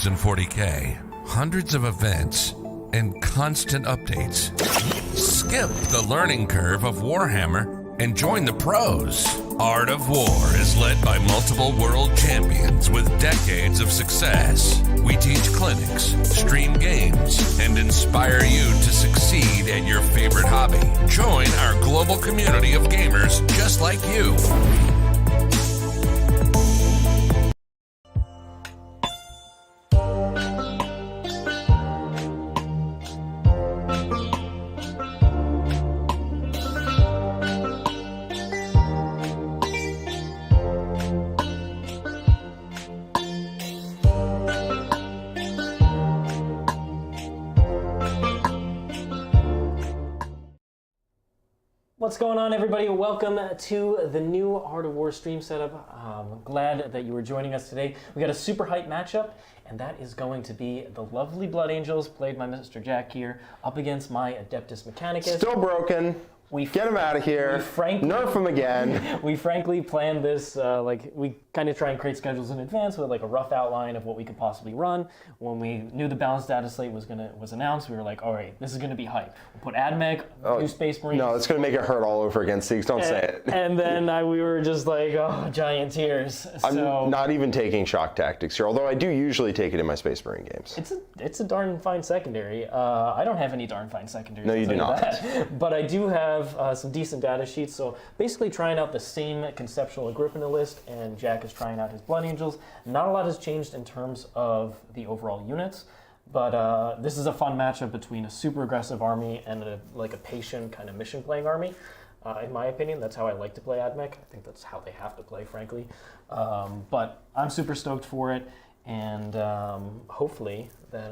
in 40K, hundreds of events, and constant updates. Skip the learning curve of Warhammer and join the pros. Art of War is led by multiple world champions with decades of success. We teach clinics, stream games, and inspire you to succeed at your favorite hobby. Join our global community of gamers just like you. What's going on, everybody? Welcome to the new Art of War stream setup. I'm glad that you were joining us today. We got a super hype matchup, and that is going to be the lovely Blood Angels, played by Mr. Jack here, up against my Adeptus Mechanicus. Still broken. Get him out of here. Nerf him again. We frankly planned this, we kind of try and create schedules in advance with like a rough outline of what we could possibly run. When we knew the balanced data slate was announced, we were like, all right, this is going to be hype. We'll put Admech, new Space Marines. No, it's going to make it hurt all over again, Sieg. Don't say it. And then we were just like, oh, giant tears. I'm not even taking shock tactics here, although I do usually take it in my Space Marine games. It's a darn fine secondary. I don't have any darn fine secondaries. No, you do not. But I do have some decent data sheets. So basically trying out the same conceptual Agripinaa list, and Jack is trying out his Blood Angels. Not a lot has changed in terms of the overall units, but this is a fun matchup between a super aggressive army and a patient kind of mission playing army. In my opinion, that's how I like to play Admech. I think that's how they have to play, frankly. But I'm super stoked for it, and hopefully that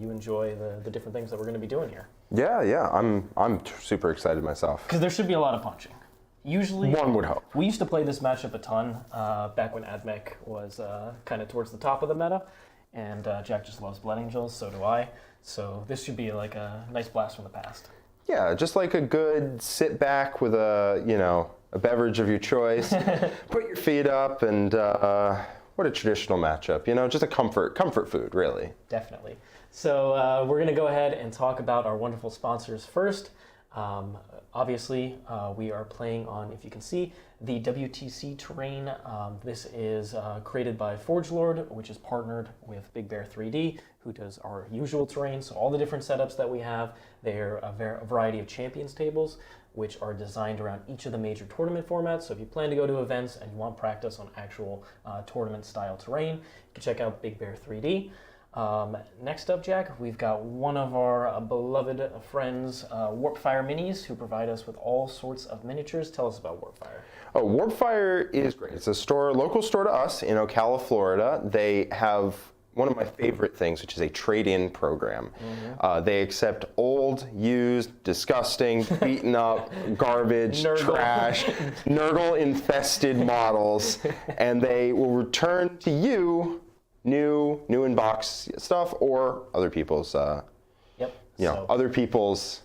you enjoy the different things that we're going to be doing here. Yeah, I'm super excited myself. Because there should be a lot of punching. Usually, one would hope. We used to play this matchup a ton back when Admech was kind of towards the top of the meta, and Jack just loves Blood Angels, so do I. So this should be like a nice blast from the past. Yeah, just like a good sit back with a beverage of your choice, put your feet up, and what a traditional matchup. Just a comfort food, really. Definitely. So we're going to go ahead and talk about our wonderful sponsors first. Obviously, we are playing on, if you can see, the WTC terrain. This is created by Forgelord, which is partnered with Big Bear 3D, who does our usual terrain. So all the different setups that we have, they're a variety of champions tables, which are designed around each of the major tournament formats. So if you plan to go to events and you want practice on actual tournament-style terrain, you can check out Big Bear 3D. Next up, Jack, we've got one of our beloved friends, Warpfire Minis, who provide us with all sorts of miniatures. Tell us about Warpfire. Oh, Warpfire is great. It's a local store to us in Ocala, Florida. They have one of my favorite things, which is a trade-in program. Mm-hmm. They accept old, used, disgusting, beaten up, garbage, trash, Nurgle-infested models, and they will return to you new in box stuff or other people's other people's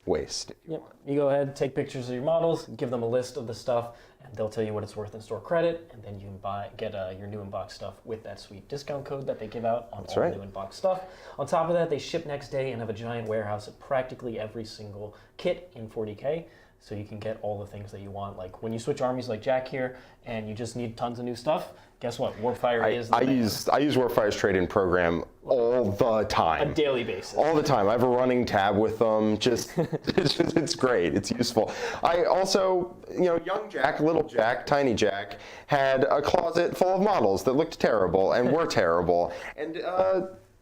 waste. Yep. You go ahead, take pictures of your models, give them a list of the stuff, and they'll tell you what it's worth in store credit, and then you can get your new in-box stuff with that sweet discount code that they give out on all new in-box stuff. On top of that, they ship next day and have a giant warehouse of practically every single kit in 40K. So you can get all the things that you want. Like when you switch armies like Jack here and you just need tons of new stuff, guess what? Warpfire is the I use Warpfire's trade-in program all the time. A daily basis. All the time. I have a running tab with them. It's great. It's useful. I also, young Jack, little Jack, tiny Jack, had a closet full of models that looked terrible and were terrible. And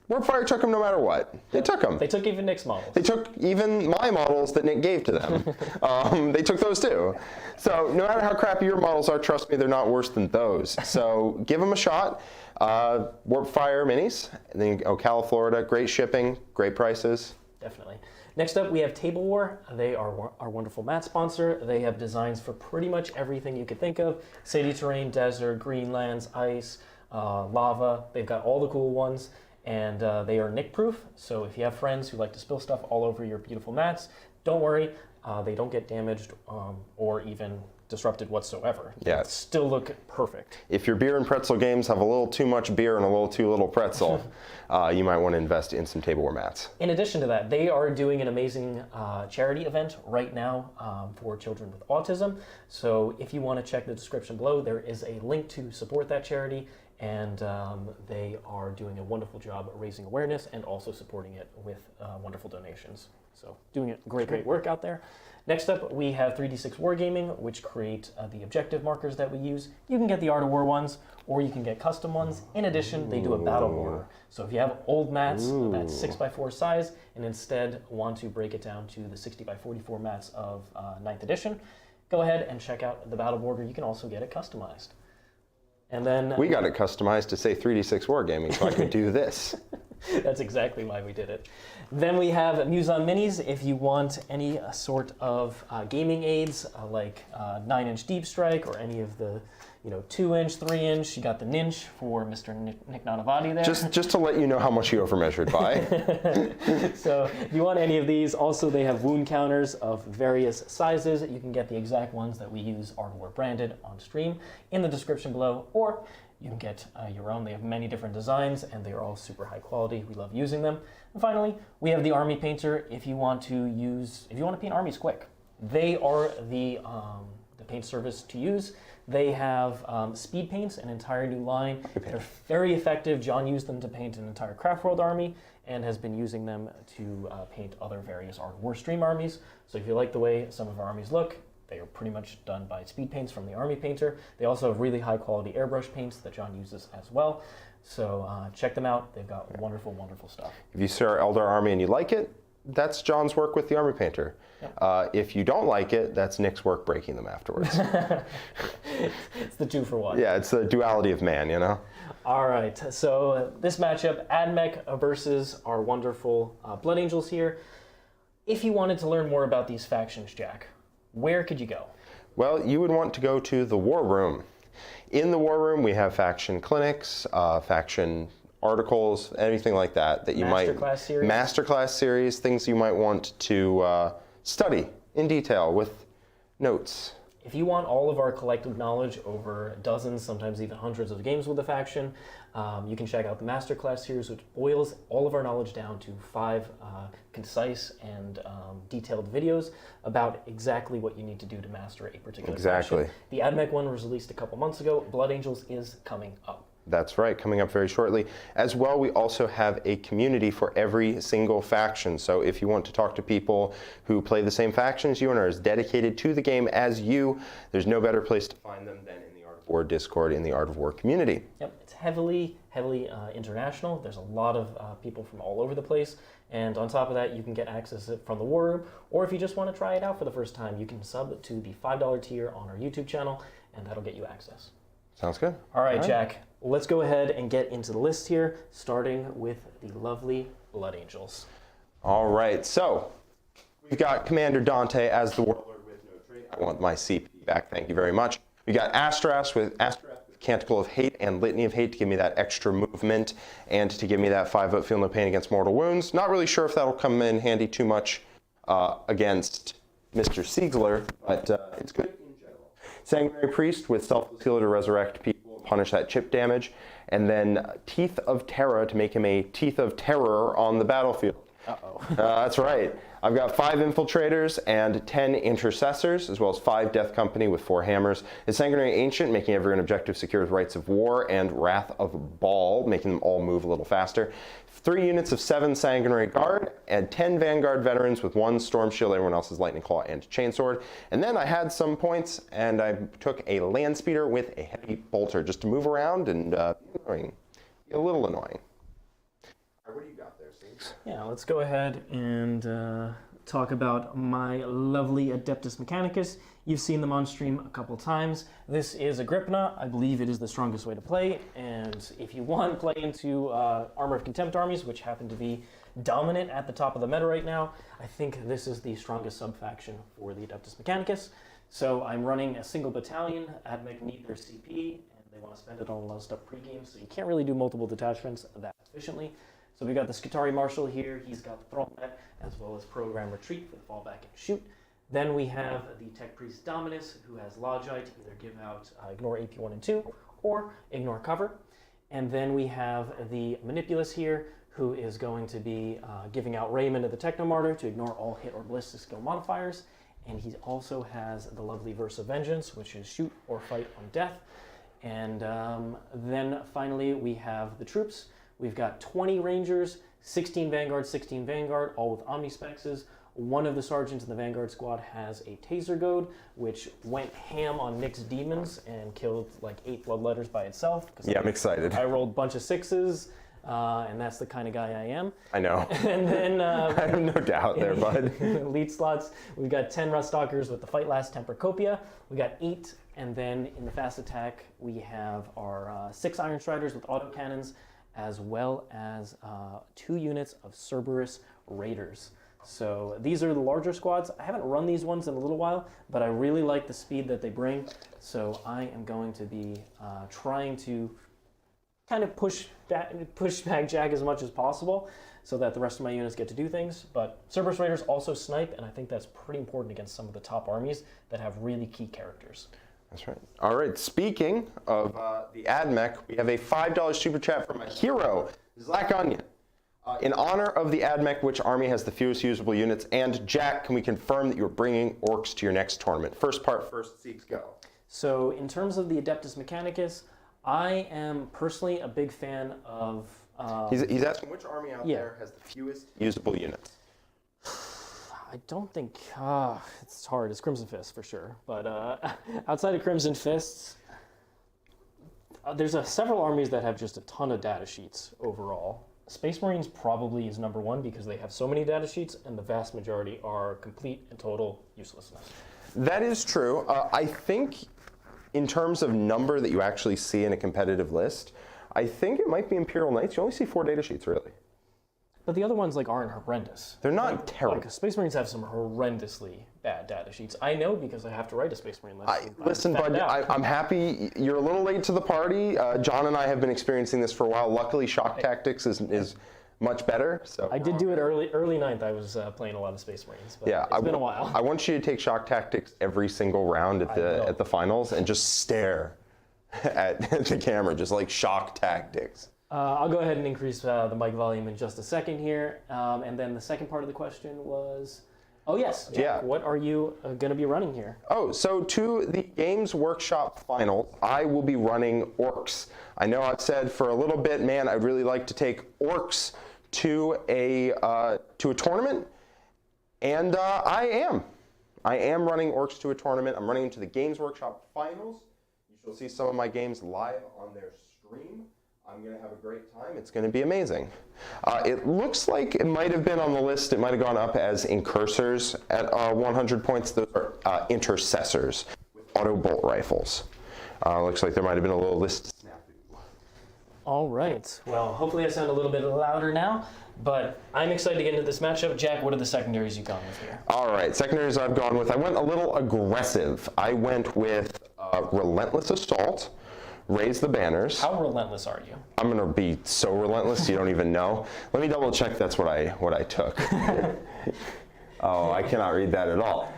Warpfire took them no matter what. They took them. They took even Nick's models. They took even my models that Nick gave to them. They took those too. So no matter how crappy your models are, trust me, they're not worse than those. So give them a shot. Warpfire Minis, in Ocala, Florida. Great shipping, great prices. Definitely. Next up, we have Table War. They are our wonderful mat sponsor. They have designs for pretty much everything you could think of. City terrain, desert, greenlands, ice, lava. They've got all the cool ones. And they are nick-proof, so if you have friends who like to spill stuff all over your beautiful mats, don't worry, they don't get damaged or even disrupted whatsoever. Yeah. They still look perfect. If your beer and pretzel games have a little too much beer and a little too little pretzel, you might want to invest in some tableware mats. In addition to that, they are doing an amazing charity event right now for children with autism. So if you want to check the description below, there is a link to support that charity, and they are doing a wonderful job raising awareness and also supporting it with wonderful donations. So doing great work out there. Next up, we have 3D6 Wargaming, which create the objective markers that we use. You can get the Art of War ones, or you can get custom ones. In addition, they do a battle border. So if you have old mats that's 6x4 size, and instead want to break it down to the 60x44 mats of 9th edition, go ahead and check out the battle border. You can also get it customized. And then we got it customized to say 3D6 Wargaming, so I could do this. That's exactly why we did it. Then we have Muson Minis. If you want any sort of gaming aids like 9-inch Deep Strike or any of the 2-inch, 3-inch, you got the Ninch for Mr. Nick Nanavati there. Just to let you know how much you overmeasured by. So if you want any of these, also they have wound counters of various sizes. You can get the exact ones that we use Art of War branded on stream in the description below, or you can get your own. They have many different designs, and they are all super high quality. We love using them. And finally, we have the Army Painter. If you want to paint armies quick, they are the paint service to use. They have speed paints, an entire new line. They're very effective. John used them to paint an entire Craft World army, and has been using them to paint other various Art of War stream armies. So if you like the way some of our armies look, they are pretty much done by speed paints from the Army Painter. They also have really high quality airbrush paints that John uses as well. So check them out. They've got wonderful, wonderful stuff. If you see our Eldar army and you like it, that's John's work with the Army Painter. Yep. If you don't like it, that's Nick's work breaking them afterwards. It's the 2-for-1. Yeah, it's the duality of man, All right, so this matchup, Admech versus our wonderful Blood Angels here. If you wanted to learn more about these factions, Jack, where could you go? Well, you would want to go to the War Room. In the War Room, we have faction clinics, faction articles, anything like that you might... Masterclass series, things you might want to study in detail with notes. If you want all of our collective knowledge over dozens, sometimes even hundreds of games with a faction, you can check out the Masterclass series, which boils all of our knowledge down to 5 concise and detailed videos about exactly what you need to do to master a particular faction. The Admech one was released a couple months ago. Blood Angels is coming up. That's right, coming up very shortly. As well, we also have a community for every single faction. So if you want to talk to people who play the same faction as you and are as dedicated to the game as you, there's no better place to find them than in the Art of War Discord, in the Art of War community. Yep, it's heavily international. There's a lot of people from all over the place. And on top of that, you can get access from the War Room. Or if you just want to try it out for the first time, you can sub to the $5 tier on our YouTube channel, and that'll get you access. Sounds good. All right, Jack, let's go ahead and get into the list here, starting with the lovely Blood Angels. All right, so we've got Commander Dante as the Warlord with no trait. I want my CP back, thank you very much. We got Astras with Canticle of Hate and Litany of Hate to give me that extra movement and to give me that 5-vote Feel No Pain against mortal wounds. Not really sure if that'll come in handy too much against Mr. Siegler, but it's good. Sanguinary Priest with Selfless Healer to resurrect people, punish that chip damage, and then Teeth of Terror to make him a Teeth of Terror on the battlefield. That's right. I've got 5 Infiltrators and 10 Intercessors, as well as 5 Death Company with 4 Hammers. A Sanguinary Ancient, making everyone objective secure with Rites of War, and Wrath of Baal, making them all move a little faster. 3 units of 7 Sanguinary Guard, and 10 Vanguard Veterans with 1 Storm Shield, everyone else is Lightning Claw and Chainsword. And then I had some points, and I took a Land Speeder with a Heavy Bolter, just to move around and be annoying. Be a little annoying. What do you got there, Siegs? Yeah, let's go ahead and talk about my lovely Adeptus Mechanicus. You've seen them on stream a couple times. This is Agripinaa. I believe it is the strongest way to play, and if you want, play into Armor of Contempt armies, which happen to be dominant at the top of the meta right now. I think this is the strongest sub-faction for the Adeptus Mechanicus. So I'm running a single battalion. Admech need their CP, and they want to spend it on a lot of stuff pre-game, so you can't really do multiple detachments that efficiently. So we got the Skitarii Marshal here. He's got the Thrallnet, as well as Program Retreat for the fallback and shoot. Then we have the Tech Priest Dominus, who has Logi to either give out ignore AP 1 and 2 or ignore cover. And then we have the Manipulus here, who is going to be giving out Raiment of the Technomartyr to ignore all hit or ballistic skill modifiers. And he also has the lovely Verse of Vengeance, which is shoot or fight on death. And then finally we have the troops. We've got 20 Rangers, 16 Vanguard, all with Omnispexes. One of the sergeants in the Vanguard squad has a Taser Goad, which went ham on Nick's demons and killed like 8 bloodletters by itself. Yeah, I'm excited. I rolled a bunch of 6s, and that's the kind of guy I am. I know. And then I have no doubt there, bud. Elite slots, we've got 10 Ruststalkers with the Fight Last Tempercopia. We got 8, and then in the fast attack, we have our 6 Iron Striders with autocannons, as well as 2 units of Cerberus Raiders. So these are the larger squads. I haven't run these ones in a little while, but I really like the speed that they bring. So I am going to be trying to kind of push back Jack as much as possible so that the rest of my units get to do things. But Cerberus Raiders also snipe, and I think that's pretty important against some of the top armies that have really key characters. That's right. All right, speaking of the Admech, we have a $5 super chat from a hero, Zach Onion. In honor of the Admech, which army has the fewest usable units? And Jack, can we confirm that you're bringing orcs to your next tournament? First part first, Siegs, go. So in terms of the Adeptus Mechanicus, I am personally a big fan of... He's asking which army out there has the fewest usable units? I don't think... it's hard. It's Crimson Fists for sure. But outside of Crimson Fists, there's several armies that have just a ton of data sheets overall. Space Marines probably is number 1 because they have so many data sheets, and the vast majority are complete and total uselessness. That is true. I think in terms of number that you actually see in a competitive list, I think it might be Imperial Knights. You only see 4 data sheets, really. But the other ones aren't horrendous. They're not terrible. Like, Space Marines have some horrendously bad data sheets. I know because I have to write a Space Marine list. Listen, bud, I'm happy you're a little late to the party. John and I have been experiencing this for a while. Luckily, Shock Tactics is much better. So I did do it early ninth. I was playing a lot of Space Marines. But it's been a while. I want you to take Shock Tactics every single round at the finals and just stare at the camera, just like Shock Tactics. I'll go ahead and increase the mic volume in just a second here. And then the second part of the question was, Jack, yeah. What are you going to be running here? So to the Games Workshop final, I will be running orcs. I know I've said for a little bit, man, I'd really like to take orcs to a tournament, and I am running orcs to a tournament. I'm running into the Games Workshop finals. You shall see some of my games live on their stream. I'm going to have a great time. It's going to be amazing. It looks like it might have been on the list. It might have gone up as incursors at 100 points. Those are intercessors with auto bolt rifles. Looks like there might have been a little list snafu. All right. Well, hopefully I sound a little bit louder now, but I'm excited to get into this matchup. Jack, what are the secondaries you've gone with here? All right, secondaries I've gone with. I went a little aggressive. I went with Relentless Assault. Raise the banners. How relentless are you? I'm gonna be so relentless you don't even know. Let me double check that's what I took. Oh, I cannot read that at all.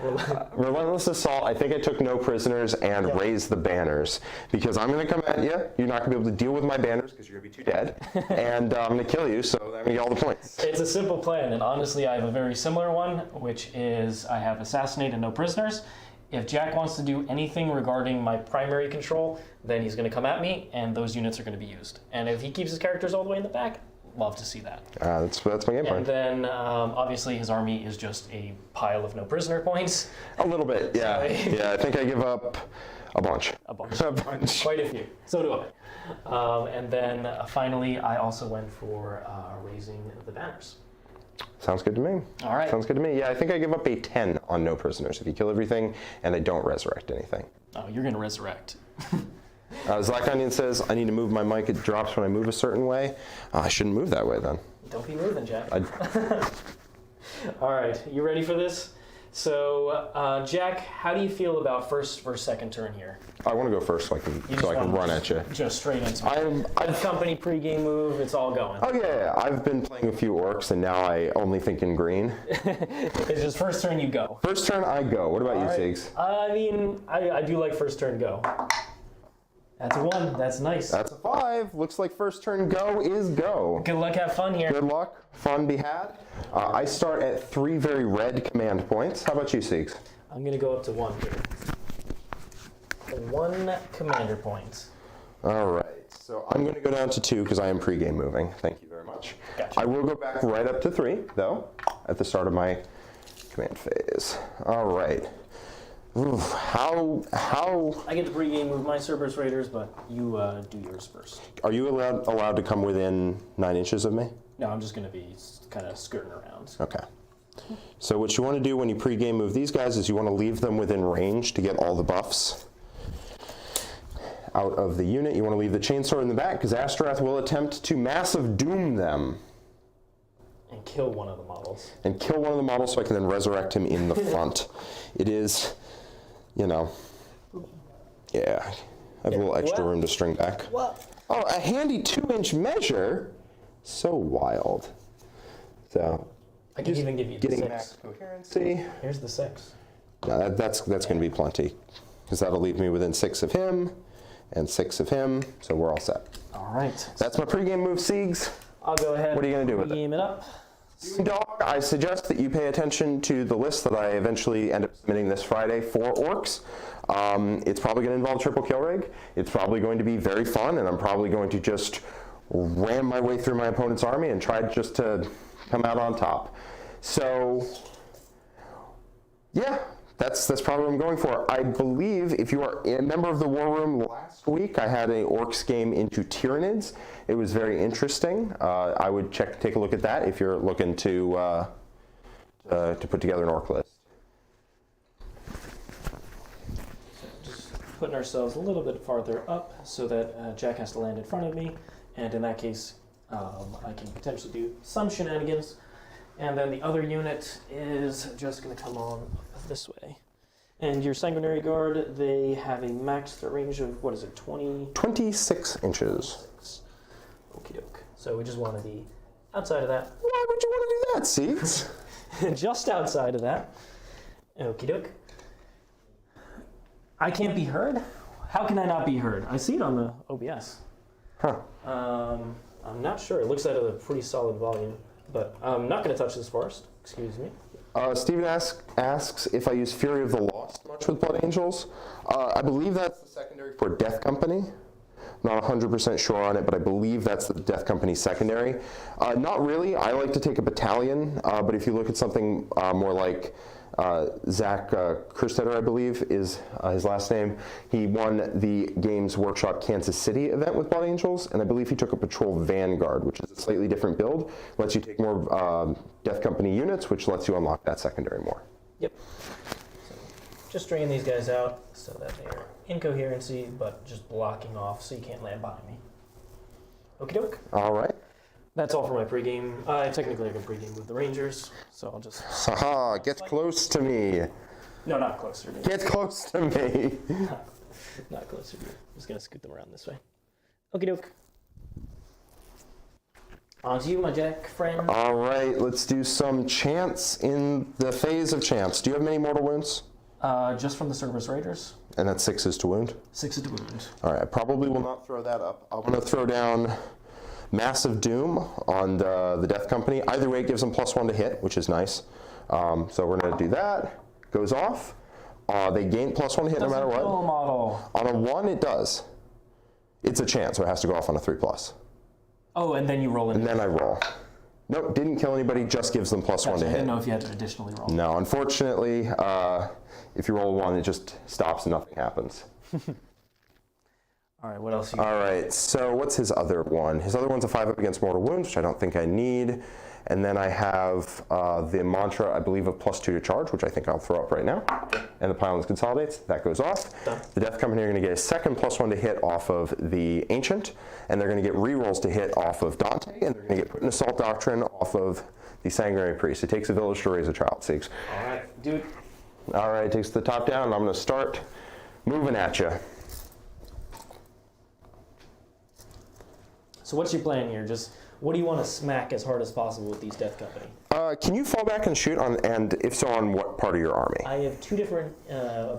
Relentless Assault, I think I took no prisoners and raise the banners because I'm gonna come at you. You're not gonna be able to deal with my banners because you're gonna be too dead. And I'm gonna kill you, so I'm gonna get all the points. It's a simple plan, and honestly I have a very similar one, which is I have Assassinate and no prisoners. If Jack wants to do anything regarding my primary control, then he's going to come at me, and those units are going to be used. And if he keeps his characters all the way in the back, love to see that. That's my game plan. And then, obviously, his army is just a pile of no prisoner points. A little bit, yeah. Yeah, I think I give up a bunch. A bunch. A bunch. Quite a few. So do I. And then, finally, I also went for raising the banners. Sounds good to me. All right. Sounds good to me. Yeah, I think I give up a 10 on no prisoners if you kill everything and I don't resurrect anything. Oh, you're going to resurrect. Zach Onion says, I need to move my mic. It drops when I move a certain way. I shouldn't move that way then. Don't be moving, Jack. All right, you ready for this? So, Jack, how do you feel about first versus second turn here? I want to go first so I can run at you. Just straight into it. Company pregame move, it's all going. Oh yeah, I've been playing a few orcs and now I only think in green. It's just first turn you go. First turn I go. What about you, Siegs? I mean, I do like first turn go. That's a 1. That's nice. That's a 5. Looks like first turn go is go. Good luck, have fun here. Good luck, fun be had. I start at 3 very red command points. How about you, Siegs? I'm going to go up to 1 here. 1 commander point. All right, so I'm going to go down to 2 because I am pregame moving. Thank you very much. Gotcha. I will go back right up to 3, though, at the start of my command phase. All right. Ooh, how? I get to pregame move my Cerberus Raiders, but you do yours first. Are you allowed to come within 9 inches of me? No, I'm just going to be kind of skirting around. Okay. So what you want to do when you pregame move these guys is you want to leave them within range to get all the buffs out of the unit. You want to leave the chainsword in the back because Astorath will attempt to massive doom them. And kill one of the models. And kill one of the models so I can then resurrect him in the front. It is, you know, yeah. I have a little extra room to string back. What? Oh, a handy 2-inch measure. So wild. So I can even give you the 6. Max coherency. Here's the 6. No, that's going to be plenty because that'll leave me within 6 of him and 6 of him. So we're all set. All right. That's my pregame move, Siegs. I'll go ahead. What are you going to do with it? Game it up. Dog, I suggest that you pay attention to the list that I eventually end up submitting this Friday for orcs. It's probably going to involve triple kill rig. It's probably going to be very fun, and I'm probably going to just ram my way through my opponent's army and try just to come out on top. So, yeah, that's probably what I'm going for. I believe if you are a member of the War Room last week, I had an orcs game into Tyranids. It was very interesting. I would take a look at that if you're looking to put together an orc list. Just putting ourselves a little bit farther up so that Jack has to land in front of me, and in that case, I can potentially do some shenanigans. And then the other unit is just going to come on this way. And your Sanguinary Guard, they have a max range of, what is it, 26 inches. Okie doke. So we just want to be outside of that. Why would you want to do that, Siegs? Just outside of that. Okie doke. I can't be heard? How can I not be heard? I see it on the OBS. Huh. I'm not sure. It looks at a pretty solid volume. But I'm not going to touch this forest. Excuse me. Steven asks if I use Fury of the Lost much with Blood Angels. I believe that's the secondary for Death Company. I'm not 100% sure on it, but I believe that's the Death Company secondary. Not really. I like to take a Battalion, but if you look at something more like Zach Kerstetter, I believe, is his last name. He won the Games Workshop Kansas City event with Blood Angels, and I believe he took a Patrol Vanguard, which is a slightly different build. Lets you take more Death Company units, which lets you unlock that secondary more. Yep. So just stringing these guys out so that they are in coherency, but just blocking off so you can't land behind me. Okie doke. All right. That's all for my pregame. Technically, I can pregame with the Rangers, so I'll just... Haha, get close to me. No, not closer to me. Get close to me. Not closer to you. I'm just going to scoot them around this way. Okie doke. On to you, my Jack friend. All right, let's do some chants in the phase of chants. Do you have many mortal wounds? Just from the Cerberus Raiders. And that's 6 is to wound? 6 is to wound. All right, I probably will not throw that up. I'm going to throw down Massive Doom on the Death Company. Either way, it gives them +1 to hit, which is nice. So we're going to do that. Goes off. They gain +1 to hit no matter what. Model. On a 1, it does. It's a chance, so it has to go off on a 3+. Oh, and then you roll in. And then I roll. Nope, didn't kill anybody, just gives them +1 to hit. I didn't know if you had to additionally roll. No, unfortunately, if you roll a 1, it just stops and nothing happens. All right, what else? All right, so what's his other one? His other one's a 5-up against mortal wounds, which I don't think I need. And then I have the mantra, I believe, of +2 to charge, which I think I'll throw up right now. And the Pylons consolidates. That goes off. Done. The Death Company are going to get a second +1 to hit off of the Ancient, and they're going to get rerolls to hit off of Dante, and they're going to get put in Assault Doctrine off of the Sanguinary Priest. It takes a village to raise a child, Siegs. All right, dude. All right, takes the top down, and I'm going to start moving at you. So what's your plan here? Just what do you want to smack as hard as possible with these Death Company? Can you fall back and shoot on, and if so, on what part of your army? I have two different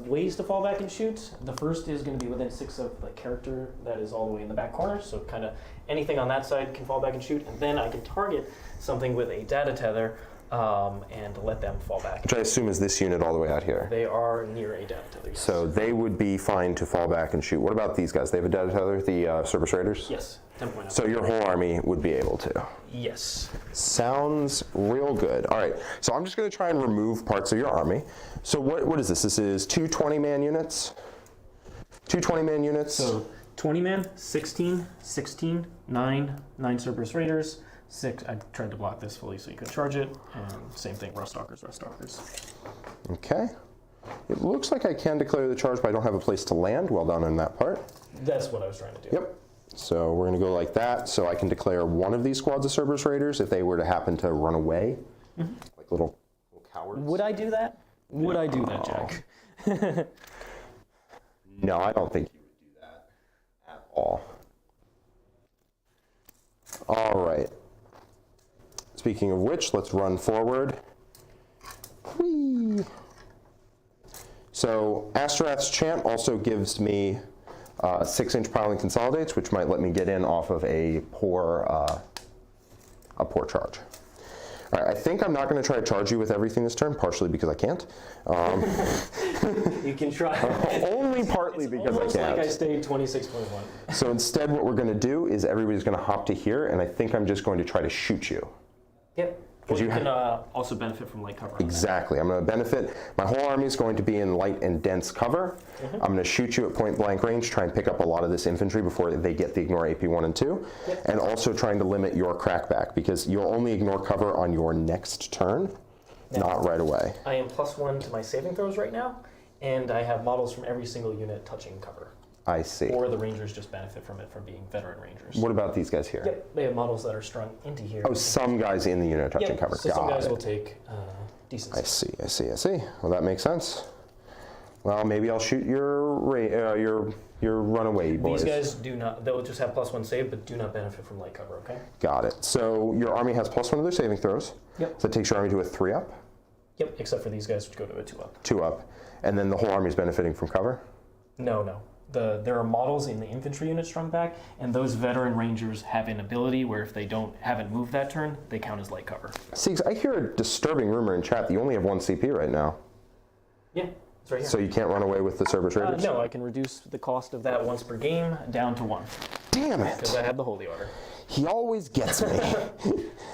ways to fall back and shoot. The first is going to be within 6 of the character that is all the way in the back corner, so kind of anything on that side can fall back and shoot, and then I can target something with a data tether and let them fall back. Which I assume is this unit all the way out here. They are near a data tether. Yes. So they would be fine to fall back and shoot. What about these guys? They have a data tether, the Cerberus Raiders? Yes, 10.0. So your whole army would be able to? Yes. Sounds real good. All right, so I'm just going to try and remove parts of your army. So what is this? This is 2 20-man units? 2 20-man units? So 20 man, 16, 16, 9 Cerberus Raiders, 6. I tried to block this fully so you could charge it, and same thing, Rust Stalkers. Okay. It looks like I can declare the charge, but I don't have a place to land. Well done on that part. That's what I was trying to do. Yep. So we're going to go like that, so I can declare one of these squads of Cerberus Raiders if they were to happen to run away, like little cowards. Would I do that? Would I do that, Jack? No, I don't think you would do that at all. All right. Speaking of which, let's run forward. Whee! So Astorath's Chant also gives me 6-inch piling consolidates, which might let me get in off of a poor charge. All right, I think I'm not going to try to charge you with everything this turn, partially because I can't. You can try. Only partly because I can't. It's like I stayed 26.1. So instead what we're going to do is everybody's going to hop to here, and I think I'm just going to try to shoot you. Yep. Well, you can also benefit from light cover. Exactly. I'm going to benefit. My whole army is going to be in light and dense cover. I'm going to shoot you at point blank range, try and pick up a lot of this infantry before they get the ignore AP 1 and 2, and also trying to limit your crackback because you'll only ignore cover on your next turn, not right away. I am +1 to my saving throws right now, and I have models from every single unit touching cover. I see. Or the Rangers just benefit from it from being veteran Rangers. What about these guys here? Yep, they have models that are strung into here. Oh, some guys in the unit are touching cover. So some guys will take decent. I see. Well, that makes sense. Well, maybe I'll shoot your runaway boys. These guys do not. They'll just have +1 save, but do not benefit from light cover. Okay. Got it. So your army has +1 of their saving throws. Yep. So that takes your army to a 3-up. Yep. Except for these guys, which go to a 2-up. 2-up, and then the whole army is benefiting from cover. No. There are models in the infantry unit strung back, and those veteran Rangers have an ability where if they haven't moved that turn, they count as light cover. Siegs, I hear a disturbing rumor in chat that you only have 1 CP right now. Yeah, it's right here. So you can't run away with the Cerberus Raiders? No, I can reduce the cost of that once per game down to 1. Damn it! Because I have the Holy Order. He always gets me.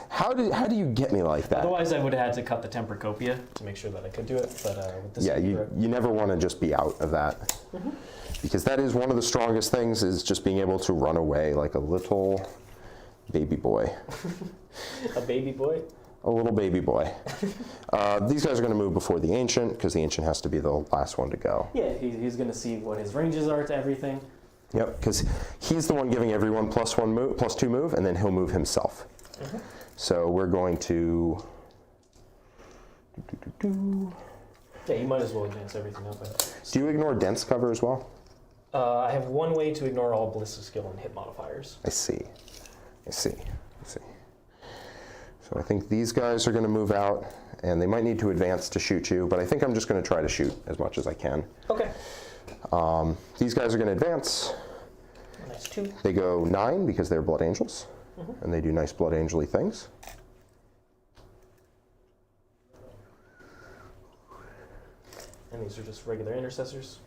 How do you get me like that? Otherwise, I would have had to cut the Tempercopia to make sure that I could do it. But with this, you never want to just be out of that. Because that is one of the strongest things, is just being able to run away like a little baby boy. A baby boy? A little baby boy. These guys are going to move before the Ancient, because the Ancient has to be the last one to go. Yeah, he's going to see what his ranges are to everything. Yep, because he's the one giving everyone +2 move, and then he'll move himself. So we're going to... Yeah, you might as well advance everything up. Do you ignore dense cover as well? I have one way to ignore all ballistic skill and hit modifiers. I see. So I think these guys are going to move out, and they might need to advance to shoot you, but I think I'm just going to try to shoot as much as I can. Okay. These guys are going to advance. Nice 2. They go 9 because they're Blood Angels, and they do nice Blood Angel-y things. And these are just regular intercessors?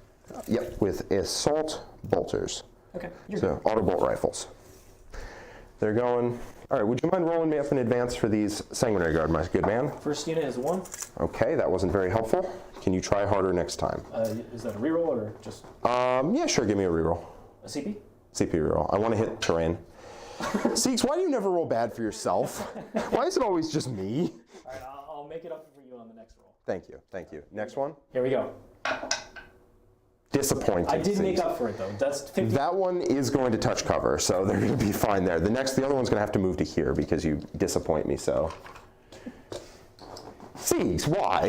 Yep, with assault bolters. Okay. So auto bolt rifles. They're going. All right, would you mind rolling me up in advance for these Sanguinary Guard, my good man? First unit is 1. Okay, that wasn't very helpful. Can you try harder next time? Is that a reroll or just? Yeah, sure, give me a reroll. A CP? CP reroll. I want to hit terrain. Siegs, why do you never roll bad for yourself? Why is it always just me? All right, I'll make it up for you on the next roll. Thank you. Next one. Here we go. Disappointing. I did make up for it though. That's 50. That one is going to touch cover, so they're going to be fine there. The other one's going to have to move to here because you disappoint me so. Siegs, why?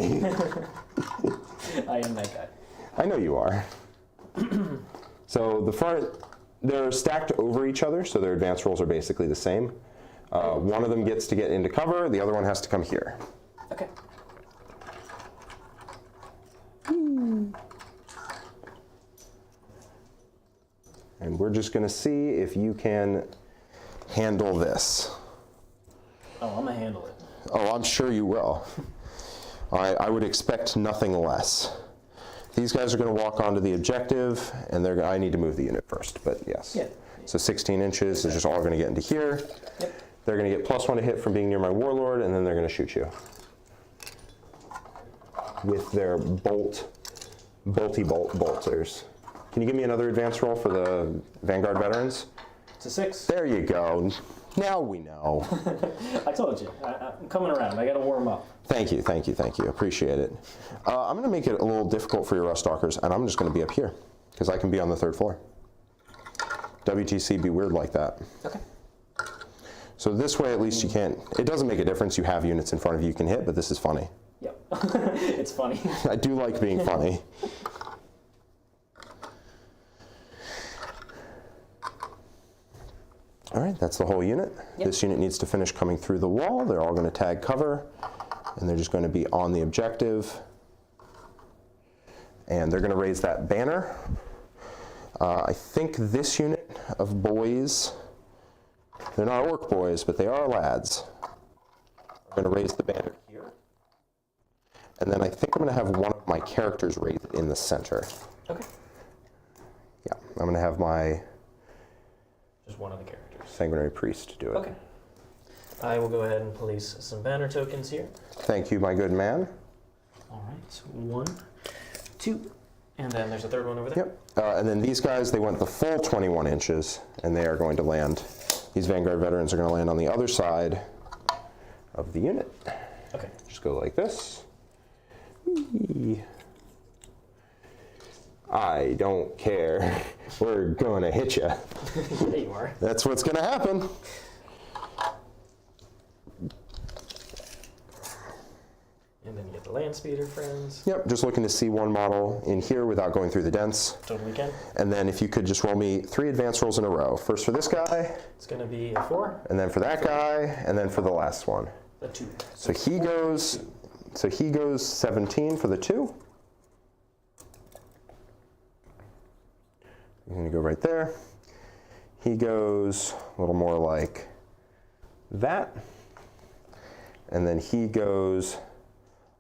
I am that guy. I know you are. So the front, they're stacked over each other, so their advance rolls are basically the same. One of them gets to get into cover, the other one has to come here. Okay. And we're just going to see if you can handle this. Oh, I'm going to handle it. Oh, I'm sure you will. I would expect nothing less. These guys are going to walk onto the objective, and I need to move the unit first, but yes. Yeah. So 16 inches, they're just all going to get into here. Yep. They're going to get +1 to hit from being near my Warlord, and then they're going to shoot you. With their bolty bolters. Can you give me another advance roll for the Vanguard veterans? It's a 6. There you go. Now we know. I told you. I'm coming around. I got to warm up. Thank you, thank you, thank you. Appreciate it. I'm going to make it a little difficult for your Rust Stalkers, and I'm just going to be up here, because I can be on the 3rd floor. WTC be weird like that. Okay. So this way, at least you can't, it doesn't make a difference. You have units in front of you you can hit, but this is funny. Yep. It's funny. I do like being funny. All right, that's the whole unit. Yep. This unit needs to finish coming through the wall. They're all going to tag cover, and they're just going to be on the objective. And they're going to raise that banner. I think this unit of boys, they're not orc boys, but they are lads. I'm going to raise the banner here. And then I think I'm going to have one of my characters raise it in the center. Okay. Yeah, I'm going to have my Just one of the characters. Sanguinary Priest do it. Okay. I will go ahead and place some banner tokens here. Thank you, my good man. All right. 1, 2, and then there's a 3rd one over there. Yep. And then these guys, they went the full 21 inches, and they are going to land. These Vanguard veterans are going to land on the other side of the unit. Okay. Just go like this. Whee. I don't care. We're going to hit you. There you are. That's what's going to happen. And then you get the land speeder friends. Yep, just looking to see one model in here without going through the dents. Totally can. And then if you could just roll me 3 advance rolls in a row. First for this guy. It's going to be a 4. And then for that guy, and then for the last one. A 2. So he goes 17 for the 2. He's going to go right there. He goes a little more like that. And then he goes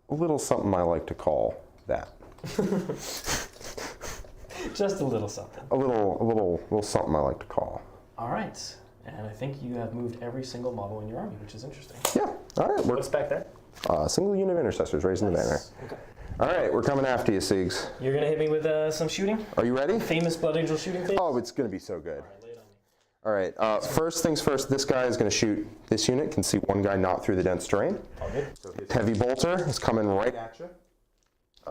a little something I like to call that. Just a little something. A little something I like to call. All right. And I think you have moved every single model in your army, which is interesting. Yeah, all right. What's back there? Single unit of intercessors raising the banner. Okay. All right, we're coming after you, Siegs. You're going to hit me with some shooting? Are you ready? Famous Blood Angel shooting phase? Oh, it's going to be so good. All right, lay it on me. All right, first things first, this guy is going to shoot this unit. Can see one guy not through the dense terrain. All good. So his heavy bolter is coming right at you.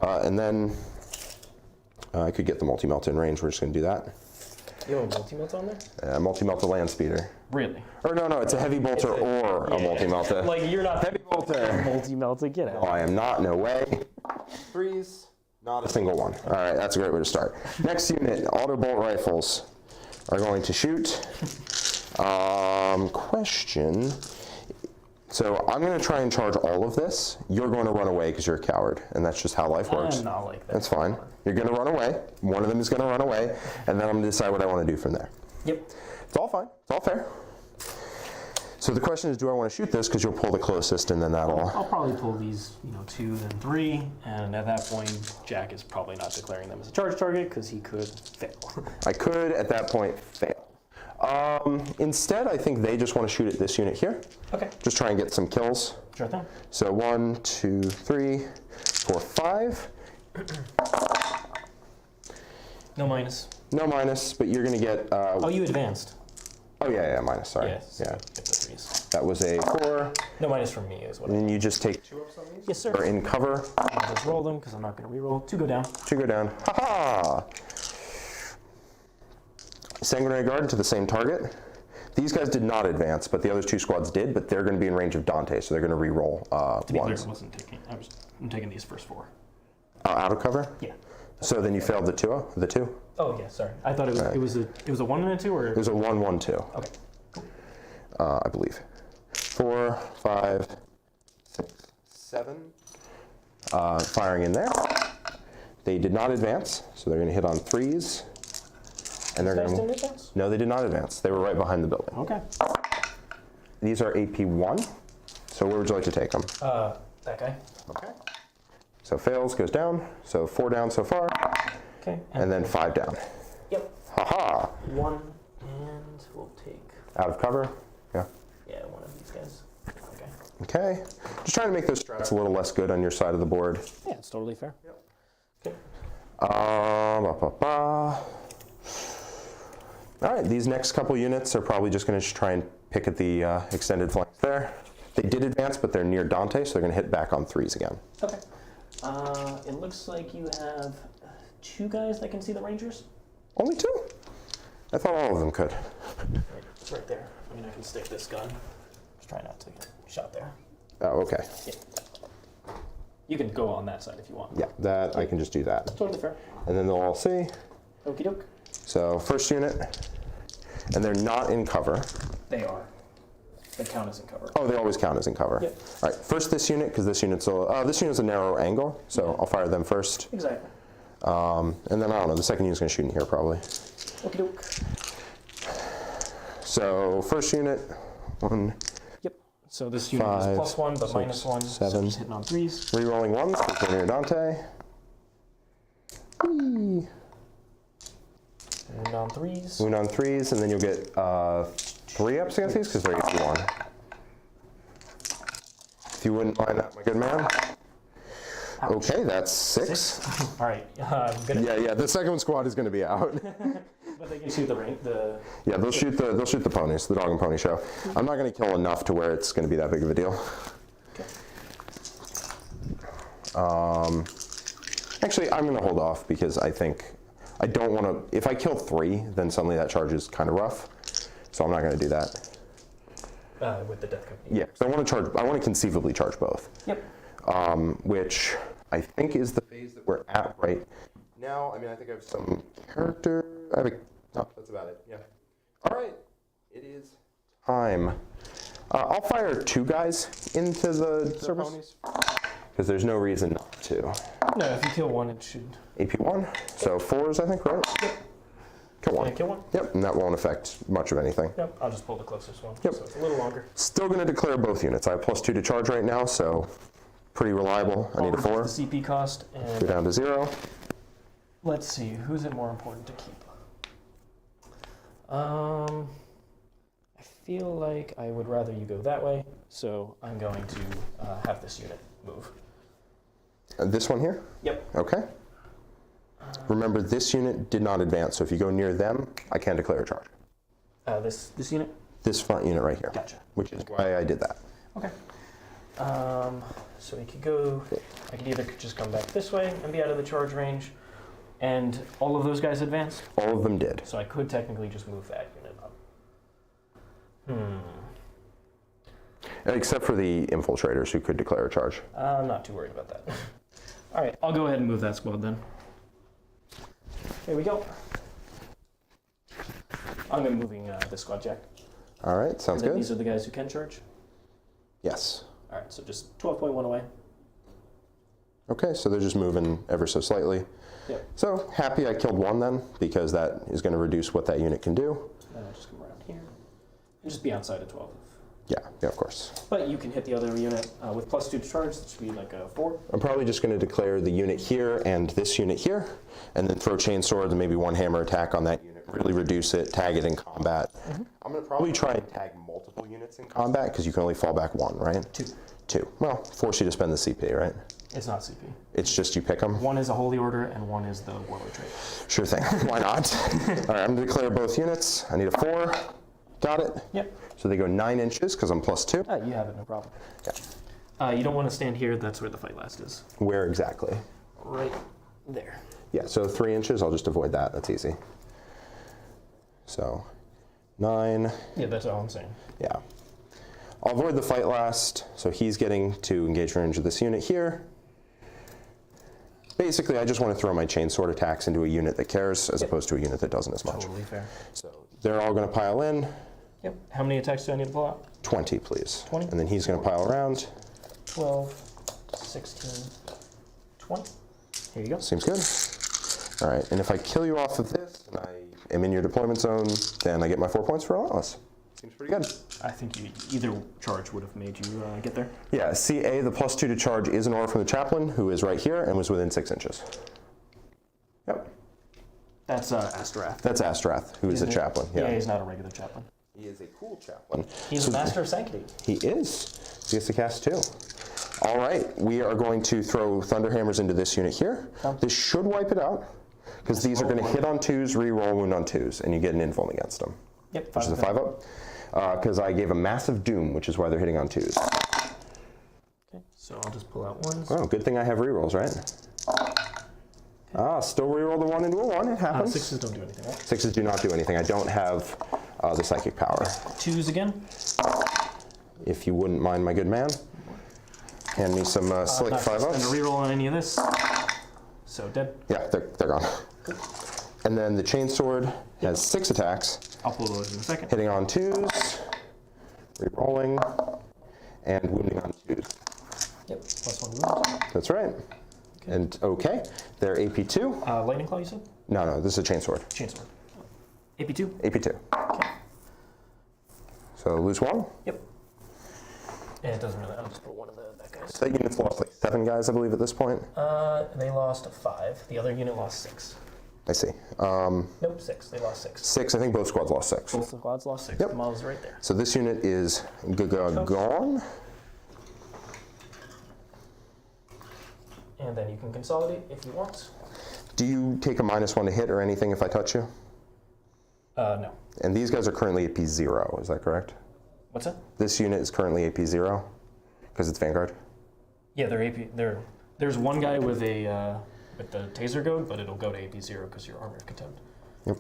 And then I could get the multi-melt in range. We're just going to do that. You have a multi-melt on there? Multi-melt the land speeder. Really? Or no, it's a heavy bolter or a multi-melt. Like you're not Heavy bolter. multi-melt to get Oh, out. I am not, no way. 3s, not a single one. All right, that's a great way to start. Next unit, auto bolt rifles are going to shoot. Question. So I'm going to try and charge all of this. You're going to run away because you're a coward, and that's just how life works. I'm not like that. That's fine. You're going to run away. One of them is going to run away, and then I'm going to decide what I want to do from there. Yep. It's all fine. It's all fair. So the question is, do I want to shoot this? Because you'll pull the closest, and then that'll... I'll probably pull these, 2 then 3, and at that point, Jack is probably not declaring them as a charge target because he could fail. I could, at that point, fail. Instead, I think they just want to shoot at this unit here. Okay. Just try and get some kills. Sure thing. So 1, 2, 3, 4, 5. No minus. No minus, but you're going to get... Oh, you advanced. Oh, yeah, minus, sorry. Yes. Yeah. Get the 3s. That was a 4. No minus from me is what And I then you just take 2 ups on these? Yes, sir. Or in cover. I'll just roll them because I'm not going to reroll. 2 go down. 2 go down. Ha-ha! Sanguinary Guard to the same target. These guys did not advance, but the other 2 squads did, but they're going to be in range of Dante, so they're going to re-roll To be clear, ones. I'm taking these first 4. Out of cover? Yeah. So then you failed the 2? The 2? Oh yeah, sorry. I thought it was a 1 and a 2, or It was a 1, 1, 2. okay. I believe. 4, 5, 6, 7. Firing in there. They did not advance, so they're going to hit on 3s. And they're going Didn't advance? No, they did not advance. They were right behind the building. Okay. These are AP 1. So where would you like to take them? That guy. Okay. So fails, goes down. So 4 down so far. Okay. And then 5 down. Yep. Haha. 1, and we'll take. Out of cover. Yeah. Yeah, one of these guys. Okay. Okay. Just trying to make those strats a little less good on your side of the board. Yeah, it's totally fair. Yep. Okay. All right, these next couple units are probably just going to try and pick at the extended flanks there. They did advance, but they're near Dante, so they're going to hit back on 3s again. Okay. It looks like you have 2 guys that can see the Rangers. Only 2? I thought all of them could. It's right there. I mean, I can stick this gun. Just try not to get shot there. Oh, okay. Yeah. You can go on that side if you want. Yeah, that I can just do that. Totally fair. And then they'll all see. Okie doke. So first unit, and they're not in cover. They are. They count as in cover. Oh, they always count as in cover. Yep. All right, first this unit, because this unit's a narrow angle, so I'll fire them first. Exactly. And then I don't know, the second unit's going to shoot in here probably. Okie doke. So first unit, 1. Yep. So this unit 5, is +1, but 6, -1. 7. So just hitting on 3s. Rerolling 1s because they're near Dante. Whee. And on 3s. Wound on 3s, and then you'll get 3 ups against these because they're AP1. If you wouldn't mind that, my good man. Ouch. Okay, that's 6. All right. I'm gonna. Yeah, the second squad is going to be out. But they can shoot the. Yeah, they'll shoot the ponies, the dog and pony show. I'm not going to kill enough to where it's going to be that big of a deal. Okay. Actually, I'm going to hold off because I don't want to. If I kill 3, then suddenly that charge is kind of rough. So I'm not going to do that. With the death company. Yeah, because I want to conceivably charge both. Yep. Which I think is the phase that we're at right now. I mean, I think I have some character. No, that's about it. Yeah. All right, it is time. I'll fire 2 guys into the service because there's no reason not to. No, if you kill 1, it should. AP1, so 4s, I think, right? Yep. Kill 1. Yeah, kill 1. Yep, and that won't affect much of anything. Yep. I'll just pull the closest one. Yep. So it's a little longer. Still going to declare both units. I have +2 to charge right now, so pretty reliable. I need a 4. The CP cost Go and down to 0. let's see, who's it more important to keep? I feel like I would rather you go that way, so I'm going to have this unit move. This one here? Yep. Okay. Remember, this unit did not advance, so if you go near them, I can declare a charge. This unit? This front unit right here. Gotcha. Which is why I did that. Okay. So we could go, I could either just come back this way and be out of the charge range, and all of those guys advance, All of them did. so I could technically just move that unit up. Except for the infiltrators who could declare a charge. I'm not too worried about that. All right, I'll go ahead and move that squad then. There we go. I'm going to be moving this squad, Jack. All right, sounds And then good. these are the guys who can charge. Yes. All right, so just 12.1 away. Okay, so they're just moving ever so slightly. Yep. So happy I killed 1 then, because that is going to reduce what that unit can do. And I'll just come around here and just be outside of 12. Yeah, of course. But you can hit the other unit with +2 to charge. That should be like a 4. I'm probably just going to declare the unit here and this unit here, and then throw chain swords and maybe 1 hammer attack on that unit. Really reduce it, tag it in combat. I'm going to probably try and tag multiple units in combat because you can only fall back 1, right? 2. Well, force you to spend the CP, right? It's not CP. It's just you pick them? 1 is a holy order and 1 is the warlord trait. Sure thing. Why not? All right, I'm going to declare both units. I need a 4. Got it? Yep. So they go 9 inches because I'm +2. You have it, no problem. Yeah. You don't want to stand here. That's where the fight last is. Where exactly? Right there. Yeah, so 3 inches. I'll just avoid that. That's easy. So 9. Yeah, that's all I'm saying. Yeah. I'll avoid the fight last, so he's getting to engage range of this unit here. Basically, I just want to throw my chainsword attacks into a unit that cares, as opposed to a unit that doesn't as much. Totally fair. So they're all going to pile in. Yep. How many attacks do I need to pull out? 20, please. 20? And then he's going to pile around. 12, 16, 20. Here you go. Seems good. All right, and if I kill you off of this, and I am in your deployment zone, then I get my 4 points for Relentless. Seems pretty good. I think either charge would have made you get there. Yeah, CA, the +2 to charge is an order from the chaplain, who is right here and was within 6 inches. Yep. That's Astorath. That's Astorath, who is the chaplain. Yeah, he's not a regular chaplain. He is a cool chaplain. He's a master of sanctity. He is. He gets to cast 2. All right, we are going to throw Thunderhammers into this unit here. This should wipe it out, because these are going to hit on 2s, re-roll wound on 2s, and you get an invuln against them. Yep, which is a 5-up. Because I gave a massive doom, which is why they're hitting on 2s. Okay, so I'll just pull out 1s. Oh, good thing I have rerolls, right? Ah, still reroll the 1 into a 1. It happens. 6s don't do anything, right? 6s do not do anything. I don't have the psychic power. 2s again. If you wouldn't mind, my good man. Hand me some slick 5-ups. And a reroll on any of this. So dead. Yeah, they're gone. Good. And then the chainsword has 6 attacks. I'll pull those in a second. Hitting on 2s, re-rolling, and wounding on 2s. Yep, +1 wound. That's right. Okay. And okay, they're AP2. Lightning Claw, you said? No, this is a chainsword. Chainsword. AP2? AP2. Okay. So lose 1. Yep. And it doesn't really, I'll just put one of that guy's. That unit's lost like 7 guys, I believe, at this point. They lost 5. The other unit lost 6. I see. Nope, 6. They lost 6. 6, I think both squads lost 6. Both squads lost 6. Yep. The model's right there. So this unit is gone. And then you can consolidate if you want. Do you take a -1 to hit or anything if I touch you? No. And these guys are currently AP 0, is that correct? What's that? This unit is currently AP 0, because it's Vanguard? Yeah, they're AP. There's one guy with a with the taser goad, but it'll go to AP 0 because you're Army of Contempt. Yep.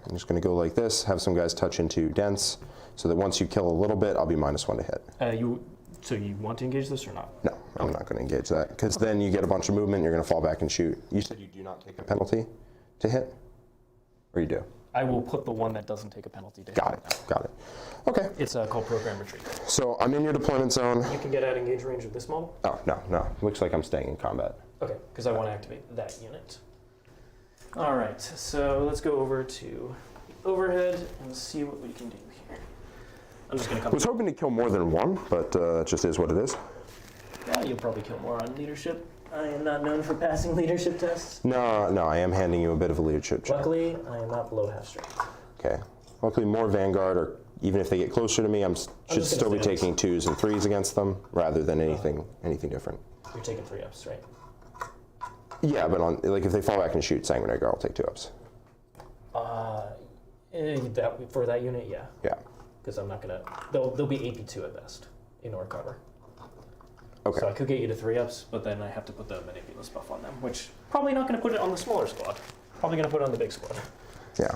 I'm just going to go like this, have some guys touch into dense, so that once you kill a little bit, I'll be -1 to hit. So you want to engage this or not? No, I'm not going to engage that, because then you get a bunch of movement, you're going to fall back and shoot. You said you do not take a penalty to hit? Or you do? I will put the one that doesn't take a penalty to hit. Got it. Okay. It's called Program Retreat. So I'm in your deployment zone. You can get out engage range of this model? Oh, no. Looks like I'm staying in combat. Okay, because I want to activate that unit. All right, so let's go over to overhead and see what we can do here. I'm just going to come. I was hoping to kill more than 1, but it just is what it is. Yeah, you'll probably kill more on leadership. I am not known for passing leadership tests. No, I am handing you a bit of a leadership check. Luckily, I am not below half strength. Okay. Luckily, more Vanguard, or even if they get closer to me, should still be taking 2s and 3s against them, rather than anything different. You're taking 3 ups, right? Yeah, but if they fall back and shoot Sanguinary Guard, I'll take 2 ups. For that unit, yeah. Yeah. Because I'm not gonna. They'll be AP2 at best in order cover. Okay. So I could get you to 3 ups, but then I have to put the Manipulus buff on them, which probably not going to put it on the smaller squad. Probably going to put it on the big squad. Yeah.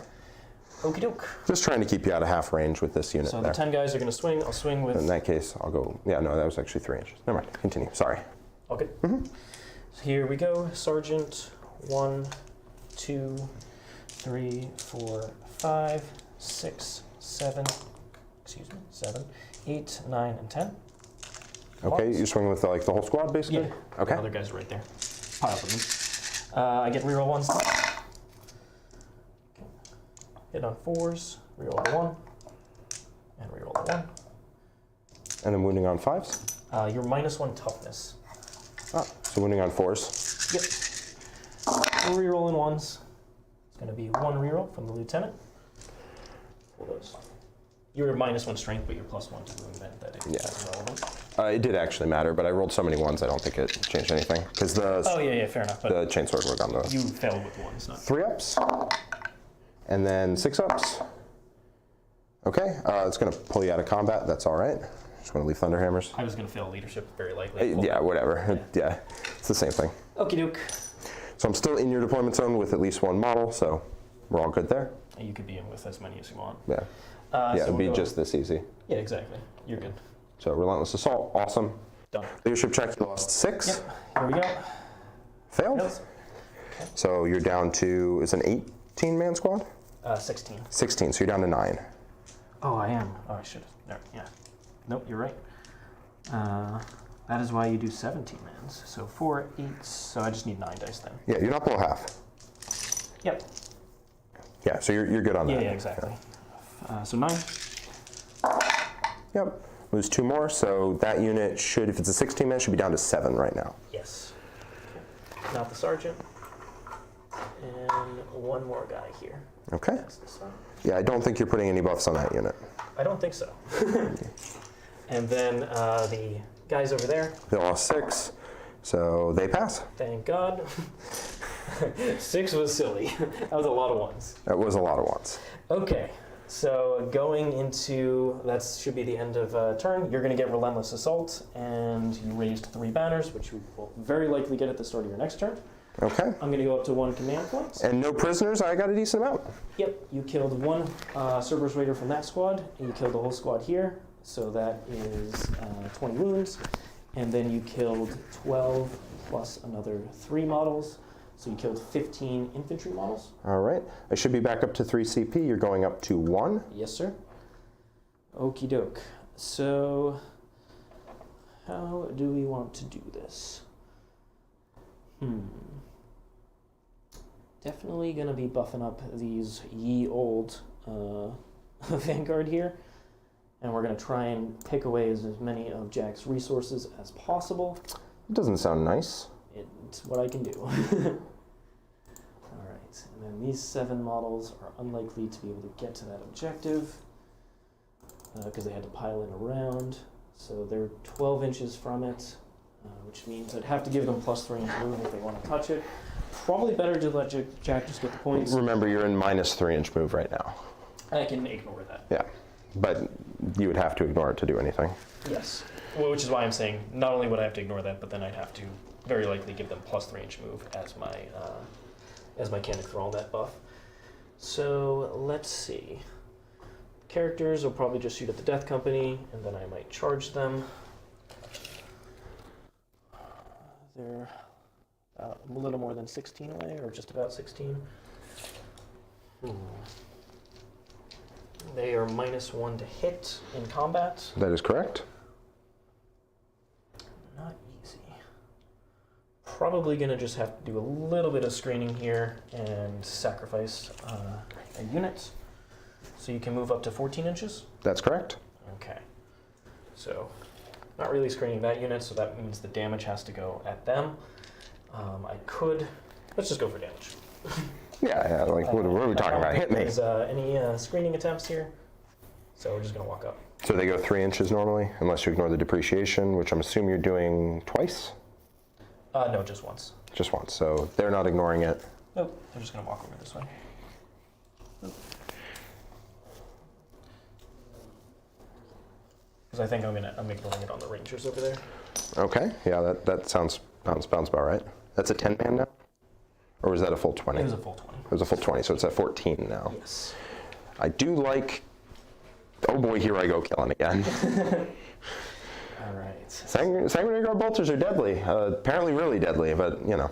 Okie doke. Just trying to keep you out of half range with this unit. So there. the 10 guys are going to swing. I'll swing with. In that case, I'll go. Yeah, no, that was actually 3 inches. Never mind. Continue. Sorry. Okay. So here we go. Sergeant. 1, 2, 3, 4, 5, 6, 7. Excuse me. 7, 8, 9, and 10. Okay, you're swinging with the whole squad, basically? Yeah. Okay. The other guys are right there. Pile up with me. I get reroll 1s. Okay. Hit on 4s, reroll the 1, and reroll the 1. And then wounding on 5s? You're -1 toughness. Ah, so wounding on 4s. Yep. Reroll in 1s. It's going to be 1 reroll from the lieutenant. Pull those. You're -1 strength, but you're +1 to movement. That is relevant. It did actually matter, but I rolled so many 1s, I don't think it changed anything. Because the fair enough. But the chainsword work on those. You failed with 1s, not 3 ups, and then 6 ups. Okay, it's going to pull you out of combat. That's all right. Just want to leave Thunderhammers. I was going to fail leadership, very likely. Yeah, whatever. Yeah, it's the same thing. Okie doke. So I'm still in your deployment zone with at least 1 model, so we're all good there. You could be in with as many as you want. Yeah. Yeah, so it'd be we'll go- just this easy. Yeah, exactly. You're good. So Relentless Assault, awesome. Done. Leadership check, you lost 6. Yep. Here we go. Failed. Fails. So you're down to, is an 18-man squad? 16. 16, so you're down to 9. Oh, I am. Oh, I should have. Yeah. Nope, you're right. That is why you do 17 mans. So 4, 8. So I just need 9 dice then. Yeah, you're not below half. Yep. Yeah, so you're good on that. Yeah, exactly. So 9. Yep. Lose 2 more, so that unit should, if it's a 16-man, should be down to 7 right now. Yes. Okay. Not the sergeant. And one more guy here. Okay. That's this one. Yeah, I don't think you're putting any buffs on that unit. I don't think so. And then the guys over there. They lost 6, so they pass. Thank God. 6 was silly. That was a lot of ones. That was a lot of ones. Okay, so going into, that should be the end of turn, you're going to get Relentless Assault, and you raised 3 banners, which you will very likely get at the start of your next turn. Okay. I'm going to go up to 1 command point. And no prisoners, I got a decent amount. Yep, you killed 1 Cerberus Raider from that squad, and you killed the whole squad here, so that is 20 wounds. And then you killed 12 plus another 3 models. So you killed 15 infantry models. All right. I should be back up to 3 CP. You're going up to 1. Yes, sir. Okie doke. So, how do we want to do this? Definitely gonna be buffing up these ye old Vanguard here. And we're gonna try and pick away as many of Jack's resources as possible. It doesn't sound nice. It's what I can do. Alright, and then these 7 models are unlikely to be able to get to that objective because they had to pile in around. So they're 12 inches from it, which means I'd have to give them +3 inch move if they want to touch it. Probably better to let Jack just get the points. Remember, you're in -3 inch move right now. I can ignore that. Yeah, but you would have to ignore it to do anything. Yes. Well, which is why I'm saying not only would I have to ignore that, but then I'd have to very likely give them +3 inch move as my Cantic Thrallnet buff. So let's see. Characters will probably just shoot at the Death Company, and then I might charge them. They're a little more than 16 away, or just about 16. They are -1 to hit in combat. That is correct. Not easy. Probably gonna just have to do a little bit of screening here and sacrifice a unit. So you can move up to 14 inches? That's correct. Okay. So, not really screening that unit, so that means the damage has to go at them. I could, let's just go for damage. Yeah, like what are we talking about? Hit me. Is any screening attempts here? So we're just gonna walk up. So they go 3 inches normally, unless you ignore the depreciation, which I'm assuming you're doing twice? No, just once. Just once, so they're not ignoring it. Nope, they're just gonna walk over this way. Because I think I'm ignoring it on the Rangers over there. Okay, yeah, that sounds about right. That's a 10-man now? Or was that a full 20? It was a full 20. It was a full 20, so it's at 14 now. Yes. I do like, oh boy, here I go killing again. All right. Sanguinary Guard bolters are deadly. Apparently really deadly, but you know,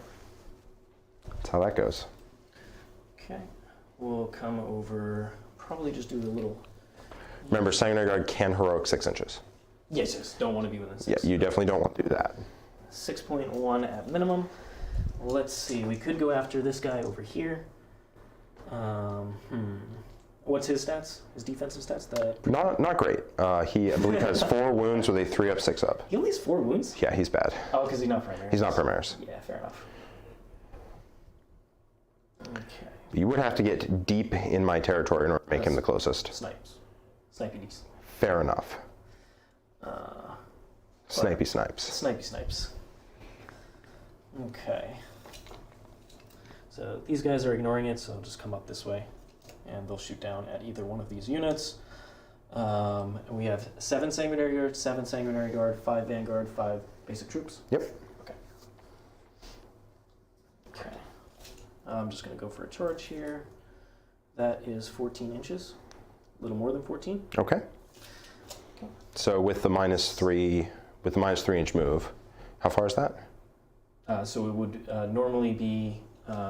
that's how that goes. Okay. We'll come over, probably just do a little. Remember, Sanguinary Guard can heroic 6 inches. Yes, don't want to be within 6. Yeah, you definitely don't want to do that. 6.1 at minimum. Let's see, we could go after this guy over here. What's his stats? His defensive stats? Not great. He, I believe, has 4 wounds with a 3-up, 6-up. He only has 4 wounds? Yeah, he's bad. Oh, because he's not Primaris. He's not Primaris. Yeah, fair enough. Okay. You would have to get deep in my territory in order to make him the closest. Snipes. Fair enough. Snipey snipes. Snipes. Okay. So these guys are ignoring it, so they'll just come up this way, and they'll shoot down at either one of these units. And we have 7 Sanguinary Guard, 7 Sanguinary Guard, 5 Vanguard, 5 basic troops. Yep. Okay. I'm just going to go for a charge here. That is 14 inches. A little more than 14. Okay. So with the -3 inch move, how far is that? So it would normally be,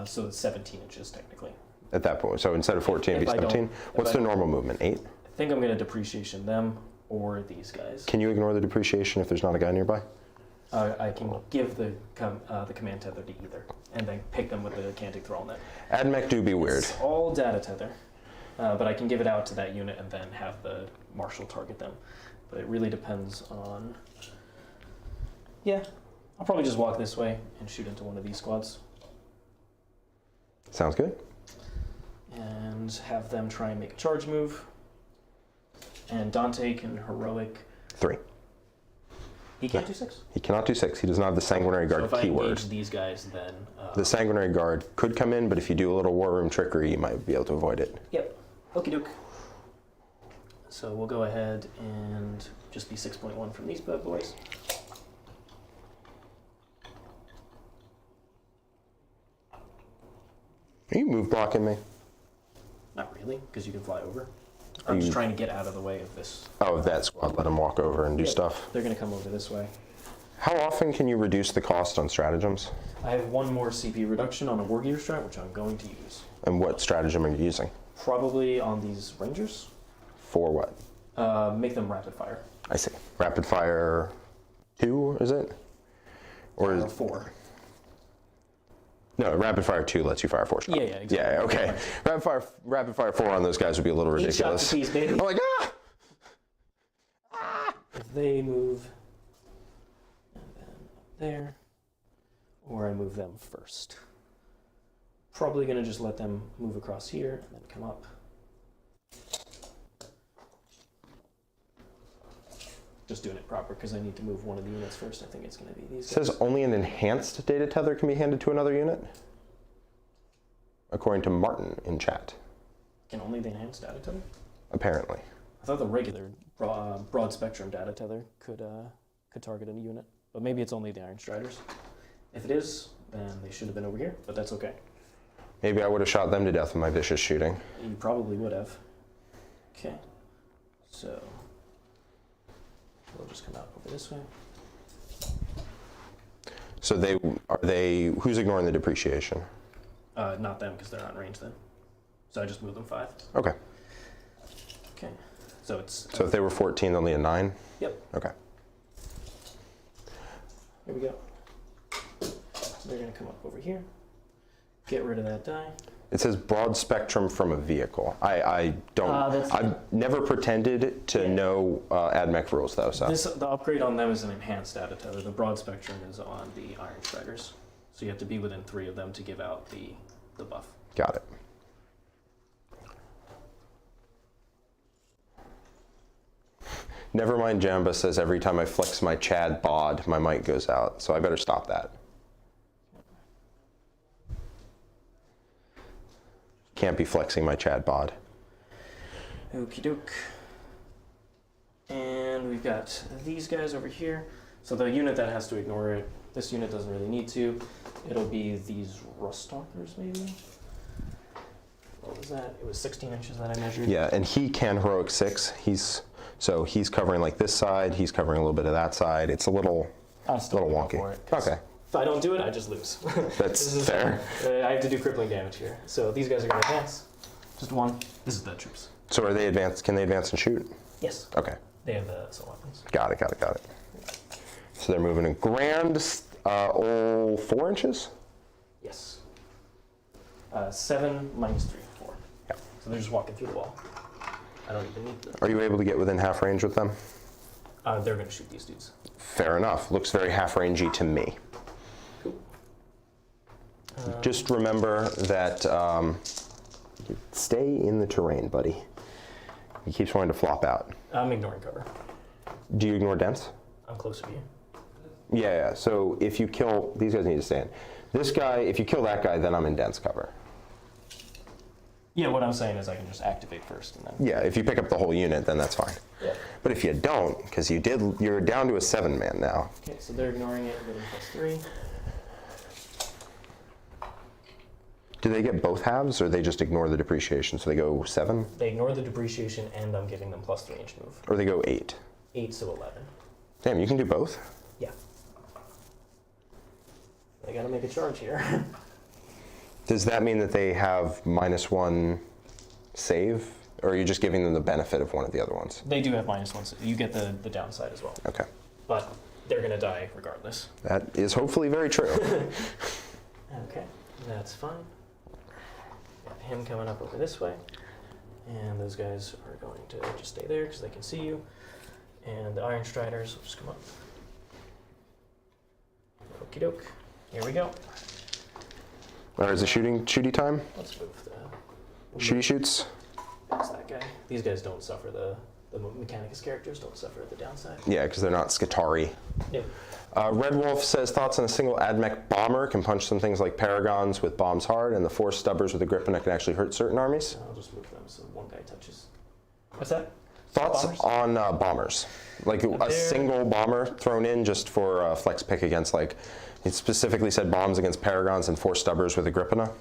so it's 17 inches technically. At that point, so instead of 14, it'd be 17. What's their normal movement? 8? I think I'm going to depreciation them or these guys. Can you ignore the depreciation if there's not a guy nearby? I can give the command tether to either, and then pick them with the Cantic Thrallnet. Admech do be weird. It's all data tether, but I can give it out to that unit and then have the Marshal target them. But it really depends on... Yeah, I'll probably just walk this way and shoot into one of these squads. Sounds good. And have them try and make a charge move. And Dante can heroic. 3. He can't do 6? He cannot do 6. He does not have the Sanguinary Guard So if I keyword. engage these guys, then... The Sanguinary Guard could come in, but if you do a little War Room trickery, you might be able to avoid it. Yep. Okie doke. So we'll go ahead and just be 6.1 from these bad boys. Are you move blocking me? Not really, because you can fly over. I'm just trying to get out of the way of this. Oh, that squad. Let them walk over and do stuff. They're going to come over this way. How often can you reduce the cost on stratagems? I have one more CP reduction on a War Gear strat, which I'm going to use. And what stratagem are you using? Probably on these Rangers. For what? Make them rapid fire. I see. Rapid fire 2, is it? Or is 4. No, rapid fire 2 lets you fire 4 shots. Yeah, exactly. Yeah, okay. Rapid fire 4 on those guys would be a little 8 ridiculous. shots apiece, baby. I'm like, If they move, and then up there, or I move them first. Probably going to just let them move across here and then come up. Just doing it proper because I need to move one of the units first. I think it's going to be these It says only an enhanced data tether can be handed to another unit, according to Martin in chat. Can only the enhanced data tether? Apparently. I thought the regular broad spectrum data tether could target a unit, but maybe it's only the Iron Striders. If it is, then they should have been over here, but that's okay. Maybe I would have shot them to death with my vicious shooting. You probably would have. Okay, so we'll just come out over this way. So who's ignoring the depreciation? Not them, because they're not in range then. So I just moved them 5. Okay. Okay, so it's... So if they were 14, they'll need a 9? Yep. Okay. Here we go. They're going to come up over here. Get rid of that die. It says broad spectrum from a vehicle. I don't. I've never pretended to know Admech rules though. So the upgrade on them is an enhanced data tether. The broad spectrum is on the Iron Striders. So you have to be within 3 of them to give out the buff. Got it. Never mind. Jamba says every time I flex my Chad bod, my mic goes out. So I better stop that. Can't be flexing my Chad bod. Okie doke. And we've got these guys over here. So the unit that has to ignore it, this unit doesn't really need to. It'll be these Ruststalkers maybe? What was that? It was 16 inches that I measured. Yeah, and he can heroic 6. He's covering like this side. He's covering a little bit of that side. It's a little wonky. For it, okay. If I don't do it, I just lose. That's fair. I have to do crippling damage here. So these guys are going to advance. Just one. This is dead troops. So are they advanced? Can they advance and shoot? Yes. Okay. They have the assault weapons. Got it. So they're moving a grand old 4 inches? Yes. 7 minus 3, 4. Yeah. So they're just walking through the wall. I don't even need them. Are you able to get within half range with them? They're going to shoot these dudes. Fair enough. Looks very half rangey to me. Cool. Just remember that stay in the terrain, buddy. He keeps wanting to flop out. I'm ignoring cover. Do you ignore dense? I'm closer to you. Yeah. So if you kill, these guys need to stand. This guy, if you kill that guy, then I'm in dense cover. Yeah, what I'm saying is I can just activate first and then... Yeah, if you pick up the whole unit, then that's fine. Yeah. But if you don't, because you're down to a 7-man now. Okay, so they're ignoring it, getting +3. Do they get both halves, or they just ignore the depreciation? So they go 7? They ignore the depreciation, and I'm giving them plus 3-inch move. Or they go 8? 8, so 11. Damn, you can do both? Yeah. I gotta make a charge here. Does that mean that they have -1 save? Or are you just giving them the benefit of one of the other ones? They do have -1, so you get the downside as well. Okay. But they're gonna die regardless. That is hopefully very true. Okay, that's fine. Got him coming up over this way. And those guys are going to just stay there because they can see you. And the Iron Striders will just come up. Okie doke. Here we go. Or is it shooty time? Let's move the... Shooty shoots? That's that guy. These guys don't suffer the Mechanicus characters don't suffer the downside. Yeah, because they're not Skitarii. Yep. Red Wolf says, thoughts on a single Admech bomber can punch some things like Paragons with bombs hard, and the 4 Stubbers with Agripinaa can actually hurt certain armies? I'll just move them so one guy touches. What's that? Thoughts Bombers? on bombers? Like a single bomber thrown in just for flex pick against, like, it specifically said bombs against Paragons and 4 Stubbers with Agripinaa.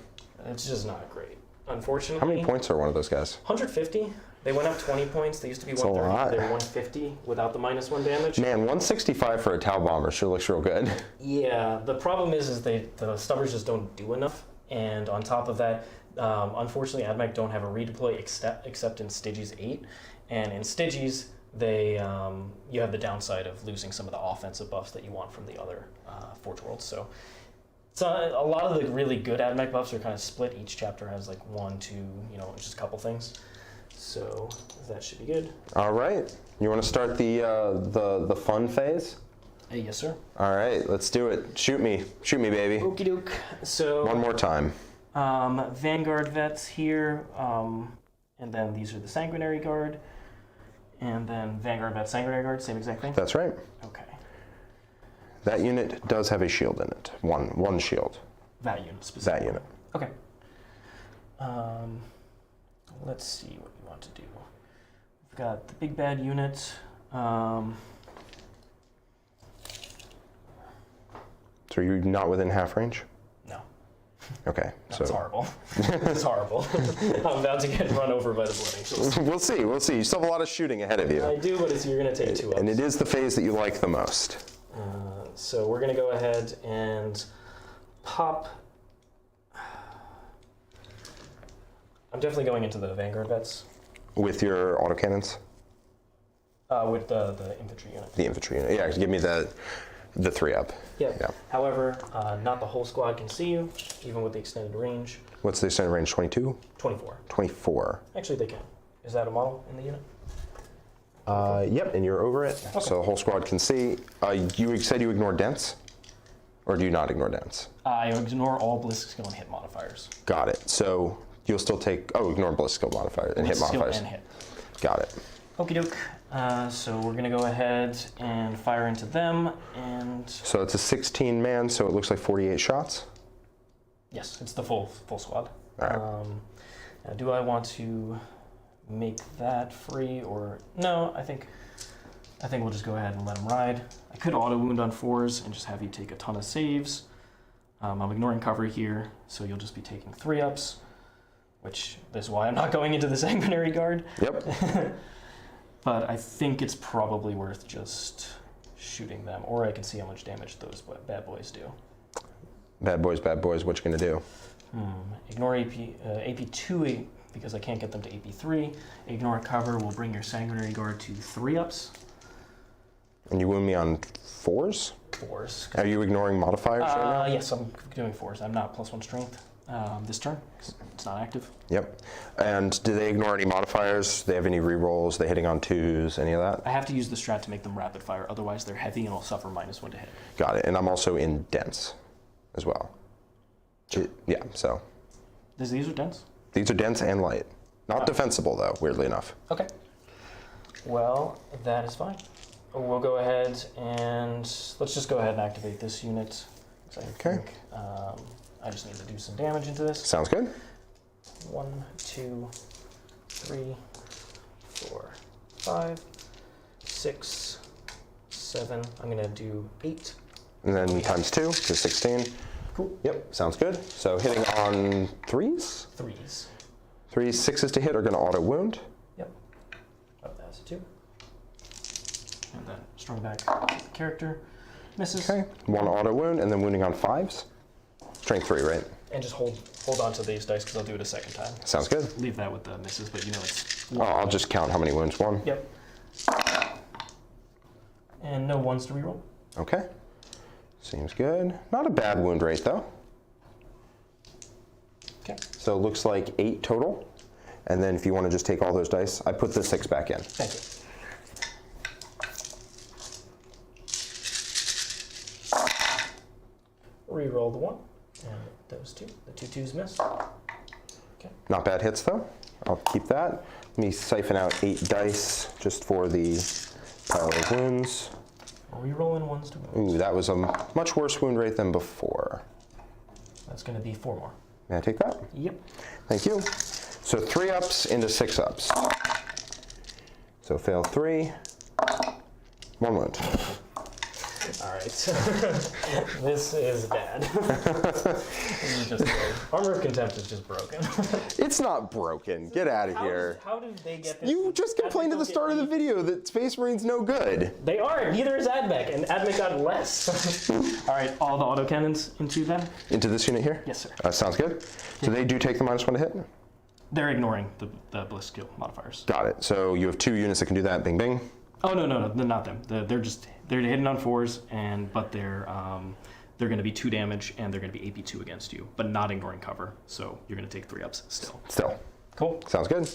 It's just not great, unfortunately. How many points are one of those guys? 150. They went up 20 points. They used to be 130. They're 150 without the -1 damage. Man, 165 for a Tau bomber sure looks real good. Yeah, the problem is the Stubbers just don't do enough. And on top of that, unfortunately, Admech don't have a redeploy except in Styges 8. And in Styges, you have the downside of losing some of the offensive buffs that you want from the other Forge Worlds. So a lot of the really good Admech buffs are kind of split. Each chapter has like 1, 2, just a couple things. So that should be good. All right. You want to start the fun phase? Yes, sir. All right, let's do it. Shoot me, baby. Okie doke. So One more time. Vanguard vets here, and then these are the Sanguinary Guard, and then Vanguard vet, Sanguinary Guard, same exact thing. That's right. Okay. That unit does have a shield in it. One shield. That unit specifically. That unit. Okay. Let's see what we want to do. We've got the big bad unit. So are you not within half range? No. Okay. That's horrible. It's horrible. I'm about to get run over by the blood angels. We'll see. You still have a lot of shooting ahead of you. I do, but you're going to take 2 ups. And it is the phase that you like the most. So we're going to go ahead and pop. I'm definitely going into the Vanguard vets. With your autocannons? With the infantry unit. The infantry unit. Yeah, give me the 3-up. Yeah. Yeah. However, not the whole squad can see you, even with the extended range. What's the extended range? 22? 24. 24. Actually, they can. Is that a model in the unit? Yep, and you're over it, Okay. so the whole squad can see. You said you ignore dents? Or do you not ignore dents? I ignore all ballistic skill and hit modifiers. Got it. So you'll still take, ignore ballistic skill modifiers and hit Ballistic skill modifiers. and hit. Got it. Okie doke. So we're going to go ahead and fire into them, and So it's a 16 man, so it looks like 48 shots? yes, it's the full squad. All right. Now, do I want to make that free or no? I think we'll just go ahead and let him ride. I could auto wound on 4s and just have you take a ton of saves. I'm ignoring cover here, so you'll just be taking 3-ups, which is why I'm not going into the Sanguinary Guard. Yep. But I think it's probably worth just shooting them, or I can see how much damage those bad boys do. Bad boys, what you gonna do? Ignore AP2 because I can't get them to AP3. Ignore cover will bring your Sanguinary Guard to 3-ups. And you wound me on 4s? 4s. Are you ignoring modifiers right now? Yes, I'm doing 4s. I'm not +1 strength this turn. It's not active. Yep. And do they ignore any modifiers? Do they have any rerolls? They hitting on 2s? Any of that? I have to use the strat to make them rapid fire. Otherwise, they're heavy and will suffer -1 to hit. Got it. And I'm also in dense as well. Yeah, so. These are dense? These are dense and light. Not defensible, though, weirdly enough. Okay. Well, that is fine. We'll go ahead and let's just go ahead and activate this unit. I think, I just need to do some damage into this. Sounds good. 1, 2, 3, 4, 5, 6, 7. I'm going to do 8. And then times 2 to 16. Cool. Yep, sounds good. So hitting on 3s? 3s. 3s, 6s to hit are going to auto wound. Yep. Oh, that's a 2. And then strong back to the character. Misses. Okay, 1 auto wound, and then wounding on 5s. Strength 3, right? And just hold on to these dice because I'll do it a second time. Sounds good. Leave that with the misses, but you know it's... Oh, I'll just count how many wounds. 1. Yep. And no 1s to reroll. Okay. Seems good. Not a bad wound rate, though. Okay. So it looks like 8 total. And then if you want to just take all those dice, I put the 6 back in. Thank you. Reroll the 1. And those 2. The 2 2s miss. Okay. Not bad hits, though. I'll keep that. Let me siphon out 8 dice just for the pile of wounds. Rerolling 1s to wounds. Ooh, that was a much worse wound rate than before. That's going to be 4 more. May I take that? Yep. Thank you. So 3 ups into 6 ups. So fail 3. 1 wound. All right. This is bad. This is just Armor of Contempt is just broken. It's not broken. Get out of here. How did they get this? You just complained at the start of the video that Space Marine's no good. They aren't. Neither is Admech, and Admech got less. All right, all the autocannons into them? Into this unit here? Yes, sir. Sounds good. So they do take the -1 to hit? They're ignoring the bliss skill modifiers. Got it. So you have 2 units that can do that. Bing, bing. Oh no, not them. They're hitting on 4s, but they're going to be 2 damage and they're going to be AP2 against you, but not ignoring cover. So you're going to take 3 ups still. Still. Cool. Sounds good.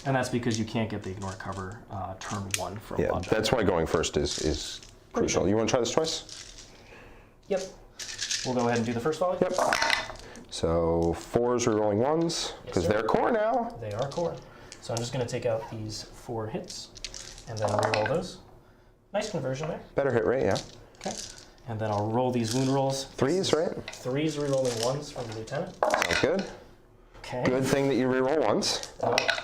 And that's because you can't get the ignore cover turn 1 from Logi. That's why going first is crucial. You want to try this twice? Yep. We'll go ahead and do the first volley. Yep. So 4s rerolling 1s because they're core now. They are core. So I'm just going to take out these 4 hits and then reroll those. Nice conversion there. Better hit rate, yeah. Okay. And then I'll roll these wound rolls. 3s, right? 3s rerolling 1s from the lieutenant. Sounds good. Okay. Good thing that you reroll 1s.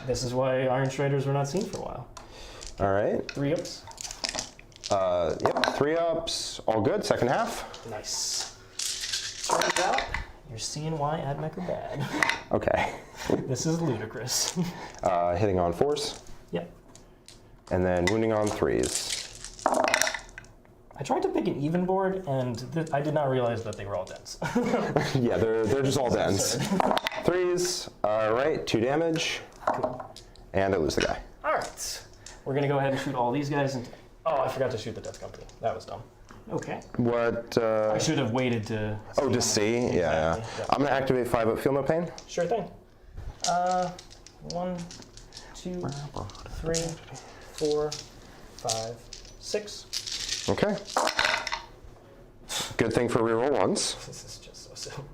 This is why Iron Striders were not seen for a while. All right. 3 ups. Yep, 3 ups. All good. Second half. Nice. Turns out, you're seeing why Admech are bad. Okay. This is ludicrous. Hitting on 4s. Yep. And then wounding on 3s. I tried to pick an even board, and I did not realize that they were all dense. Yeah, they're just all dense. 3s. All right, 2 damage. Cool. And I lose the guy. All right. We're going to go ahead and shoot all these guys. Oh, I forgot to shoot the Death Company. That was dumb. Okay. What? I should have waited to see. Oh, to see? Exactly. Yeah. I'm going to activate 5 up, feel no pain. Sure thing. 1, 2, 3, 4, 5, 6. Okay. Good thing for reroll 1s. This is just so silly.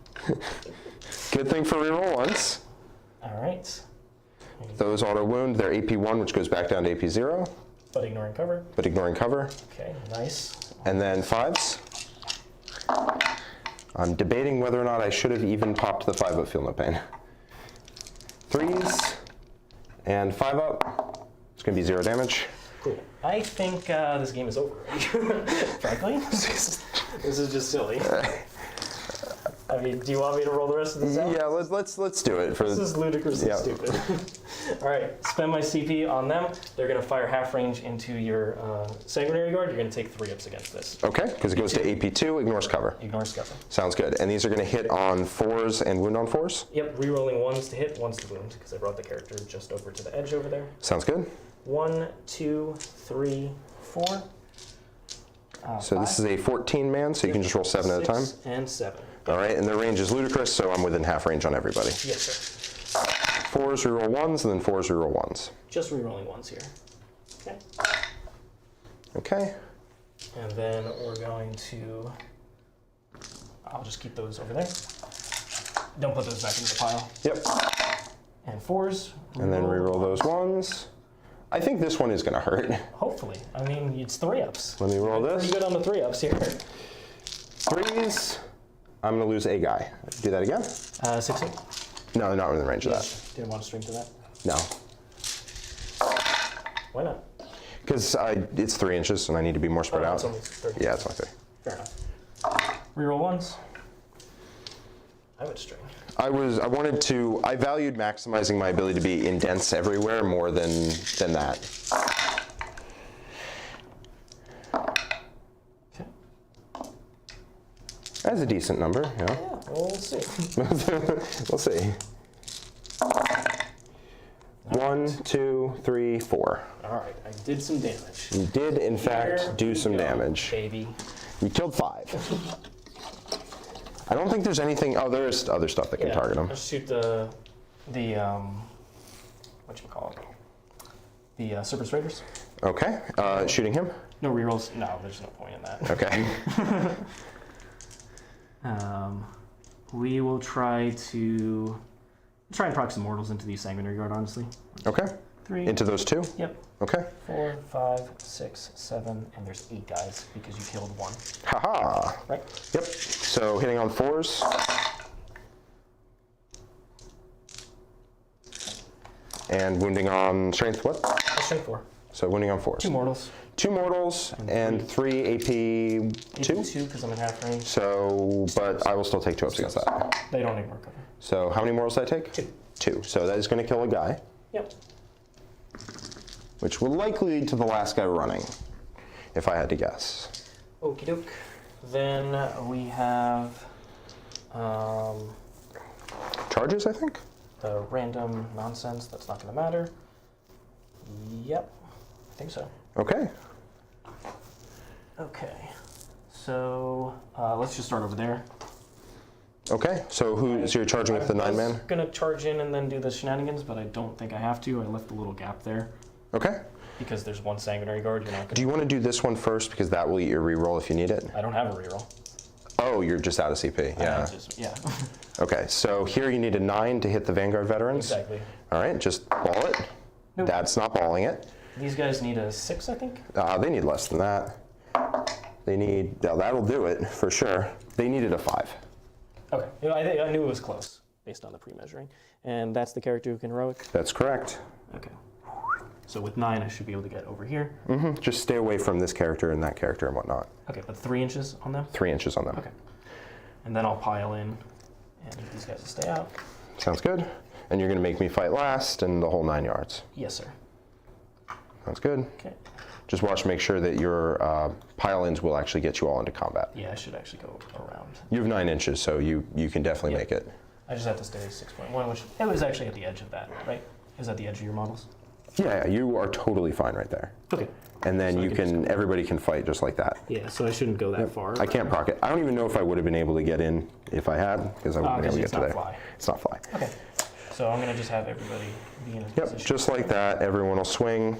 Good thing for reroll 1s. All right. Those auto wound, they're AP1, which goes back down to AP0. But ignoring cover. But ignoring cover. Okay, nice. And then 5s. I'm debating whether or not I should have even popped the 5 up, feel no pain. 3s. And 5 up. It's going to be 0 damage. Cool. I think this game is over. Frankly, this is just silly. I mean, do you want me to roll the rest of this out? Yeah, let's do it. This is ludicrously stupid. All right, spend my CP on them. They're going to fire half range into your Sanguinary Guard. You're going to take 3 ups against this. Okay, because it goes to AP2, ignores cover. Ignores cover. Sounds good. And these are going to hit on 4s and wound on 4s? Yep, rerolling 1s to hit, 1s to wound, because I brought the character just over to the edge over there. Sounds good. 1, 2, 3, 4. So 5. This is a 14-man, so you can just roll 7 at a time. 6 and 7. All right, and their range is ludicrous, so I'm within half range on everybody. Yes, sir. 4s reroll 1s, and then 4s reroll 1s. Just rerolling 1s here. Okay. Okay. And then we're going to... I'll just keep those over there. Don't put those back into the pile. Yep. And 4s. And then reroll those 1s. I think this one is going to hurt. Hopefully. I mean, it's 3 ups. Let me roll this. Pretty good on the 3 ups here. 3s. I'm going to lose a guy. Do that again? 6 up. No, not within range of that. Didn't want to string to that? No. Why not? Because it's 3 inches and I need to be more spread out. It's only 30. Yeah, it's only 3. Fair enough. Reroll ones. I would string. I valued maximizing my ability to be indents everywhere more than that. Okay. That's a decent number, yeah. Yeah, we'll see. We'll see. 1, 2, 3, 4. All right, I did some damage. You did, in fact, Here do we some go, damage. baby. You killed 5. I don't think there's anything. Oh, there's other stuff that can target him. Let's shoot the whatchamacallit? The Surface Raiders. Okay, shooting him? No rerolls. No, there's no point in that. Okay. We will try and proc some mortals into the Sanguinary Guard, honestly. Okay. 3. Into those 2? Yep. Okay. 4, 5, 6, 7, and there's 8 guys because you killed 1. Haha. Right? Yep. So hitting on 4s. And wounding on strength what? Strength 4. So wounding on 4s. 2 mortals. 2 mortals and 3 AP 2? 2 because I'm in half range. So, but I will still take 2 ups against that. They don't need more cover. So how many mortals did I take? 2. 2. So that is going to kill a guy. Yep. Which will likely lead to the last guy running, if I had to guess. Okie doke. Then we have Charges, I think? the random nonsense. That's not going to matter. Yep. I think so. Okay. Okay. So let's just start over there. Okay, so you're charging with the 9-man? I was going to charge in and then do the shenanigans, but I don't think I have to. I left a little gap there. Okay. Because there's 1 Sanguinary Guard. You're not gonna... Do you want to do this one first because that will eat your reroll if you need it? I don't have a reroll. Oh, you're just out of CP. Yeah. Yeah. Okay, so here you need a 9 to hit the Vanguard veterans. Exactly. All right, just ball it. Nope. That's not balling it. These guys need a 6, I think. They need less than that. They need, that'll do it for sure. They needed a 5. Okay. I knew it was close based on the pre-measuring. And that's the character who can heroic? That's correct. Okay. So with 9, I should be able to get over here. Mm-hmm. Just stay away from this character and that character and whatnot. Okay, but 3 inches on them? 3 inches on them. Okay. And then I'll pile in and these guys will stay out. Sounds good. And you're going to make me fight last and the whole 9 yards. Yes, sir. Sounds good. Okay. Just watch to make sure that your pile-ins will actually get you all into combat. Yeah, I should actually go around. You have 9 inches, so you can definitely make it. I just have to stay 6.1, which it was actually at the edge of that, right? Is that the edge of your models? Yeah, you are totally fine right there. Okay. And then So everybody can fight just like that. Yeah, so I shouldn't go that far. I can't proc it. I don't even know if I would have been able to get in if I had, because I wouldn't be able to get to there. Fly. It's not fly. Okay. So I'm going to just have everybody be in a position. Yep, just like that, everyone will swing.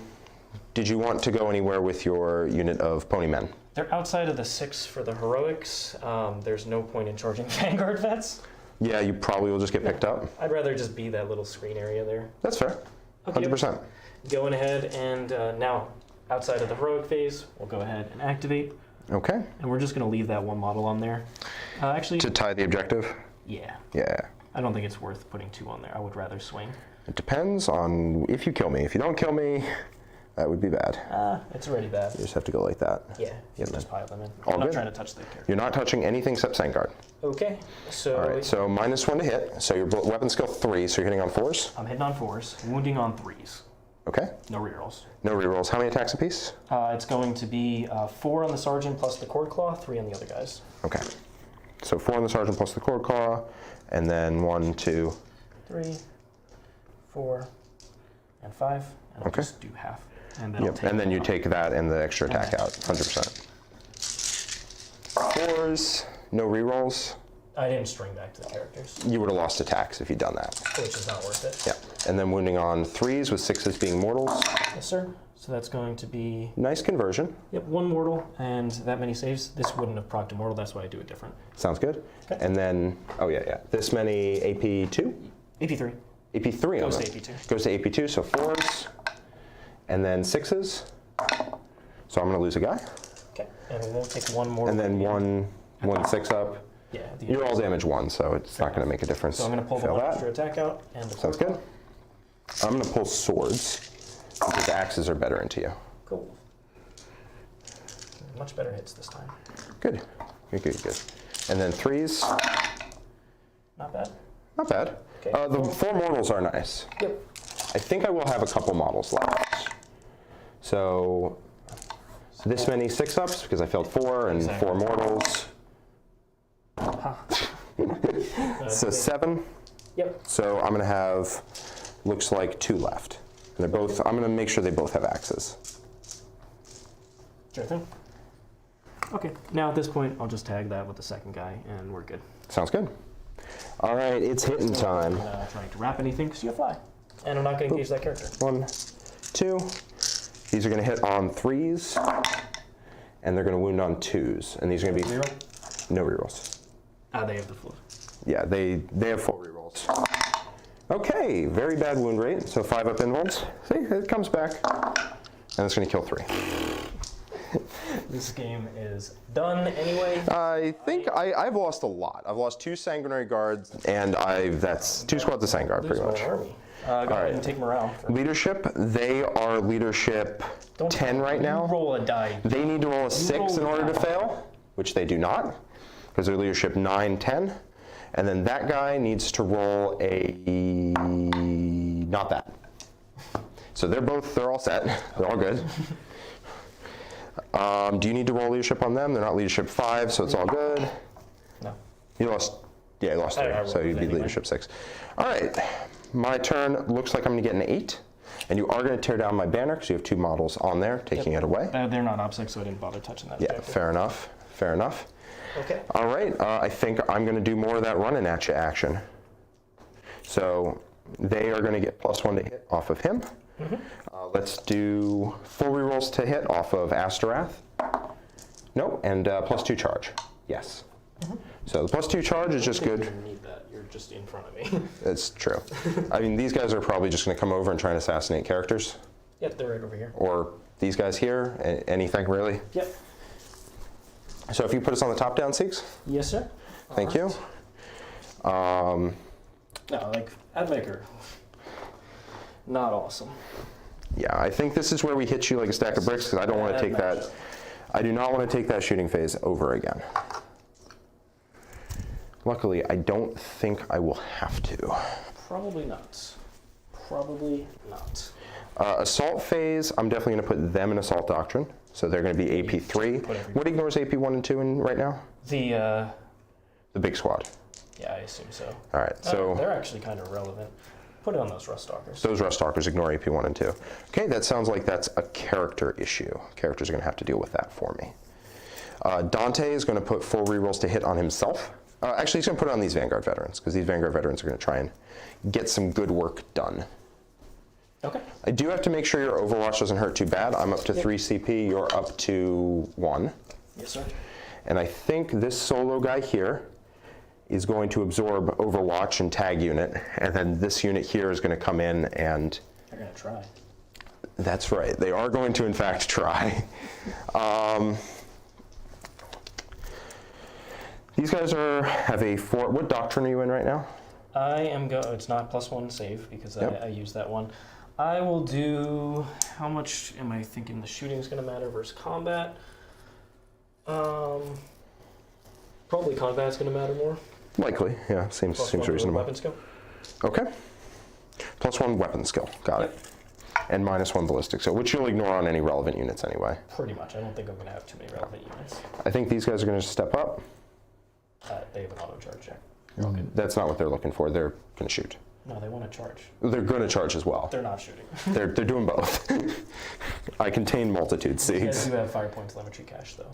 Did you want to go anywhere with your unit of ponymen? They're outside of the 6 for the heroics. There's no point in charging Vanguard vets. Yeah, you probably will just get picked up. I'd rather just be that little screen area there. That's fair. 100%. Going ahead and now outside of the heroic phase, we'll go ahead and activate. Okay. And we're just going to leave that 1 model on there. Actually, To tie the objective? yeah. Yeah. I don't think it's worth putting 2 on there. I would rather swing. It depends on if you kill me. If you don't kill me, that would be bad. It's already bad. You just have to go like that. Yeah, Yep. just pile them in. All I'm not good. trying to touch the character. You're not touching anything except Vanguard. Okay, so, All right, so -1 to hit. So your weapon skill 3, so you're hitting on 4s. I'm hitting on 4s, wounding on 3s. Okay. No rerolls. No rerolls. How many attacks apiece? It's going to be 4 on the sergeant plus the cord claw, 3 on the other guys. Okay. So 4 on the sergeant plus the cord claw, and then 1, 2. 3, 4, and 5. And I'll Okay. just do half. And then, Yep. And then you take that and the extra attack out, 100%. 4s, no rerolls. I didn't string back to the characters, You would have lost attacks if you'd done that. which is not worth it. Yeah. And then wounding on 3s with 6s being mortals. Yes, sir. So that's going to be, Nice conversion. yep, 1 mortal and that many saves. This wouldn't have procced a mortal, that's why I do it different. Sounds good. Okay. And then, oh yeah. This many AP2? AP3. AP3 on Goes them. to AP2. Goes to AP2, so 4s. And then 6s. So I'm going to lose a guy. Okay, and we'll take 1 more. And then one 6 up. Yeah. You're all damage 1, so it's not going to make a difference. So I'm going to pull the Fail 1 that. extra attack out. And the Sounds good. I'm going to pull swords because axes are better into you. Cool. Much better hits this time. Good. Good. And then 3s. Not bad. Not bad. Okay. The 4 mortals are nice. Yep. I think I will have a couple models left. So this many 6-ups because I failed 4 and Exactly. 4 mortals. So 7. Yep. So I'm going to have, looks like 2 left. And they're both, I'm going to make sure they both have axes. Sure thing. Okay, now at this point, I'll just tag that with the second guy, and we're good. Sounds good. All right, it's hitting time. I'm not trying to wrap anything because you fly. And I'm not going to engage that character. 1, 2. These are going to hit on 3s, and they're going to wound on 2s. And these are going to be Reroll? no rerolls. They have the full. Yeah, they have full rerolls. Okay, very bad wound rate. So 5-up invulns. See, it comes back, and it's going to kill 3. This game is done anyway. I think I've lost a lot. I've lost 2 sanguinary guards, and that's 2 squads of Sangard, Lose pretty my much. army. Go ahead and take morale. Leadership, they are leadership 10 right now. Roll a die. They need to roll a 6 in order to fail, which they do not, because they're leadership 9, 10. And then that guy needs to roll a, not that. So they're all set. They're all good. Do you need to roll leadership on them? They're not leadership 5, so it's all good. No. You lost 3, so you'd be anyway. leadership 6. All right, my turn. Looks like I'm going to get an 8, and you are going to tear down my banner because you have 2 models on there, taking it away. They're not obsec, so I didn't bother touching that. Yeah, objective. fair enough. Fair enough. Okay. All right, I think I'm going to do more of that running at you action. So they are going to get +1 to hit off of him. Let's do full rerolls to hit off of Asterath. No, and +2 charge. Yes. So the +2 charge is just good. You don't need that. You're just in front of me. That's true. I mean, these guys are probably just going to come over and try and assassinate characters. Yep, they're right over here. Or these guys here. Anything really. Yep. So if you put us on the top down, Siegs. Yes, sir. Thank you. No, like Admech. Not awesome. Yeah, I think this is where we hit you like a stack of bricks because I don't want to take that. I do not want to take that shooting phase over again. Luckily, I don't think I will have to. Probably not. Probably not. Assault phase, I'm definitely going to put them in Assault Doctrine. So they're going to be AP 3. What ignores AP 1 and 2 in right now? The big squad. Yeah, I assume so. All right, so they're actually kind of relevant. Put it on those Rust Stalkers. those Rust Stalkers ignore AP 1 and 2. Okay, that sounds like that's a character issue. Characters are going to have to deal with that for me. Dante is going to put full rerolls to hit on himself. Actually, he's going to put it on these Vanguard veterans because these Vanguard veterans are going to try and get some good work done. Okay. I do have to make sure your Overwatch doesn't hurt too bad. I'm up to 3 CP, you're up to 1. Yes, sir. And I think this solo guy here is going to absorb Overwatch and tag unit, and then this unit here is going to come in and... They're going to try. That's right, they are going to in fact try. These guys have a 4, what doctrine are you in right now? I am it's not +1 save because I used that one. I will do, how much am I thinking the shooting is going to matter versus combat? Probably combat's going to matter more. Likely, yeah, seems reasonable. Weapon skill. Okay. +1 weapon skill, got it. And -1 ballistic skill, which you'll ignore on any relevant units anyway. Pretty much. I don't think I'm going to have too many relevant units. I think these guys are going to step up. They have an auto charge check. You're all good. That's not what they're looking for. They're going to shoot. No, they want to charge. They're going to charge as well. They're not shooting. They're doing both. I contain multitudes, You guys Siegs. do have fire points telemetry cache though.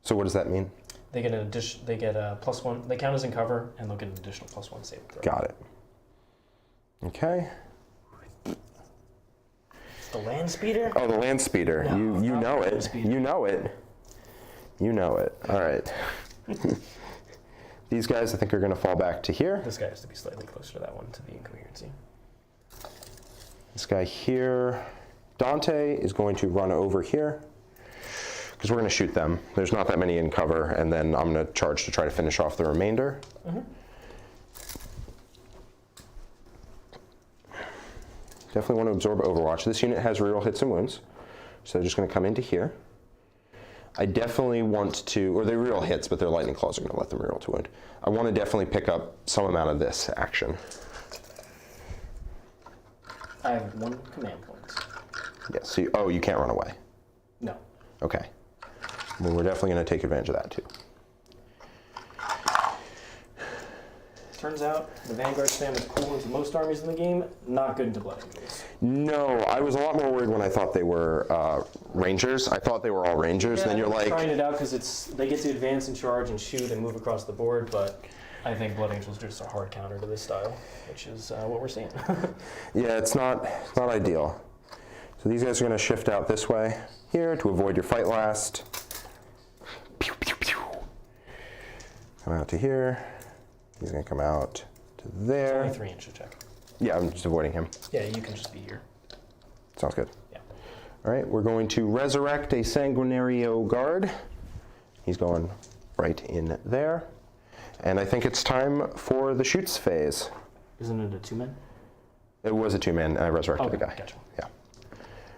So what does that mean? They get an They get a +1. They count as in cover, and they'll get an additional +1 save throw. Got it. Okay. The land speeder. Oh, the land speeder. No, you not know the land it. speeder. You know it. You know it. All right. These guys, I think, are going to fall back to here. This guy has to be slightly closer to that one to the incoherency. This guy here, Dante, is going to run over here because we're going to shoot them. There's not that many in cover, and then I'm going to charge to try to finish off the remainder. Definitely want to absorb Overwatch. This unit has reroll hits and wounds, so they're just going to come into here. I definitely want to, or they reroll hits, but their lightning claws are going to let them reroll to wound. I want to definitely pick up some amount of this action. I have 1 command point. Yeah, so oh, you can't run away. No. Okay. Well, we're definitely going to take advantage of that too. Turns out the Vanguard spam is cool into most armies in the game, not good into Blood Angels. No, I was a lot more worried when I thought they were Rangers. I thought they were all Rangers, and then you're like... trying it out because they get to advance and charge and shoot and move across the board, but I think Blood Angels are just a hard counter to this style, which is what we're seeing. Yeah, it's not ideal. So these guys are going to shift out this way here to avoid your fight last. Pew, pew, pew. Come out to here. He's going to come out to there. It's only 3-inch attack. Yeah, I'm just avoiding him. Yeah, you can just be here. Sounds good. Yeah. All right, we're going to resurrect a Sanguinario guard. He's going right in there. And I think it's time for the shoots phase. Isn't it a 2-man? It was a 2-man, and I resurrected the guy. Gotcha. Yeah.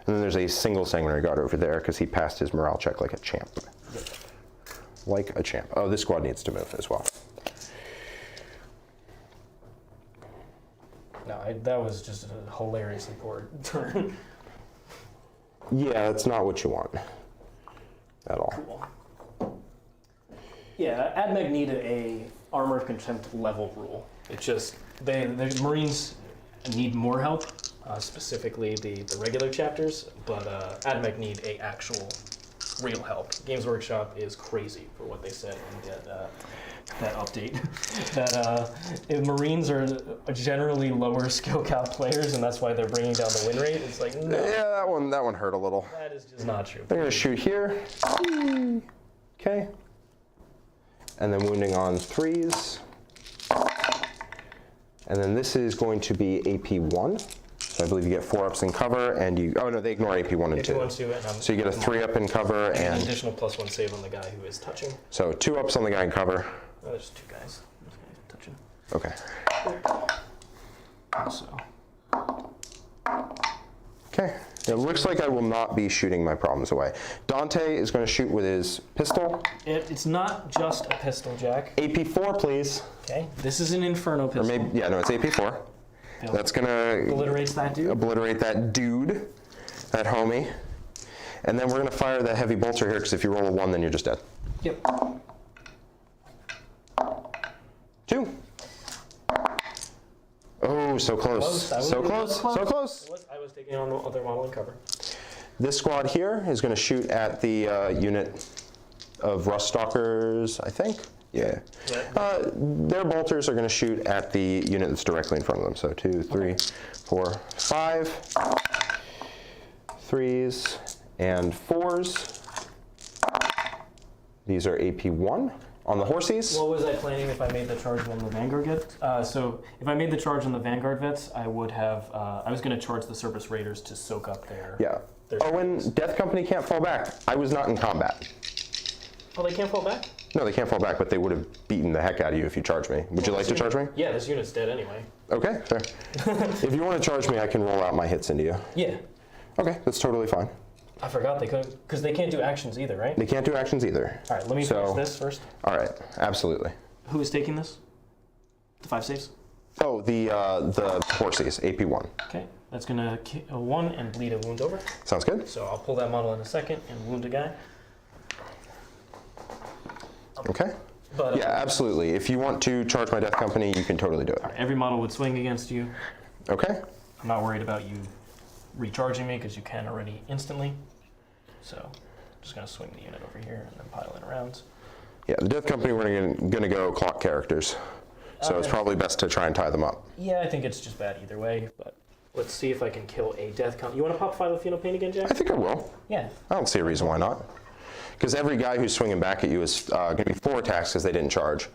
And then there's a single Sanguinary guard over there because he passed his morale check like a champ. Yep. Like a champ. Oh, this squad needs to move as well. No, that was just a hilariously poor turn. Yeah, that's not what you want at all. Cool. Yeah, Admech needed a Armor of Contempt level rule. It's just, the Marines need more help, specifically the regular chapters, but Admech need a actual real help. Games Workshop is crazy for what they said in that update. That Marines are generally lower skill count players, and that's why they're bringing down the win rate. It's like, no. Yeah, that one hurt a little. That is just not true. They're going to shoot here. Okay. And then wounding on 3s. And then this is going to be AP1. So I believe you get 4-ups in cover, and you... Oh, no, they ignore AP1 and 2. So you get a 3-up in cover, and... an additional +1 save on the guy who is touching. So 2-ups on the guy in cover. Oh, there's 2 guys. This guy's touching. Okay. So. Okay. It looks like I will not be shooting my problems away. Dante is going to shoot with his pistol. It's not just a pistol, Jack. AP4, please. Okay. This is an Inferno pistol. Or maybe... Yeah, no, it's AP4. That's going to... Obliterates that dude. Obliterate that dude. That homie. And then we're going to fire the heavy bolter here, because if you roll a 1, then you're just dead. Yep. 2. Oh, so close. So close. So close. I was taking on the other model in cover. This squad here is going to shoot at the unit of Rust Stalkers, I think. Yeah. Their bolters are going to shoot at the unit that's directly in front of them. So 2, 3, 4, 5. 3s and 4s. These are AP1 on the horsies. What was I planning if I made the charge on the Vanguard vets? So if I made the charge on the Vanguard vets, I would have. I was going to charge the Surface Raiders to soak up their. Yeah. Oh, and Death Company can't fall back. I was not in combat. Oh, they can't fall back? No, they can't fall back, but they would have beaten the heck out of you if you charged me. Would you like to charge me? Yeah, this unit's dead anyway. Okay, fair. If you want to charge me, I can roll out my hits into you. Yeah. Okay, that's totally fine. I forgot they could, because they can't do actions either, right? They can't do actions either. All right, let me finish this first. All right, absolutely. Who is taking this? The 5 saves? Oh, the horsies, AP1. Okay, that's going to kill 1 and bleed a wound over. Sounds good. So I'll pull that model in a second and wound a guy. Okay. But, yeah, absolutely. If you want to charge my Death Company, you can totally do it. All right, every model would swing against you. Okay. I'm not worried about you recharging me because you can already instantly. So I'm just going to swing the unit over here and then pile in rounds. Yeah, the Death Company, we're going to go clock characters. So it's probably best to try and tie them up. Yeah, I think it's just bad either way, but let's see if I can kill a Death Company. You want to pop Philophenol Pain again, Jack? I think I will. Yeah. I don't see a reason why not. Because every guy who's swinging back at you is going to be 4 attacks because they didn't charge,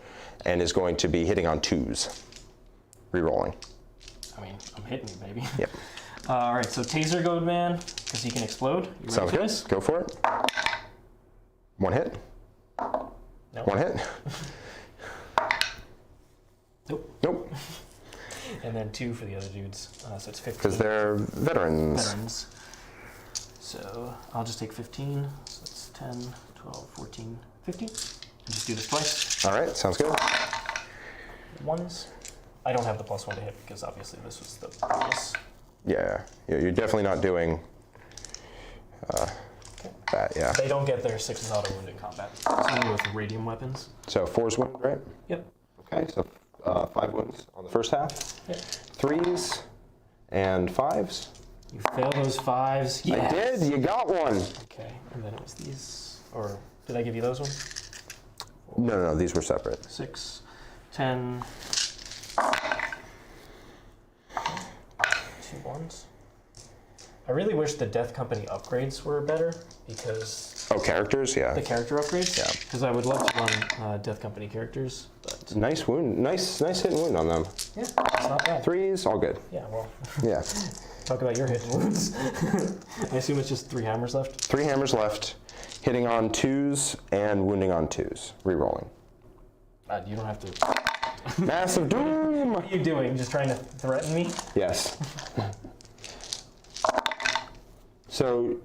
and is going to be hitting on 2s, re-rolling. I mean, I'm hitting you, baby. Yep. All right, so Taser Goad Man, because he can explode. You ready Sounds for good. this? Go for it. 1 hit. Nope. 1 hit. Nope. Nope. And then 2 for the other dudes. So it's 15. Because they're veterans. So I'll just take 15. So that's 10, 12, 14, 15. And just do this twice. All right, sounds good. Ones. I don't have the +1 to hit because obviously this was the bonus. Yeah, you're definitely not doing that, yeah. They don't get their 6s auto wound in combat. It's only with radium weapons. So 4's wound, right? Yep. Okay, so 5 wounds on the first half. Yep. 3s and 5s. You fail those 5s. Yes. I did, you got one. Okay, and then it was these, or did I give you those ones? No, these were separate. 6, 10, 2 1s. I really wish the Death Company upgrades were better because Oh, characters, yeah. the character upgrades. Yeah. Because I would love to run Death Company characters, but Nice wound, nice hit and wound on them. yeah, it's not bad. 3s, all good. Yeah, well, Yeah. talk about your hit and wounds. I assume it's just 3 hammers left. 3 hammers left, hitting on 2s and wounding on 2s, re-rolling. You don't have to. Massive doom! What are you doing? Just trying to threaten me? Yes. So,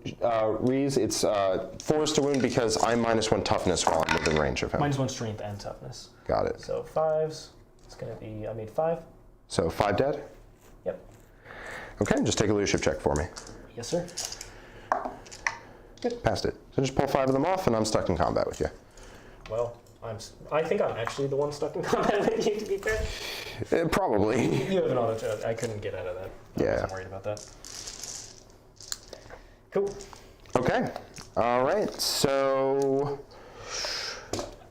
Reese, it's 4s to wound because I'm -1 toughness while I'm within range of him. -1 strength and toughness. Got it. So 5s. It's going to be, I made 5. So 5 dead? Yep. Okay, just take a leadership check for me. Yes, sir. Good, passed it. So just pull 5 of them off and I'm stuck in combat with you. Well, I think I'm actually the one stuck in combat with you, to be fair. Probably. You have an auto charge. I couldn't get out of that. I Yeah. wasn't worried about that. Cool. Okay, all right, so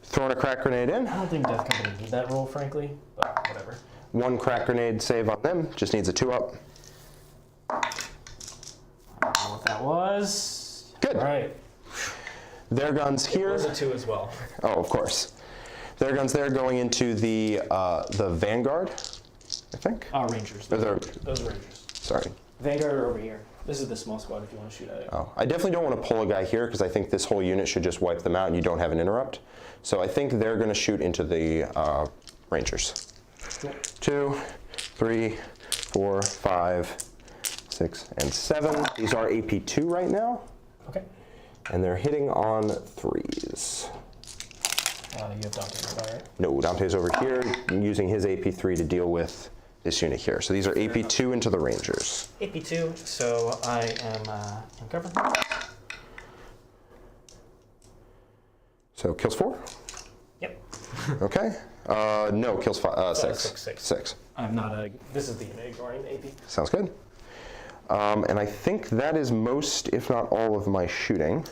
throwing a crack grenade in. I don't think Death Company need that roll, frankly, but whatever. 1 crack grenade save on them, just needs a 2-up. I don't know what that was. Good. All right. Their guns It here. was a 2 as well. Oh, of course. Their guns there going into the Vanguard, I think. Rangers. Or Those are Rangers. sorry. Vanguard are over here. This is the small squad if you want to shoot at it. Oh, I definitely don't want to pull a guy here because I think this whole unit should just wipe them out and you don't have an interrupt. So I think they're going to shoot into the Rangers. Cool. 2, 3, 4, 5, 6, and 7. These are AP2 right now. Okay. And they're hitting on 3s. You have Dante nearby, right? No, Dante's over here using his AP3 to deal with this unit here. So these are AP2 into the Rangers. AP2, so I am in cover. So kills 4? Yep. Okay. No, kills 6. 6. I'm not a. This is the unit ignoring the AP. Sounds good. And I think that is most, if not all, of my shooting.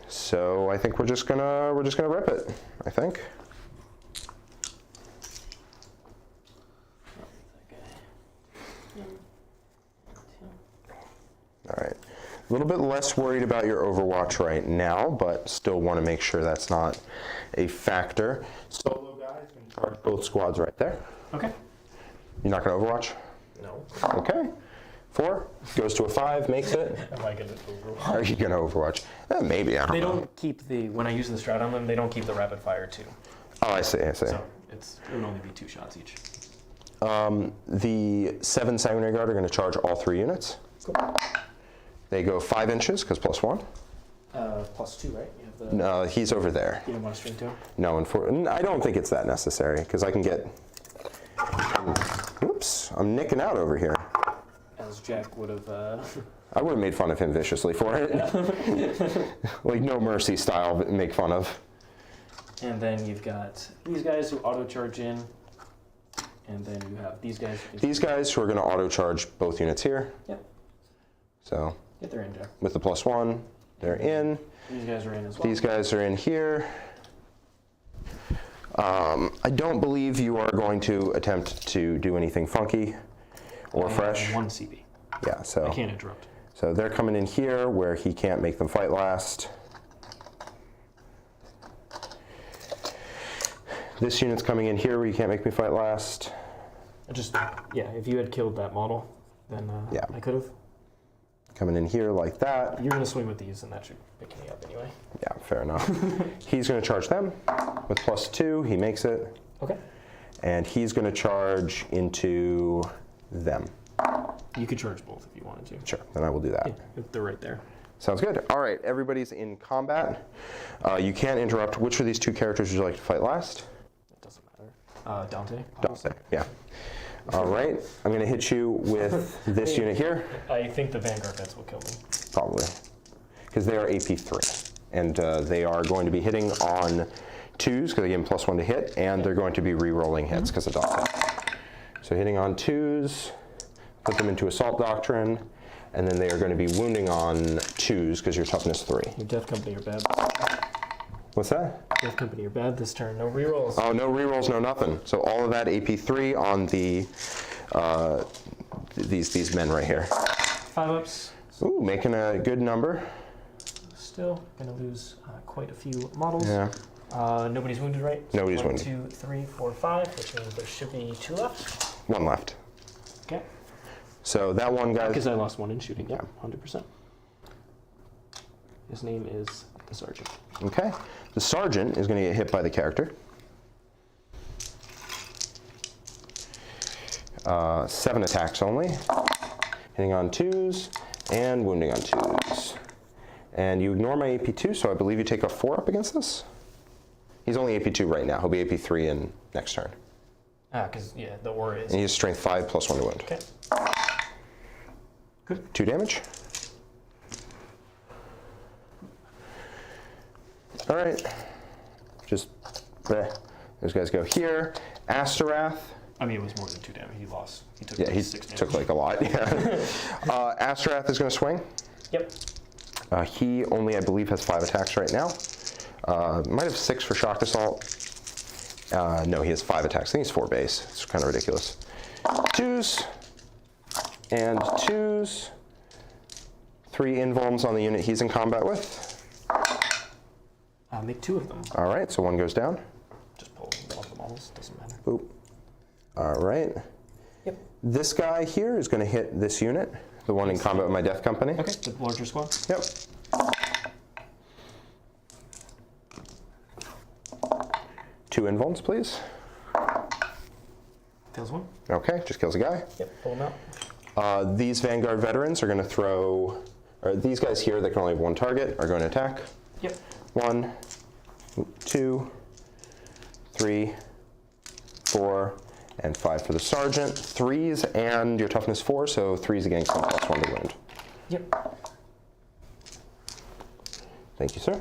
So I think we're just gonna rip it. I think. All right. A little bit less worried about your Overwatch right now, but still want to make sure that's not a factor. Solo guys can charge both squads right there. Okay. You're not gonna Overwatch? No. Okay. 4 goes to a 5, makes it. Am I gonna Overwatch? Are you gonna Overwatch? Maybe. I don't They know. don't keep the when I use the strat on them. They don't keep the rapid fire too. Oh, I see. So it would only be 2 shots each. The 7 Sanguinary Guard are going to charge all 3 units. Cool. They go 5 inches because +1. +2, right? You have the. No, he's over there. You don't want to string 2? No, I don't think it's that necessary because I can get. Oops, I'm nicking out over here. As Jack would have. I would have made fun of him viciously for it. Like No Mercy style, but make fun of. And then you've got these guys who auto charge in, and then you have these guys. These guys who are going to auto charge both units here. Yep. So Get their in, Jack. with the +1, they're in. These guys are in as well. These guys are in here. I don't believe you are going to attempt to do anything funky or fresh. 1 CB. Yeah, so. I can't interrupt. So they're coming in here where he can't make them fight last. This unit's coming in here where you can't make me fight last. If you had killed that model, then Yeah. I could have. Coming in here like that. You're going to swing with these, and that should pick me up anyway. Yeah, fair enough. He's going to charge them with +2. He makes it. Okay. And he's going to charge into them. You could charge both if you wanted to. Sure, then I will do that. Yeah, they're right there. Sounds good. All right, everybody's in combat. You can't interrupt. Which of these two characters would you like to fight last? It doesn't matter. Dante. Dante, yeah. All right, I'm going to hit you with this unit here. I think the Vanguard vets will kill me. Probably, because they are AP 3. And they are going to be hitting on 2s, because they give them +1 to hit, and they're going to be re-rolling hits because of Dante. So hitting on 2s, put them into Assault Doctrine, and then they are going to be wounding on 2s because you're toughness 3. Your Death Company are bad. What's that? Death Company are bad this turn. No rerolls. Oh, no rerolls, no nothing. So all of that AP 3 on the these men right here. 5-ups. Ooh, making a good number. Still gonna lose quite a few models. Yeah. Nobody's wounded, right? So Nobody's wounded. 1, 2, 3, 4, 5, which means there should be 2 left. 1 left. Okay. So that one guy. Because I lost 1 in shooting. Yeah, 100%. His name is the Sergeant. Okay. The Sergeant is going to get hit by the character. 7 attacks only. Hitting on 2s and wounding on 2s. And you ignore my AP2, so I believe you take a 4 up against this? He's only AP2 right now. He'll be AP3 in next turn. Because, yeah, the aura is. And he has strength 5 +1 to wound. Okay. Good. 2 damage. All right. Just, those guys go here. Asterath. I mean, it was more than 2 damage. He lost. He took Yeah, he 6 damage. took like a lot. Yeah. Asterath is going to swing. Yep. He only, I believe, has 5 attacks right now. Might have 6 for shock assault. No, he has 5 attacks. I think he's 4 base. It's kind of ridiculous. 2s and 2s. 3 invulns on the unit he's in combat with. Make 2 of them. All right, so 1 goes down. Just pull one of the models. Doesn't matter. Boop. All right. Yep. This guy here is going to hit this unit, the one in combat with my Death Company. Okay, the larger squad. Yep. Two invulns, please. Kills 1. Okay, just kills a guy. Yep, pull him out. These Vanguard veterans are going to throw, or these guys here that can only have 1 target are going to attack. Yep. 1, 2, 3, 4, and 5 for the Sergeant. 3s and your toughness 4, so 3s against him +1 to wound. Yep. Thank you, sir.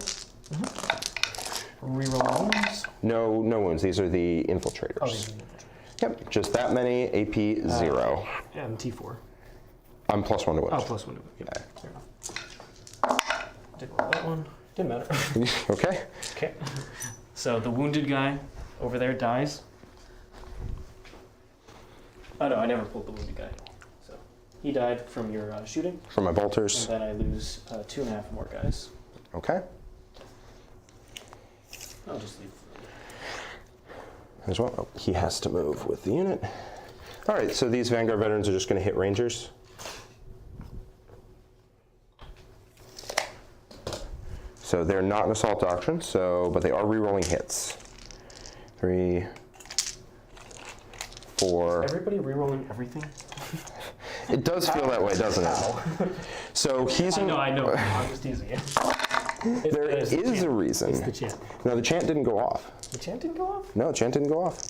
Reroll wounds. No wounds. These are the infiltrators. Oh, these are the Yep, just that many. AP 0. T4. I'm +1 to wound. Oh, +1 to wound. Yep. Fair enough. Didn't roll that one. Didn't matter. Okay. Okay. So the wounded guy over there dies. Oh no, I never pulled the wounded guy. So he died from your shooting. For my bolters. And then I lose 2.5 more guys. Okay. I'll just leave. As well. Oh, he has to move with the unit. All right, so these Vanguard veterans are just going to hit Rangers. So they're not an Assault Doctrine, but they are re-rolling hits. 3, 4. Everybody re-rolling everything? It does feel that way, doesn't it? So he's in. I know. I'm just teasing you. There is a reason. It's the chant. No, the chant didn't go off. The chant didn't go off? No, the chant didn't go off.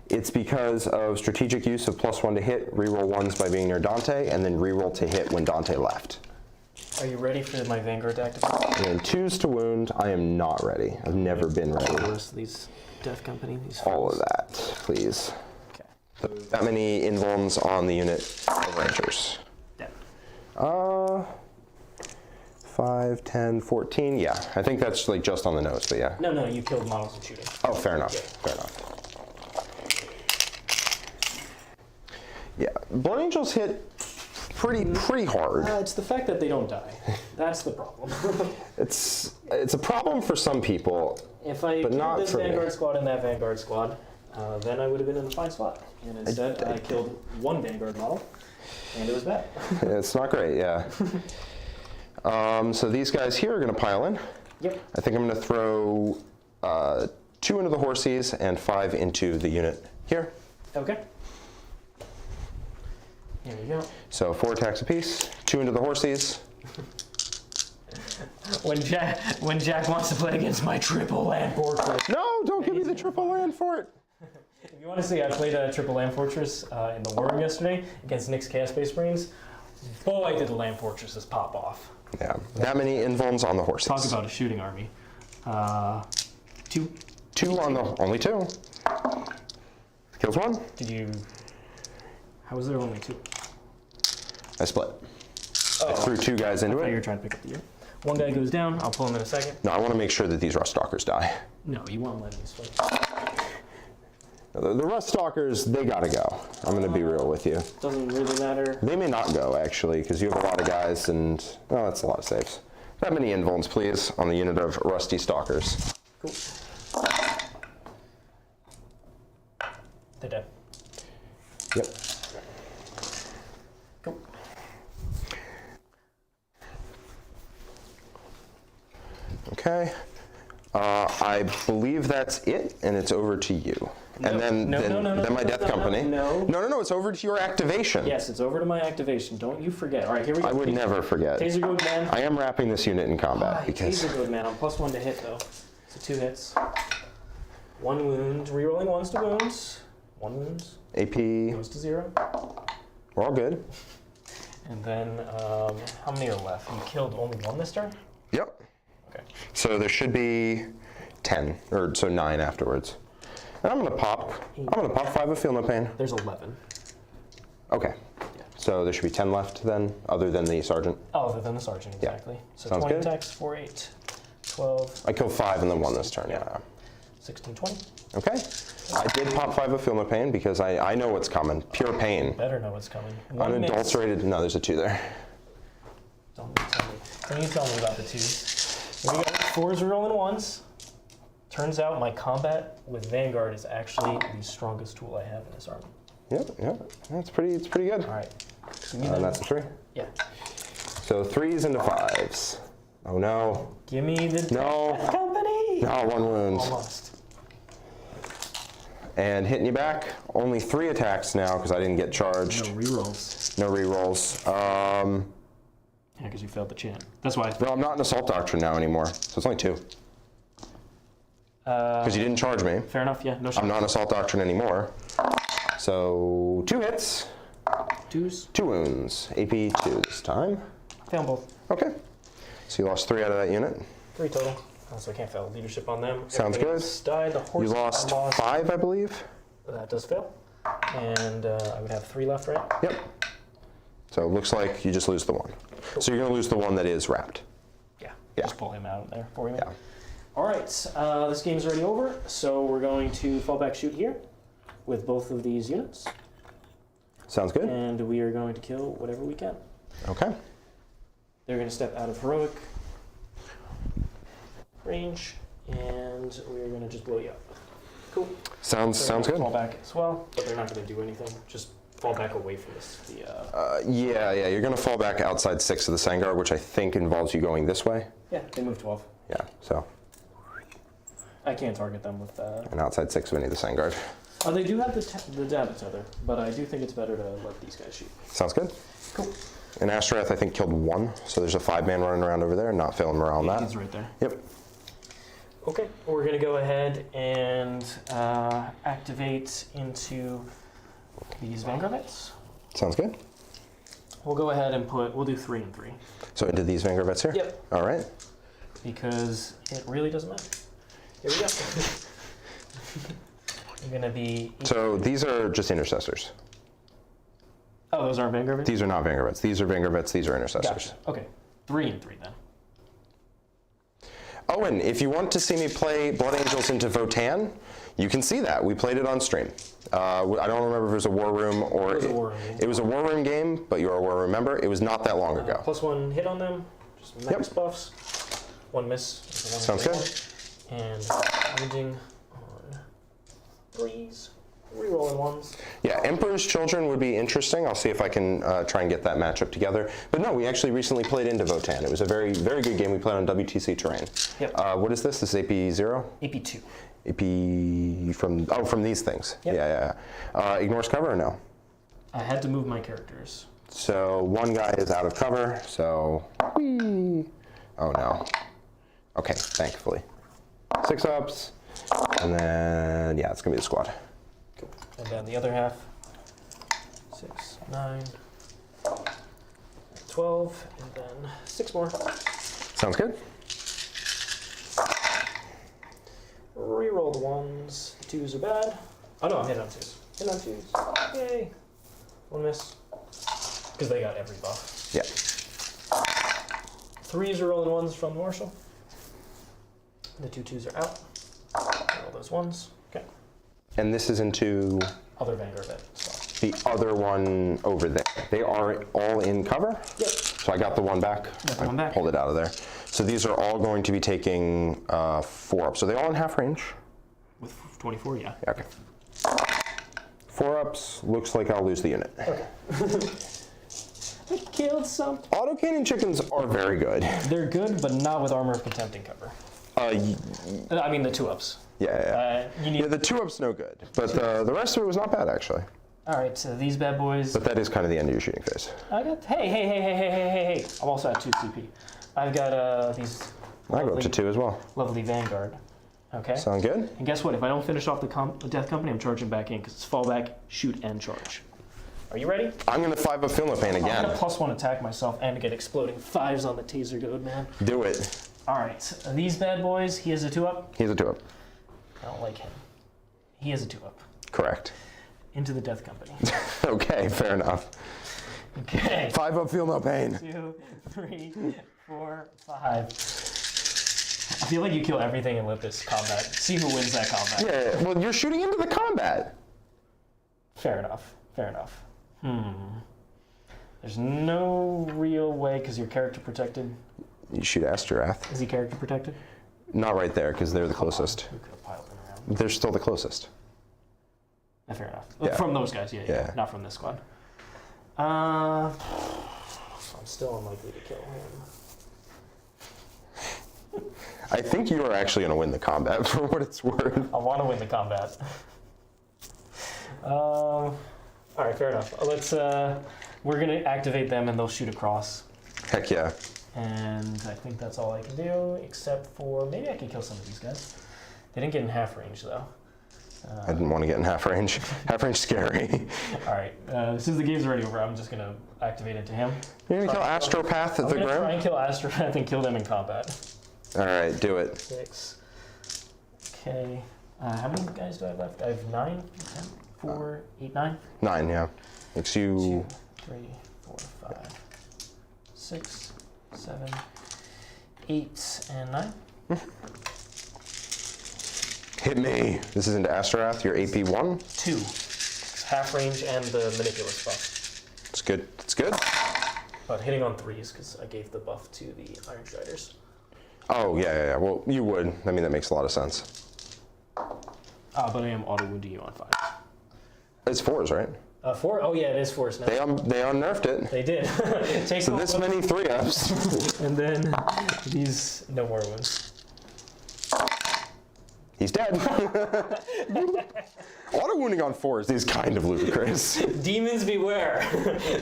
It's because of strategic use of +1 to hit, reroll 1s by being near Dante, and then reroll to hit when Dante left. Are you ready for my Vanguard to activate? And 2s to wound, I am not ready. I've never been ready. The rest of these Death Company, these All fools. of that, please. Okay. That many invulns on the unit of Rangers. Yeah. 5, 10, 14, yeah. I think that's like just on the nose, but yeah. No, you killed models and shooting. Oh, fair enough, Yeah. fair enough. Yeah, Blood Angels hit pretty hard. It's the fact that they don't die. That's the problem. It's a problem for some people. If I But killed not this for me. Vanguard squad and that Vanguard squad, then I would have been in a fine spot. And instead, I killed 1 Vanguard model, and it was bad. It's not great, yeah. So these guys here are going to pile in. Yep. I think I'm going to throw 2 into the horses and 5 into the unit here. Okay. Here we go. So 4 attacks apiece, 2 into the horses. When Jack wants to play against my triple land fortress. No, don't give me the triple land fort. If you want to see, I played a triple land fortress in the war room yesterday against Nick's Chaos Space Marines. Boy, did the land fortresses pop off. Yeah, that many invulns on the horses. Talk about a shooting army. Two. Two on the, only two. Kills one. How was there only two? I split. I threw two guys into I thought you it. were trying to pick up the unit. One guy goes down, I'll pull him in a second. No, I want to make sure that these Rust Stalkers die. No, you won't let me split. The Rust Stalkers, they gotta go. I'm gonna be real with you. Doesn't really matter. They may not go, actually, because you have a lot of guys and, oh, that's a lot of saves. That many invulns, please, on the unit of Rusty Stalkers. Cool. They're dead. Yep. Cool. Okay. I believe that's it, and it's over to you. And then my death company. No, it's over to your activation. Yes, it's over to my activation. Don't you forget. All right, here we go. I would never forget. Taser Goad Man. I am wrapping this unit in combat because. Taser Goad Man. I'm +1 to hit though. So 2 hits. 1 wound. Rerolling 1s to wounds. 1 wound. AP. Goes to 0. We're all good. And then how many are left? You killed only 1 this turn? Yep. Okay. So there should be 10, or so 9 afterwards. And I'm gonna pop 5 of Feel No Pain. There's 11. Okay. Yeah. So there should be 10 left then, other than the Sergeant. Oh, other than the Sergeant, exactly. Yeah. So Sounds 20 good. attacks, 4, 8, 12. I killed 5 and then 1 this turn, yeah. 16, 20. Okay. I did pop 5 of Feel No Pain because I know what's coming. Pure pain. Better know what's coming. Unadulterated, no, there's a 2 there. Don't tell me. Can you tell me about the 2s? Here we go. 4s rerolling 1s. Turns out my combat with Vanguard is actually the strongest tool I have in this army. Yep. It's pretty good. All right. And that's a 3. Yeah. So 3s into 5s. Oh no. Give me the death company. No, 1 wound. Almost. And hitting you back. Only 3 attacks now because I didn't get charged. No rerolls. No rerolls. Yeah, because you failed the chant. That's why. No, I'm not in Assault Doctrine now anymore. So it's only 2. Because you didn't charge me. Fair enough. Yeah. No shot. I'm not in Assault Doctrine anymore. So 2 hits. 2s. 2 wounds. AP 2 this time. Fail both. Okay. So you lost 3 out of that unit. 3 total. So I can't fail leadership on them. Sounds good. Died. The horse. You lost 5, I believe. That does fail. And I would have 3 left, right? Yep. So it looks like you just lose the 1. Cool. So you're going to lose the 1 that is wrapped. Yeah. Yeah. Just pull him out there for you. Yeah. All right. This game's already over. So we're going to fall back shoot here with both of these units. Sounds good. And we are going to kill whatever we can. Okay. They're going to step out of heroic range, and we're going to just blow you up. Cool. Sounds good. Fall back as well, but they're not going to do anything. Just fall back away from this. Yeah. You're going to fall back outside 6 of the Sangar, which I think involves you going this way. Yeah, they move 12. Yeah. So. I can't target them with. And outside 6 of any of the Sangard. Oh, they do have the dab tether, but I do think it's better to let these guys shoot. Sounds good. Cool. And Ashtrath, I think, killed 1, so there's a 5-man running around over there, not failing morale on that. He's right there. Yep. Okay, we're going to go ahead and activate into these Vanguard Vets. Sounds good. We'll go ahead and we'll do 3 and 3. So into these Vanguard Vets here? Yep. All right. Because it really doesn't matter. Here we go. You're going to be... So these are just intercessors. Oh, those aren't Vanguard Vets? These are not Vanguard Vets. These are Vanguard Vets. These are intercessors. Gotcha. Okay. 3 and 3 then. Oh, and if you want to see me play Blood Angels into Votan, you can see that. We played it on stream. I don't remember if it was a War Room or... It was a War Room game. It was a War Room game, but you're a War Room member. It was not that long ago. +1 hit on them. Just max buffs. 1 miss. Sounds good. And raging on 3s. Rerolling 1s. Yeah, Emperor's Children would be interesting. I'll see if I can try and get that matchup together. But no, we actually recently played into Votan. It was a very, very good game. We played on WTC terrain. Yep. What is this? This is AP0? AP2. AP from these things. Yep. Yeah. Ignores cover or no? I had to move my characters. So 1 guy is out of cover. So, whee. Oh no. Okay, thankfully. 6 ups, and then, yeah, it's gonna be the squad. Cool. And then the other half, 6, 9, 12, and then 6 more. Sounds good. Reroll the 1s, the 2s are bad. Oh no, I'm hitting on 2s. Hitting on 2s, yay. 1 miss, because they got every buff. Yeah. 3s are rolling 1s from the Marshal. The 2 2s are out. Roll those 1s. Okay. And this is into Other Vanguard bed as well. the other one over there. They are all in cover? Yep. So I got the one back. Got the one back. Pulled it out of there. So these are all going to be taking 4 ups. So they all in half range? With 24, yeah. Okay. 4 ups. Looks like I'll lose the unit. Okay. I killed some. Autocannon chickens are very good. They're good, but not with Armor of Contempt in cover. I mean the 2-ups. Yeah. You need. Yeah, the 2-ups no good, but the rest of it was not bad actually. All right, so these bad boys. But that is kind of the end of your shooting phase. I got. Hey! I'm also at 2 CP. I've got these. I go up to 2 as well. Lovely Vanguard. Okay. Sound good? And guess what? If I don't finish off the Death Company, I'm charging back in because it's fallback, shoot, and charge. Are you ready? I'm gonna 5 up Feel No Pain I'm again. gonna +1 attack myself and get exploding 5s on the taser goad, man. Do it. All right, these bad boys. He has a 2-up. He's a 2-up. I don't like him. He has a 2-up. Correct. Into the Death Company. Okay, fair enough. Okay. 5 up Feel No Pain. 2, 3, 4, 5. I feel like you kill everything and let this combat. See who wins that combat. Yeah, well, you're shooting into the combat. Fair enough. There's no real way because you're character protected. You shoot Astorath. Is he character protected? Not right there, because they're the closest. We could have piled them around. They're still the closest. Fair enough. Yeah. From those guys, yeah. Not from this squad. I'm still unlikely to kill him. I think you are actually going to win the combat, for what it's worth. I want to win the combat. All right, fair enough. Let's. We're gonna activate them, and they'll shoot across. Heck yeah. And I think that's all I can do, except for maybe I can kill some of these guys. They didn't get in half range though. I didn't want to get in half range. Half range scary. All right. Since the game's already over, I'm just gonna activate into him. You're gonna kill Astropath at the I'm gonna try ground? and kill Astropath and kill them in combat. All right, do it. 6. Okay. How many guys do I have left? I have 9, 10, 4, 8, 9. 9, yeah. Makes you... 2, 3, 4, 5, 6, 7, 8, and 9. Hit me. This is into Astorath. You're AP 1. 2. Half range and the Manipulus buff. It's good. It's good. But hitting on 3s because I gave the buff to the Iron Striders. Oh, yeah. Well, you would. I mean, that makes a lot of sense. But I am auto-wounding you on 5. It's 4s, right? 4? Oh yeah, it is 4s now. They unnerfed it. They did. Take So this many 3-ups. And then these, no more wounds. He's dead. Auto wounding on 4s is kind of ludicrous. Demons beware.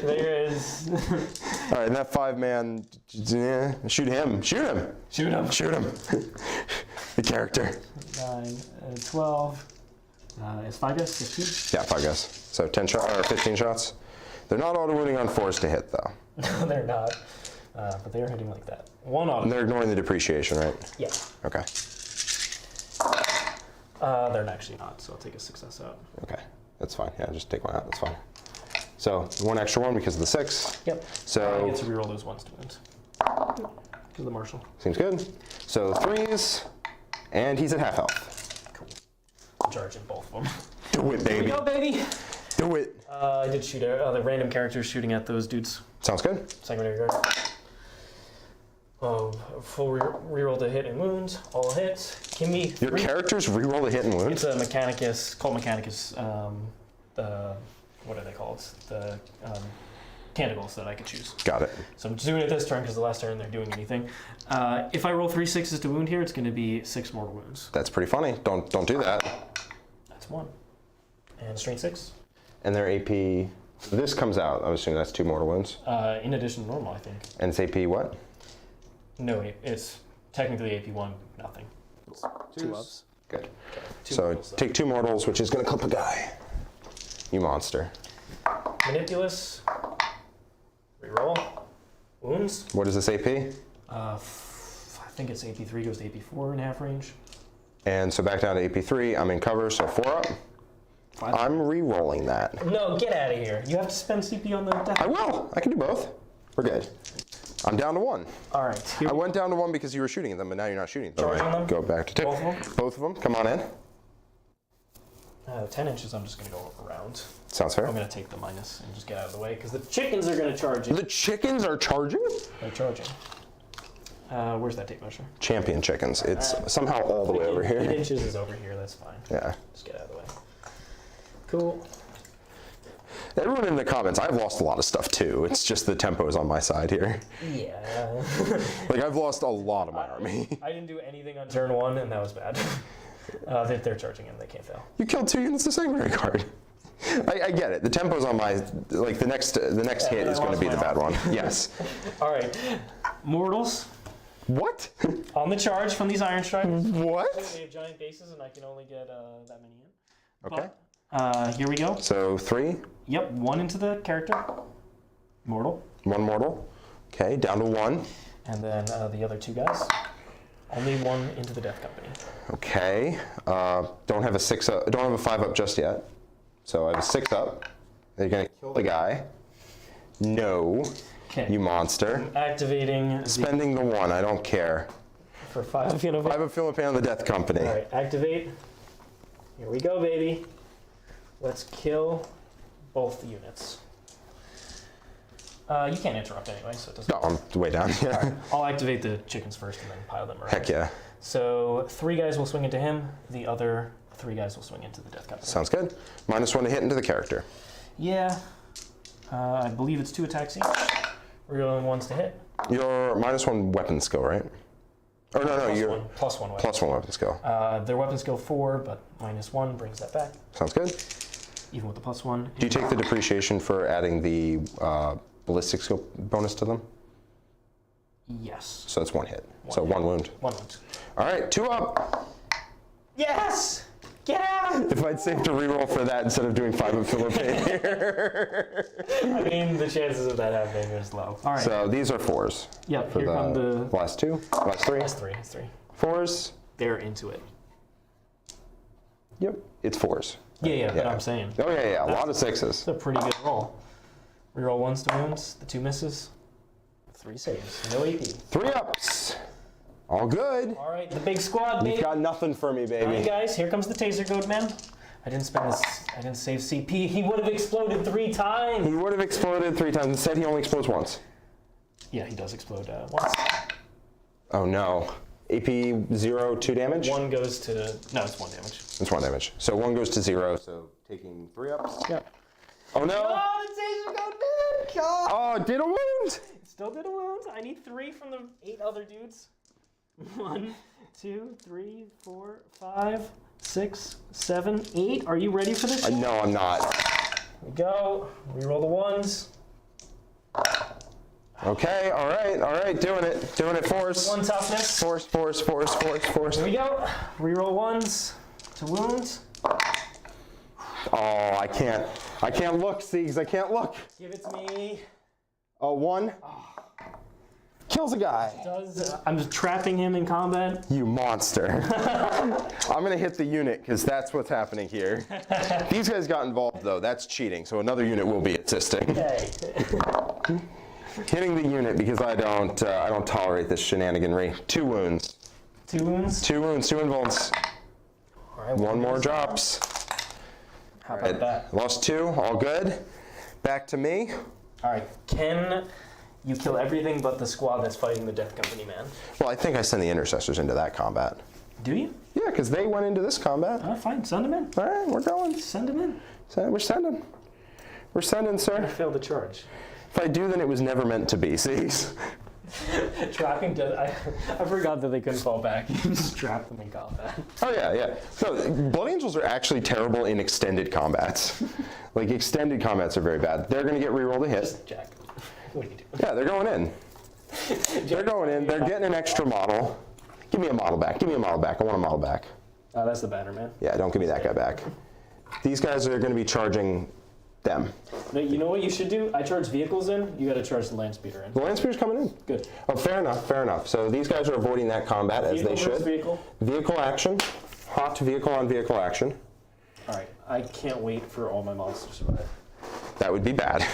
There is. All right, and that 5-man, shoot him. Shoot him. Shoot him. Shoot him. The character. 9, 12. Is 5 guys 15? Yeah, 5 guys. So 10 shots or 15 shots. They're not auto wounding on 4s to hit though. No, they're not. But they're hitting like that. 1 auto. And they're ignoring the depreciation, right? Yeah. Okay. They're actually not, so I'll take a success out. Okay, that's fine. Yeah, just take one out. That's fine. So 1 extra 1 because of the 6. Yep. So I get to reroll those 1s to wins. Because of the Marshal. seems good. So 3s, and he's at half health. Cool. I'm charging both of them. Do it, baby. Here we go, baby. Do it. I did shoot the random characters shooting at those dudes. Sounds good. Secondary guard. Full reroll to hit and wound. All hits. Give me 3. Your characters reroll a hit and wound? It's a Mechanicus, called Mechanicus. What are they called? The canticles that I could choose. Got it. So I'm just doing it this turn because the last turn they're doing anything. If I roll 3 6s to wound here, it's going to be 6 more wounds. That's pretty funny. Don't do that. That's 1. And strain 6. And their AP, this comes out. I'm assuming that's 2 mortal wounds. In addition to normal, I think. And it's AP what? No, it's technically AP1, nothing. It's 2 ups. Good. Okay, 2 So mortals, take 2 mortals, which is going to clip a guy. You monster. Manipulus. Reroll. Wounds. What is this AP? I think it's AP3 goes to AP4 in half range. And so back down to AP3. I'm in cover, so 4 up. 5. I'm re-rolling that. No, get out of here. You have to spend CP on the death. I will. I can do both. We're good. I'm down to 1. All right. I went down to 1 because you were shooting at them, but now you're not shooting at them. Charging Right? them? Go back to 2. Both of them? Both of them. Come on in. 10 inches, I'm just going to go around. Sounds fair. I'm going to take the minus and just get out of the way because the chickens are going to charge you. The chickens are charging? They're charging. Where's that tape measure? Champion chickens. It's somehow all the way over 8 here. inches is over here, that's fine. Yeah. Just get out of the way. Cool. Everyone in the comments, I've lost a lot of stuff too. It's just the tempo is on my side here. Yeah. Like I've lost a lot of my army. I didn't do anything on turn 1 and that was bad. They're charging him, they can't fail. You killed 2 units of Sanctuary Guard. I get it. The tempo's on my, like the next hit is going to be the bad one. Yes. All right. Mortals. What? On the charge from these Iron Strikers. What? They have giant bases and I can only get that many in. Okay. But, here we go. So 3. Yep, 1 into the character. Mortal. 1 mortal. Okay, down to 1. And then the other 2 guys. Only 1 into the Death Company. Okay. Don't have a 6 up. Don't have a 5 up just yet. So I have a 6 up. They're gonna kill the guy. No. Okay. You monster. I'm activating. Spending the 1. I don't care. For 5 of Philippine. 5 of Philippine on the Death Company. All right, activate. Here we go, baby. Let's kill both units. You can't interrupt anyway, so it doesn't. No, I'm way down. Yeah. Right, I'll activate the chickens first and then pile them around. Heck yeah. So 3 guys will swing into him. The other 3 guys will swing into the Death Company. Sounds good. -1 to hit into the character. Yeah. I believe it's 2 attacks each. Rerolling 1s to hit. Your -1 weapon skill, right? Oh no, you're plus one weapon. +1 weapon skill. Their weapon skill 4, but -1 brings that back. Sounds good. Even with the +1. Do you take the depreciation for adding the ballistic skill bonus to them? Yes. So that's 1 hit. So 1 wound. 1 wound. All right, 2 up. Yes! Get out! If I'd save to reroll for that instead of doing 5 of Philippine here. I mean, the chances of that happening is low. All right. So these are 4s. Yep, For here come the last 2, last 3. last 3. That's 3. 4s. They're into it. Yep, it's 4s. Yeah, but I'm saying. Oh yeah, a lot of 6s. It's a pretty good roll. Reroll 1s to wounds, the 2 misses, 3 saves, no AP. 3 ups. All good. All right, the big squad, baby. You've got nothing for me, baby. All right, guys, here comes the taser goat man. I didn't spend this. I didn't save CP. He would have exploded 3 times. He would have exploded 3 times. Instead, he only explodes once. Yeah, he does explode once. Oh no. AP 0, 2 damage? 1 goes to. No, it's 1 damage. It's 1 damage. So 1 goes to 0, so taking 3 ups. Yeah. Oh no! Oh, the taser goat man! God. Oh, did a wound! Still did a wound. I need 3 from the 8 other dudes. 1, 2, 3, 4, 5, 6, 7, 8. Are you ready for this? No, I'm not. Here we go. Reroll the 1s. Okay, all right, doing it, force. 1 toughness. Force. Here we go. Reroll 1s to wounds. Oh, I can't look, Siegs, I can't look. Give it to me. Oh, 1. Kills a guy. I'm just trapping him in combat. You monster. I'm gonna hit the unit, because that's what's happening here. These guys got involved though, that's cheating, so another unit will be assisting. Okay. Hitting the unit because I don't tolerate this shenaniganry. 2 wounds. 2 wounds. 2 wounds, 2 invulns. All right, 1 more drops. How about that? Lost 2, all good. Back to me. All right, can you kill everything but the squad that's fighting the Death Company man? Well, I think I send the intercessors into that combat. Do you? Yeah, because they went into this combat. Fine, send him in. All right, we're going. Send him in. We're sending. We're sending, I sir. failed the charge. If I do, then it was never meant to be. See? Trapping does. I forgot that they couldn't fall back. You can just trap them in combat. Oh yeah. So Blood Angels are actually terrible in extended combats. Like extended combats are very bad. They're gonna get rerolled a hit. Jack, what are you doing? Yeah, they're going in. They're going in. They're getting an extra model. Give me a model back. Give me a model back. I want a model back. Oh, that's the batter, man. Yeah, don't give me that guy back. These guys are going to be charging them. No, you know what you should do? I charge vehicles in. You got to charge the land speeder in. The land speeder's coming in. Good. Oh, fair enough. Fair enough. So these guys are avoiding that combat as they should. Vehicle. Vehicle action. Hot vehicle on vehicle action. All right. I can't wait for all my models to survive. That would be bad.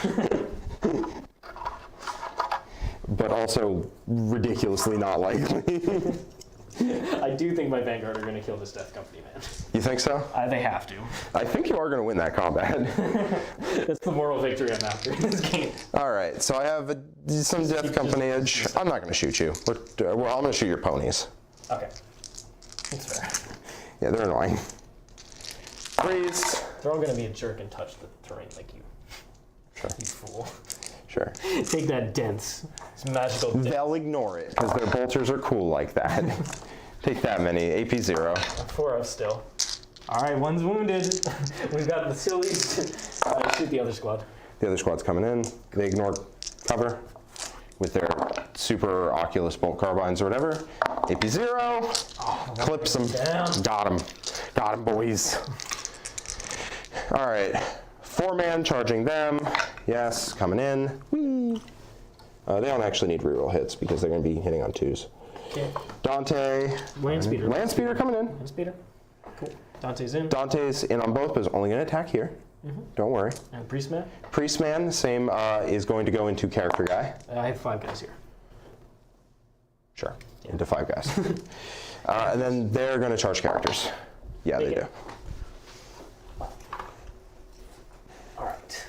But also ridiculously not likely. I do think my Vanguard are going to kill this Death Company, man. You think so? They have to. I think you are going to win that combat. That's the moral victory I'm after in this game. All right, so I have some Death Company edge. I'm not going to shoot you. Well, I'm going to shoot your ponies. Okay. That's fair. Yeah, they're annoying. Freeze. They're all going to be a jerk and touch the terrain like you. Sure. You fool. Sure. Take that dense. It's magical dense. They'll ignore it because their bolters are cool like that. Take that many. AP 0. 4 up still. All right, one's wounded. We've got the sillies. Shoot the other squad. The other squad's coming in. They ignore cover with their super Oculus bolt carbines or whatever. AP 0. Oh, clips them. Down. Got him. Got him, boys. All right. 4-man charging them. Yes, coming in. Whee. They don't actually need reroll hits because they're going to be hitting on 2s. Okay. Dante. Land speeder. Land speeder coming in. Land speeder. Cool. Dante's in. Dante's in on both, but is only going to attack here. Don't worry. And Priestman? Priestman, same, is going to go into character guy. I have 5 guys here. Sure, into 5 guys. And then they're going to charge characters. Yeah, they do. All right.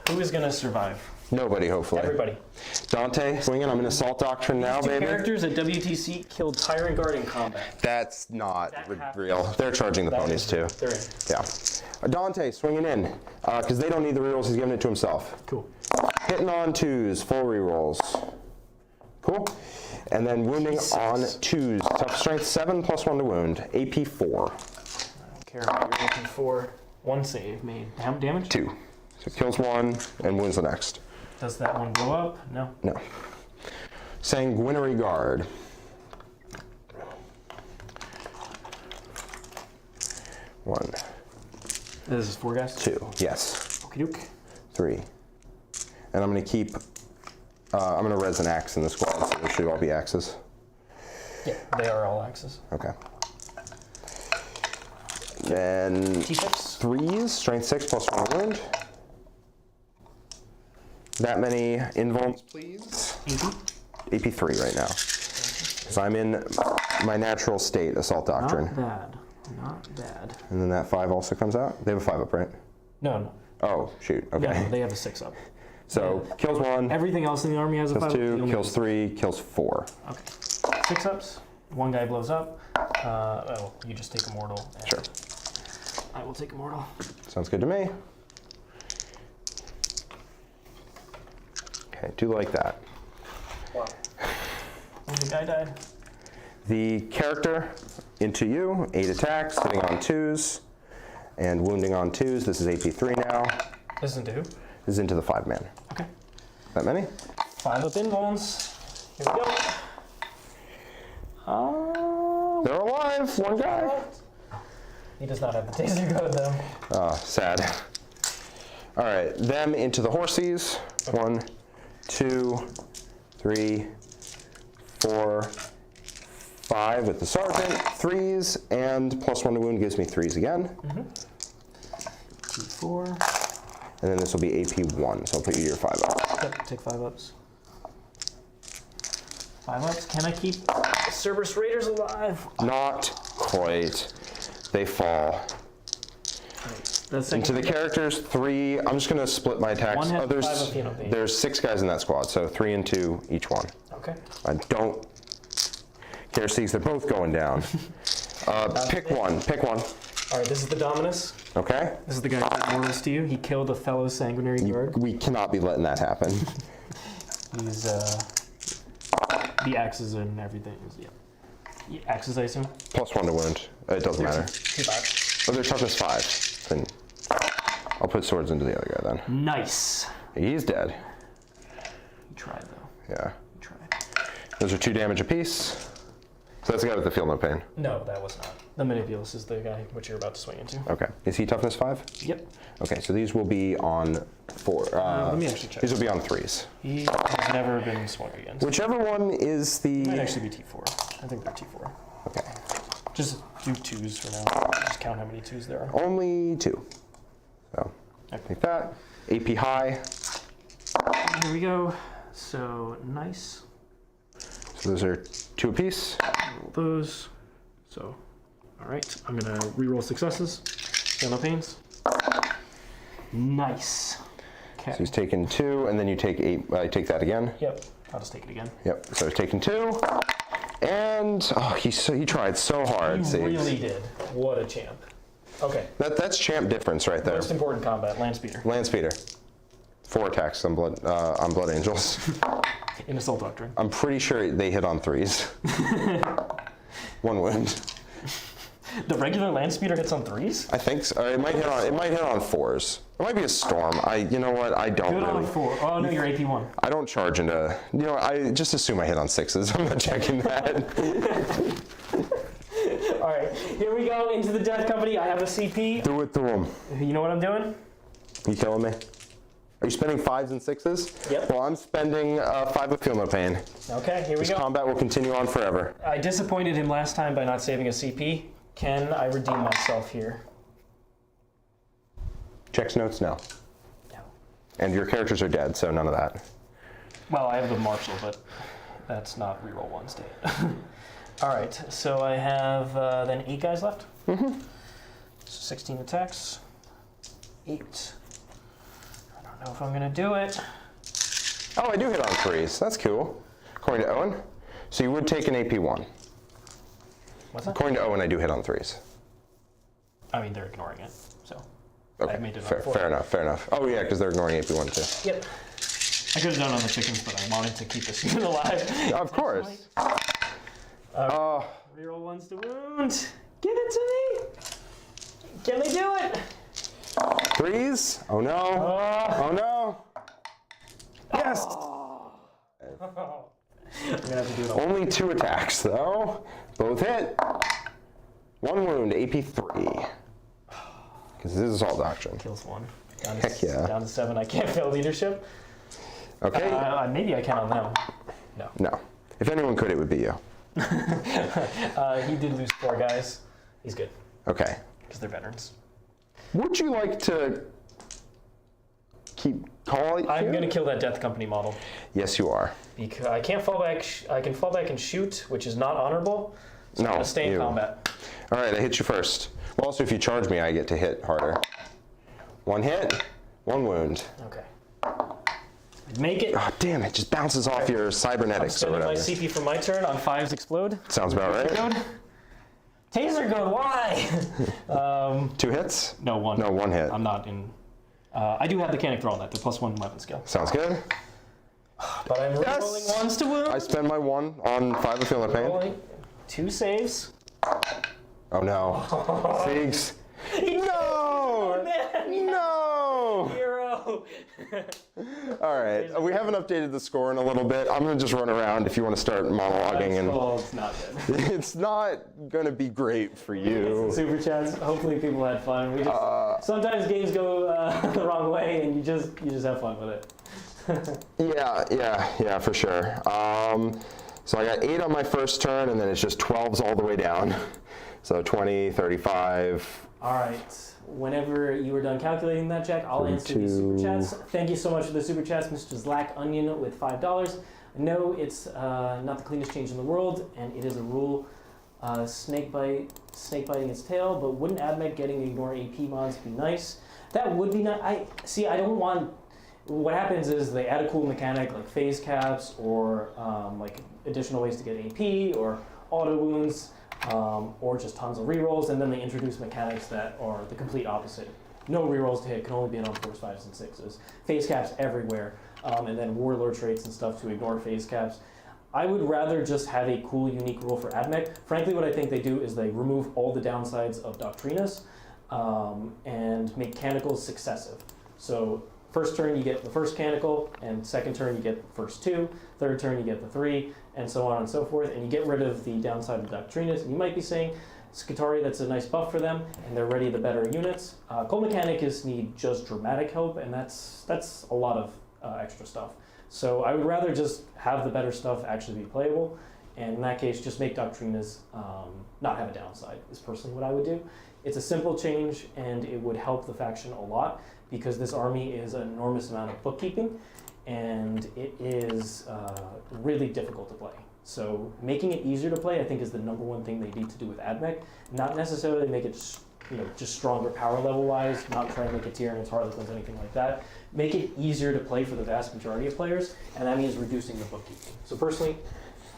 Who is going to survive? Nobody, hopefully. Everybody. Dante, swinging. I'm in Assault Doctrine now, baby. Characters at WTC killed Tyrant Guard in combat. That's not real. They're charging the ponies too. They're in. Yeah. Dante swinging in because they don't need the rerolls. He's giving it to himself. Cool. Hitting on 2s, full rerolls. Cool. And then wounding on 2s. Tough strength 7 plus 1 to wound. AP 4. I don't care about your AP 4. 1 save made. How much damage? 2. So kills 1 and wounds the next. Does that one blow up? No. No. Sanguinary Guard. 1. This is 4 guys? 2. Yes. Okie doke. 3. And I'm going to keep. I'm going to res an axe in the squad, so they should all be axes. Yeah, they are all axes. Okay. Then T-ships. 3s, strength 6 plus 1 wound. That many invulns, please. AP 3 right now. Because I'm in my natural state, Assault Doctrine. Not bad. Not bad. And then that 5 also comes out. They have a 5 up, right? No. Oh, shoot. Okay. No, they have a 6 up. So kills 1. Everything else in the army has a 5 kills up. 2, kills 3, kills 4. Okay. 6 ups. 1 guy blows up. You just take a mortal. Sure. I will take a mortal. Sounds good to me. Okay, do like that. Wow. And the guy died. The character into you, 8 attacks, hitting on 2s, and wounding on 2s. This is AP 3 now. This is into who? This is into the 5-man. Okay. That many? 5 up invulns. Here we go. They're alive, 1 guy. He does not have the taser code though. Oh, sad. All right, them into the horsies. 1, 2, 3, 4, 5 with the sergeant. 3s, and plus 1 to wound gives me 3s again. 2, 4. And then this will be AP 1, so I'll put you your 5 up. Yep, take 5 ups. 5 ups. Can I keep Cerberus Raiders alive? Not quite. They fall. Into the characters, 3. I'm just going to split my attacks. One has 5 up, There's 6 guys in that squad, so 3 and 2 each one. Okay. I don't care, Siegs. They're both going down. Pick one. Pick one. All right, this is the Dominus. Okay. This is the guy who did mortals to you. He killed a fellow Sanguinary Guard. We cannot be letting that happen. He's the axes and everything. Yeah. Axes, I assume. Plus 1 to wound. It doesn't matter. 2 5. Oh, their toughness 5. Then I'll put swords into the other guy then. Nice. He's dead. He tried though. Yeah. He tried. Those are 2 damage apiece. So that's the guy with the feel no pain. No, that was not. The Manipulus is the guy which you're about to swing into. Okay. Is he toughness 5? Yep. Okay, so these will be on 4. Let me actually check. These will be on 3s. He has never been swung against. Whichever one is the... It might actually be T4. I think they're T4. Okay. Just do 2s for now. Just count how many 2s there are. Only 2. So, like that. AP high. Here we go. So, nice. So those are 2 apiece. Roll those. So, all right. I'm gonna reroll successes. No pains. Nice. Okay. So he's taking 2, and then you take 8. I take that again. Yep. I'll just take it again. Yep. So he's taking 2, and oh, he tried so hard. He really did. What a champ. Okay. That's champ difference right there. Most important combat, land speeder. Land speeder. 4 attacks on blood angels. In Assault Doctrine. I'm pretty sure they hit on 3s. 1 wound. The regular land speeder hits on 3s? I think so. It might hit on 4s. It might be a storm. You know what? I don't Good really. on 4. Oh no, you're AP1. I don't charge into. You know, I just assume I hit on 6s. I'm not checking that. All right, here we go into the Death Company. I have a CP. Do it to him. You know what I'm doing? You killing me? Are you spending 5s and 6s? Yep. Well, I'm spending 5 of Feel No Pain. Okay, here we This go. combat will continue on forever. I disappointed him last time by not saving a CP. Can I redeem myself here? Checks notes, no. No. And your characters are dead, so none of that. Well, I have the Marshal, but that's not reroll 1 state. All right, so I have then 8 guys left. Mm-hmm. So 16 attacks. 8. I don't know if I'm gonna do it. Oh, I do hit on 3s. That's cool. According to Owen. So you would take an AP1. What's that? According to Owen, I do hit on 3s. I mean, they're ignoring it, so. Okay, I made it fair, on 4. fair enough, fair enough. Oh yeah, because they're ignoring AP1 too. Yep. I could have done it on the chickens, but I wanted to keep this unit alive. Of course. Reroll 1s to wound. Give it to me. Can they do it? 3s? Oh no. Oh no. Yes. I'm gonna have to do it all. Only 2 attacks though. Both hit. 1 wound, AP3. Because this is all doctrine. Kills 1. Down to, Heck yeah. Down to 7. I can't fail leadership. Okay. Maybe I can on them. No. No. If anyone could, it would be you. He did lose 4 guys. He's good. Okay. Because they're veterans. Would you like to keep calling? I'm going to kill that Death Company model. Yes, you are. Because I can't fall back. I can fall back and shoot, which is not honorable. So I'm going to stay in combat. All right, I hit you first. Well, also, if you charge me, I get to hit harder. 1 hit, 1 wound. Okay. Make it. Oh, damn it. Just bounces off your cybernetics or Spending whatever. my CP for my turn on 5s explode. Sounds about right. Goad. Taser goad, why? 2 hits? No, 1. No, 1 hit. I'm not in. I do have the Cantic Thrallnet, the +1 weapon skill. Sounds good. But I'm Yes! rolling 1s to wound. I spend my 1 on 5 of Feel No Pain. Rolling 2 saves. Oh no. Siegs. No! No! Hero! All right, we haven't updated the score in a little bit. I'm gonna just run around if you want to start monologuing. It's not good. It's not gonna be great for you. Super chats. Hopefully people had fun. We just sometimes games go the wrong way, and you just have fun with it. Yeah, for sure. So I got 8 on my first turn, and then it's just 12s all the way down. So 20, 35. All right. Whenever you are done calculating that, Jack, I'll answer these super chats. Thank you so much for the super chats, Mr. Zlack Onion with $5. No, it's not the cleanest change in the world, and it is a rule. Snake biting its tail, but wouldn't Admech getting ignore AP mods be nice? That would be nice. I don't want. What happens is they add a cool mechanic like phase caps or like additional ways to get AP or auto wounds. Or just tons of rerolls, and then they introduce mechanics that are the complete opposite. No rerolls to hit, can only be on 4s, 5s, and 6s. Phase caps everywhere, and then Warlord traits and stuff to ignore phase caps. I would rather just have a cool, unique rule for Admech. Frankly, what I think they do is they remove all the downsides of Doctrinus and make Mechanicals successive. So first turn you get the first canticle, and second turn you get the first 2, third turn you get the 3, and so on and so forth, and you get rid of the downside of Doctrinus. And you might be saying, Skitarii, that's a nice buff for them, and they're ready the better units. Cold Mechanicus need just dramatic help, and that's a lot of extra stuff. So I would rather just have the better stuff actually be playable, and in that case, just make Doctrinas not have a downside, is personally what I would do. It's a simple change, and it would help the faction a lot, because this army is an enormous amount of bookkeeping, and it is really difficult to play. So making it easier to play, I think, is the #1 thing they need to do with Admech. Not necessarily make it just stronger power level wise, not try to make it Tyranids, Harlequins, anything like that. Make it easier to play for the vast majority of players, and that means reducing the bookkeeping. So personally,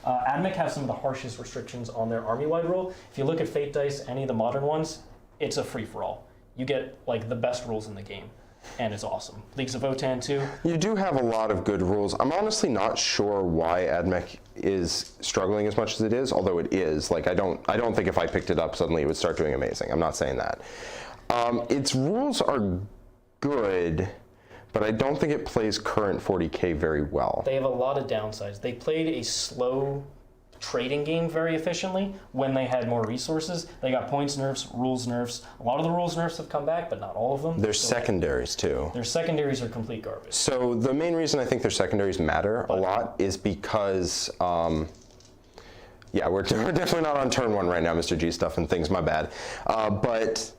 Admech have some of the harshest restrictions on their army-wide rule. If you look at Fate Dice, any of the modern ones, it's a free-for-all. You get like the best rules in the game, and it's awesome. Leagues of Votann too. You do have a lot of good rules. I'm honestly not sure why Admech is struggling as much as it is, although it is. Like I don't think if I picked it up suddenly it would start doing amazing. I'm not saying that. Its rules are good, but I don't think it plays current 40k very well. They have a lot of downsides. They played a slow trading game very efficiently when they had more resources. They got points nerfs, rules nerfs. A lot of the rules nerfs have come back, but not all of them. Their secondaries too. Their secondaries are complete garbage. So the main reason I think their secondaries matter a lot is because, yeah, we're definitely not on turn 1 right now, Mr. G stuff and things, my bad. But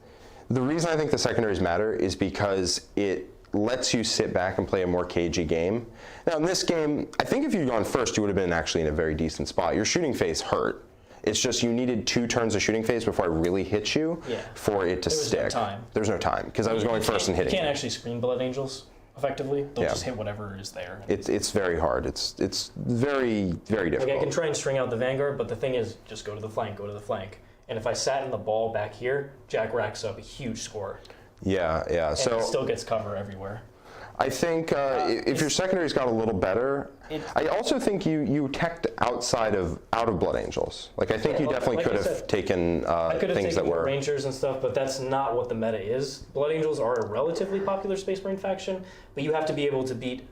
the reason I think the secondaries matter is because it lets you sit back and play a more cagey game. Now in this game, I think if you'd gone first, you would have been actually in a very decent spot. Your shooting phase hurt. It's just you needed 2 turns of shooting phase before I really hit you for it to stick. There was no time. There's no time, because I was going first and hitting. You can't actually screen Blood Angels effectively. They'll just hit whatever is there. It's very hard. It's very, very difficult. Like I can try and string out the Vanguard, but the thing is, just go to the flank, go to the flank. And if I sat in the ball back here, Jack racks up a huge score. Yeah, yeah. And so it still gets cover everywhere. I think if your secondaries got a little better, I also think you teched out of Blood Angels. Like I think you definitely could have taken things that were Rangers and stuff, but that's not what the meta is. Blood Angels are a relatively popular Space Marine faction, but you have to be able to beat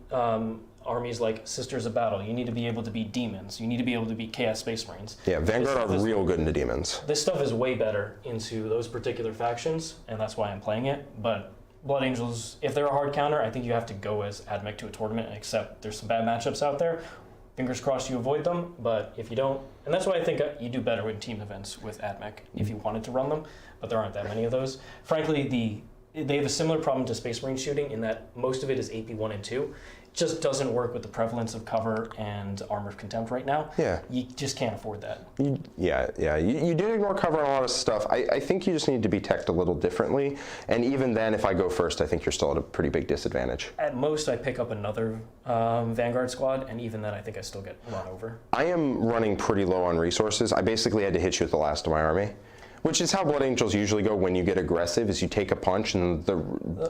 armies like Sisters of Battle. You need to be able to beat demons. You need to be able to beat Chaos Space Marines. Yeah, Vanguard are real good into demons. This stuff is way better into those particular factions, and that's why I'm playing it. But Blood Angels, if they're a hard counter, I think you have to go as Admech to a tournament and accept there's some bad matchups out there. Fingers crossed you avoid them, but if you don't, and that's why I think you do better in team events with Admech if you wanted to run them, but there aren't that many of those. Frankly, they have a similar problem to Space Marine shooting in that most of it is AP 1 and 2. It just doesn't work with the prevalence of cover and Armor of Contempt right now. Yeah. You just can't afford that. You did ignore cover on a lot of stuff. I think you just need to be teched a little differently, and even then, if I go first, I think you're still at a pretty big disadvantage. At most, I pick up another Vanguard squad, and even then, I think I still get run over. I am running pretty low on resources. I basically had to hit you with the last of my army. Which is how Blood Angels usually go when you get aggressive, is you take a punch and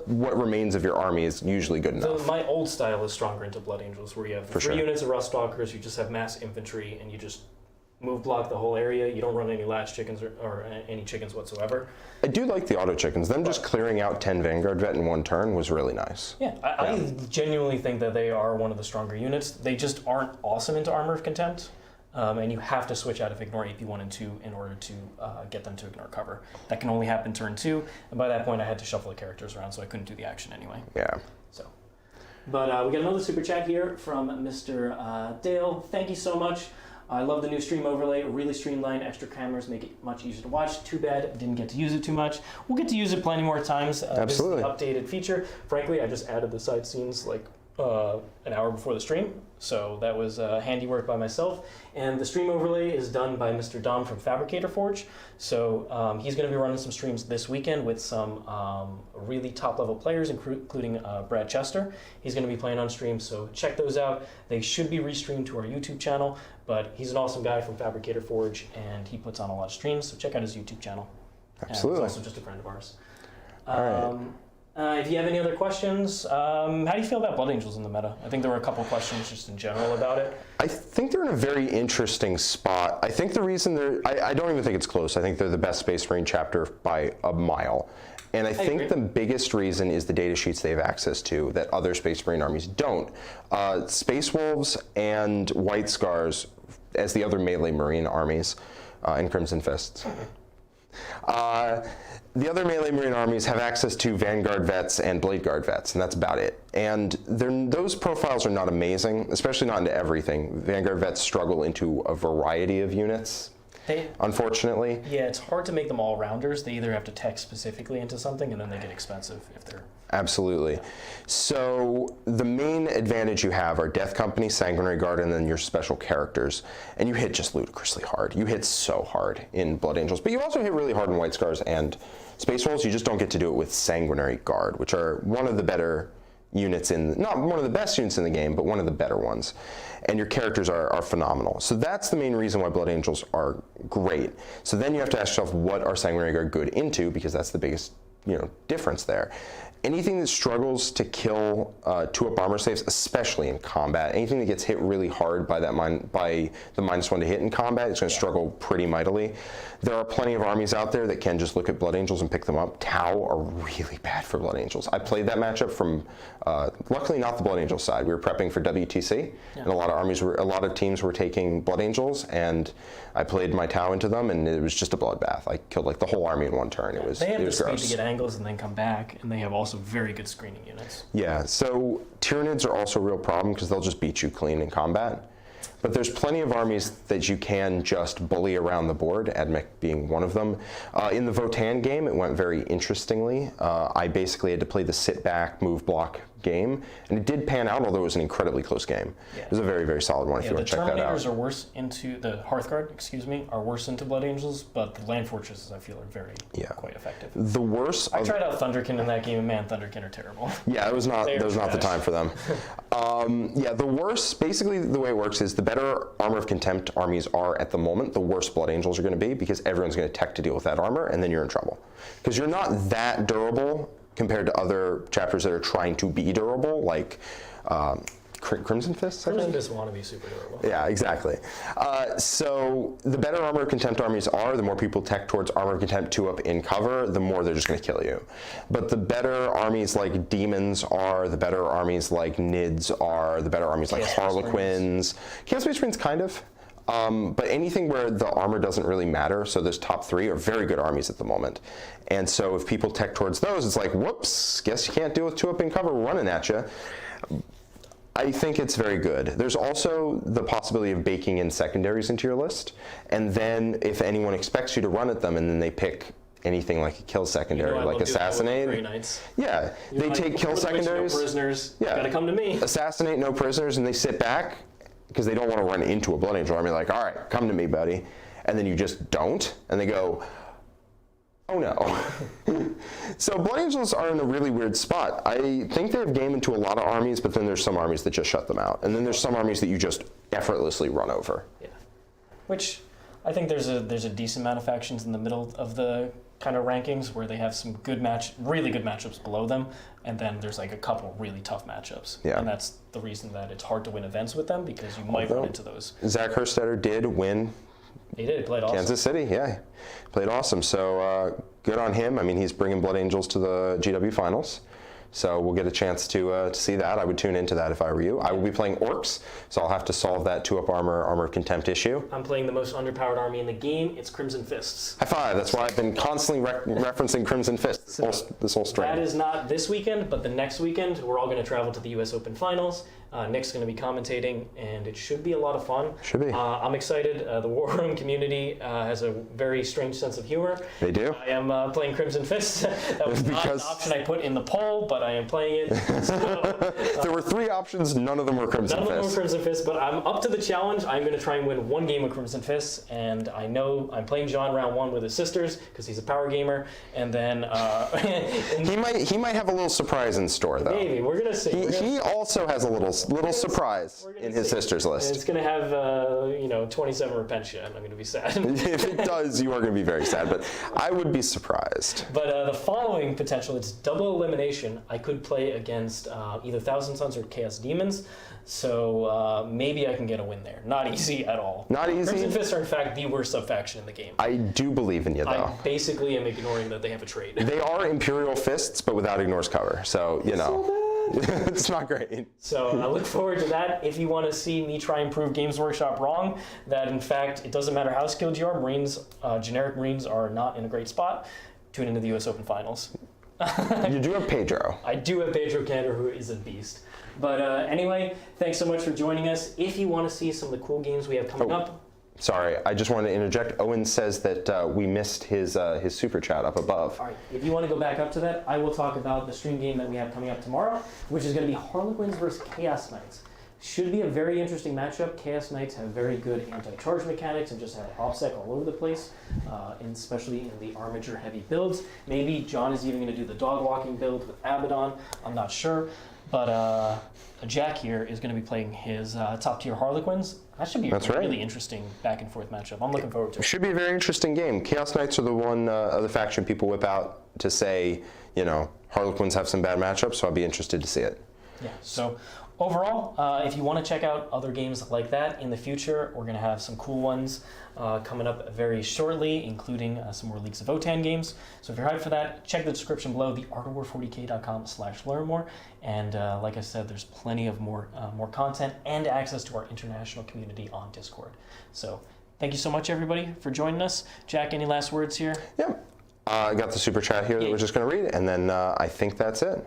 what remains of your army is usually good enough. My old style is stronger into Blood Angels, where you have 3 units of Ruststalkers, you just have mass infantry, and you just move block the whole area. You don't run any latch chickens or any chickens whatsoever. I do like the auto chickens. Them just clearing out 10 Vanguard Vet in 1 turn was really nice. Yeah, I genuinely think that they are one of the stronger units. They just aren't awesome into Armor of Contempt. And you have to switch out of Ignore AP 1 and 2 in order to get them to ignore cover. That can only happen turn 2, and by that point I had to shuffle the characters around, so I couldn't do the action anyway. Yeah. So, but we got another super chat here from Mr. Dale. Thank you so much. I love the new stream overlay. Really streamlined, extra cameras make it much easier to watch. Too bad didn't get to use it too much. We'll get to use it plenty more times. Absolutely. This is the updated feature. Frankly, I just added the side scenes like an hour before the stream, so that was handiwork by myself. And the stream overlay is done by Mr. Dom from Fabricator Forge. So he's going to be running some streams this weekend with some really top-level players, including Brad Chester. He's going to be playing on stream, so check those out. They should be restreamed to our YouTube channel, but he's an awesome guy from Fabricator Forge, and he puts on a lot of streams, so check out his YouTube channel. Absolutely. He's also just a friend of ours. All right. If you have any other questions, how do you feel about Blood Angels in the meta? I think there were a couple questions just in general about it. I think they're in a very interesting spot. I think the reason I don't even think it's close. I think they're the best Space Marine chapter by a mile. And I think agree. the biggest reason is the data sheets they have access to that other Space Marine armies don't. Space Wolves and White Scars, as the other melee Marine armies, and Crimson Fists. The other melee Marine armies have access to Vanguard vets and Blade Guard vets, and that's about it. And those profiles are not amazing, especially not into everything. Vanguard vets struggle into a variety of units, unfortunately. Yeah, it's hard to make them all-rounders. They either have to tech specifically into something, and then they get expensive if they're... Absolutely. So the main advantage you have are Death Company, Sanguinary Guard, and then your special characters. And you hit just ludicrously hard. You hit so hard in Blood Angels, but you also hit really hard in White Scars and Space Wolves. You just don't get to do it with Sanguinary Guard, which are one of the better units not one of the best units in the game, but one of the better ones. And your characters are phenomenal. So that's the main reason why Blood Angels are great. So then you have to ask yourself, what are Sanguinary Guard good into? Because that's the biggest difference there. Anything that struggles to kill 2-up armor saves, especially in combat, anything that gets hit really hard by the -1 to hit in combat, is going to struggle pretty mightily. There are plenty of armies out there that can just look at Blood Angels and pick them up. Tau are really bad for Blood Angels. I played that matchup from, luckily not the Blood Angels side. We were prepping for WTC, and a lot of teams were taking Blood Angels, and I played my Tau into them, and it was just a bloodbath. I killed like the whole army in one turn. It was They have the speed gross. to get angles and then come back, and they have also very good screening units. Yeah, so Tyranids are also a real problem because they'll just beat you clean in combat. But there's plenty of armies that you can just bully around the board, Admech being one of them. In the Votann game, it went very interestingly. I basically had to play the sit-back, move-block game, and it did pan out, although it was an incredibly close game. Yeah. It was a very, very solid one if you want to check that out. The Terminators are worse into, the Hearthguard, are worse into Blood Angels, but the Land Fortresses, I feel, are quite effective. The worst... I tried out Thunderkin in that game, and man, Thunderkin are terrible. Yeah, it was not the time for them. Yeah, the worst, basically the way it works is the better Armor of Contempt armies are at the moment, the worse Blood Angels are going to be, because everyone's going to tech to deal with that armor, and then you're in trouble. Because you're not that durable compared to other chapters that are trying to be durable, like Crimson Fists, I think? Crimson Fists want to be super durable. Yeah, exactly. So the better Armor of Contempt armies are, the more people tech towards Armor of Contempt 2-up in cover, the more they're just going to kill you. But the better armies like Demons are, the better armies like Nids are, the better armies like Harlequins. Chaos Space Marines, kind of. But anything where the armor doesn't really matter, so those top 3 are very good armies at the moment. And so if people tech towards those, it's like, whoops, guess you can't deal with 2-up in cover running at you. I think it's very good. There's also the possibility of baking in secondaries into your list, and then if anyone expects you to run at them, and then they pick anything like a kill secondary, like Assassinate. Yeah, they take kill secondaries. No prisoners. Yeah, gotta come to me. Assassinate, no prisoners, and they sit back because they don't want to run into a Blood Angel army. Like, all right, come to me, buddy, and then you just don't, and they go, oh no. So Blood Angels are in a really weird spot. I think they have game into a lot of armies, but then there's some armies that just shut them out. And then there's some armies that you just effortlessly run over. Yeah. Which I think there's a decent amount of factions in the middle of the kind of rankings where they have some really good matchups below them, and then there's like a couple really tough matchups. Yeah. And that's the reason that it's hard to win events with them, because you might run into those. Zach Herstetter did win. He did. He played awesome. Kansas City, yeah. Played awesome. So good on him. I mean, he's bringing Blood Angels to the GW Finals. So we'll get a chance to see that. I would tune into that if I were you. I will be playing Orcs, so I'll have to solve that 2-up armor of Contempt issue. I'm playing the most underpowered army in the game. It's Crimson Fists. High five. That's why I've been constantly referencing Crimson Fists this whole stream. That is not this weekend, but the next weekend, we're all going to travel to the US Open Finals. Nick's going to be commentating, and it should be a lot of fun. Should be. I'm excited. The War Room community has a very strange sense of humor. They do. I am playing Crimson Fists. That was not an option I put in the poll, but I am playing it. So, there were 3 options. None of them were Crimson Fists. None of them were Crimson Fists, but I'm up to the challenge. I'm going to try and win 1 game of Crimson Fists, and I know I'm playing John round 1 with his sisters because he's a power gamer, and then he might have a little surprise in store, though. Maybe. We're going to see. He also has a little little surprise in his sister's list. It's going to have, 27 Repentia, and I'm going to be sad. If it does, you are going to be very sad, but I would be surprised. But the following potential, it's double elimination. I could play against either Thousand Sons or Chaos Demons, so maybe I can get a win there. Not easy at all. Not easy? Crimson Fists are, in fact, the worst sub-faction in the game. I do believe in you, though. I basically am ignoring that they have a trade. They are Imperial Fists, but without Ignores Cover, so, it's not great. So I look forward to that. If you want to see me try and prove Games Workshop wrong, that in fact, it doesn't matter how skilled you are, Marines, generic Marines are not in a great spot, tune into the US Open Finals. You do have Pedro. I do have Pedro Cantor, who is a beast. But anyway, thanks so much for joining us. If you want to see some of the cool games we have coming up. Sorry, I just wanted to interject. Owen says that we missed his super chat up above. All right, if you want to go back up to that, I will talk about the stream game that we have coming up tomorrow, which is going to be Harlequins versus Chaos Knights. Should be a very interesting matchup. Chaos Knights have very good anti-charge mechanics and just have OPSEC all over the place, and especially in the Armiger-heavy builds. Maybe John is even going to do the dog-walking build with Abaddon. I'm not sure. But Jack here is going to be playing his top-tier Harlequins. That should be a really interesting back-and-forth matchup. I'm looking forward to it. It should be a very interesting game. Chaos Knights are the one of the faction people whip out to say, Harlequins have some bad matchups, so I'll be interested to see it. Yeah, so overall, if you want to check out other games like that in the future, we're going to have some cool ones coming up very shortly, including some more Leagues of Votann games. So if you're hyped for that, check the description below, theartofwar40k.com/learn more. And like I said, there's plenty of more content and access to our international community on Discord. So thank you so much, everybody, for joining us. Jack, any last words here? Yeah. I got the super chat here that we're just going to read, and then I think that's it.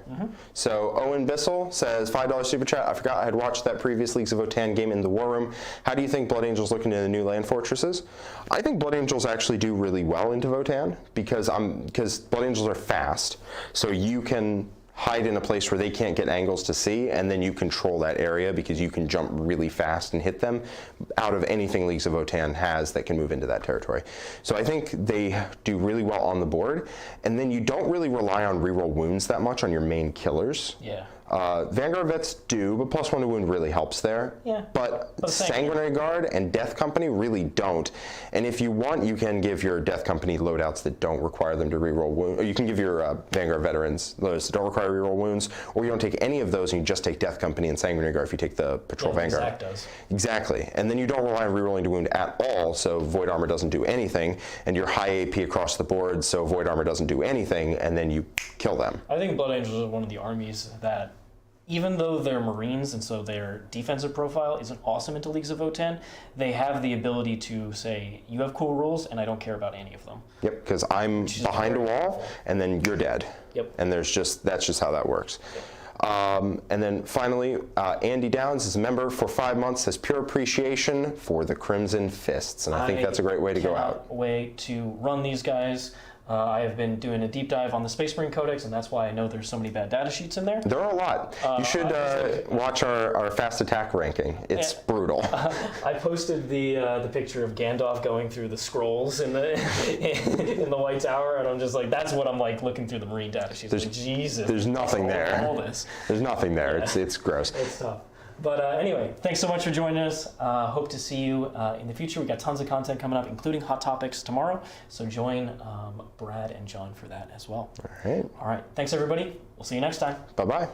So Owen Bissell says, $5 super chat. I forgot I had watched that previous Leagues of Votann game in the War Room. How do you think Blood Angels look into the new land fortresses? I think Blood Angels actually do really well into Votann because Blood Angels are fast, so you can hide in a place where they can't get angles to see, and then you control that area because you can jump really fast and hit them out of anything Leagues of Votann has that can move into that territory. So I think they do really well on the board, and then you don't really rely on reroll wounds that much on your main killers. Yeah. Vanguard Vets do, but +1 to wound really helps there. Yeah. But Sanguinary Guard and Death Company really don't. And if you want, you can give your Death Company loadouts that don't require them to reroll wounds, or you can give your Vanguard Veterans loadouts that don't require reroll wounds, or you don't take any of those and you just take Death Company and Sanguinary Guard if you take the Patrol Vanguard. Zach does. Exactly. And then you don't rely on rerolling to wound at all, so Void Armor doesn't do anything, and you're high AP across the board, so Void Armor doesn't do anything, and then you kill them. I think Blood Angels are one of the armies that, even though they're Marines and so their defensive profile isn't awesome into Leagues of Votann, they have the ability to say, you have cool rules and I don't care about any of them. Yep, because I'm behind a wall and then you're dead. Yep. And that's just how that works. Yep. And then finally, Andy Downs is a member for 5 months, has pure appreciation for the Crimson Fists. And I think that's a great way to go out. Way to run these guys. I have been doing a deep dive on the Space Marine Codex, and that's why I know there's so many bad data sheets in there. There are a lot. You should watch our fast attack ranking. It's brutal. I posted the picture of Gandalf going through the scrolls in the in the White Tower, and I'm just like, that's what I'm like looking through the Marine data sheets. Like, Jesus. There's nothing there. All this. There's nothing there. Yeah. It's gross. It's tough. But anyway, thanks so much for joining us. Hope to see you in the future. We've got tons of content coming up, including Hot Topics tomorrow. So join Brad and John for that as well. All right. All right. Thanks, everybody. We'll see you next time. Bye-bye.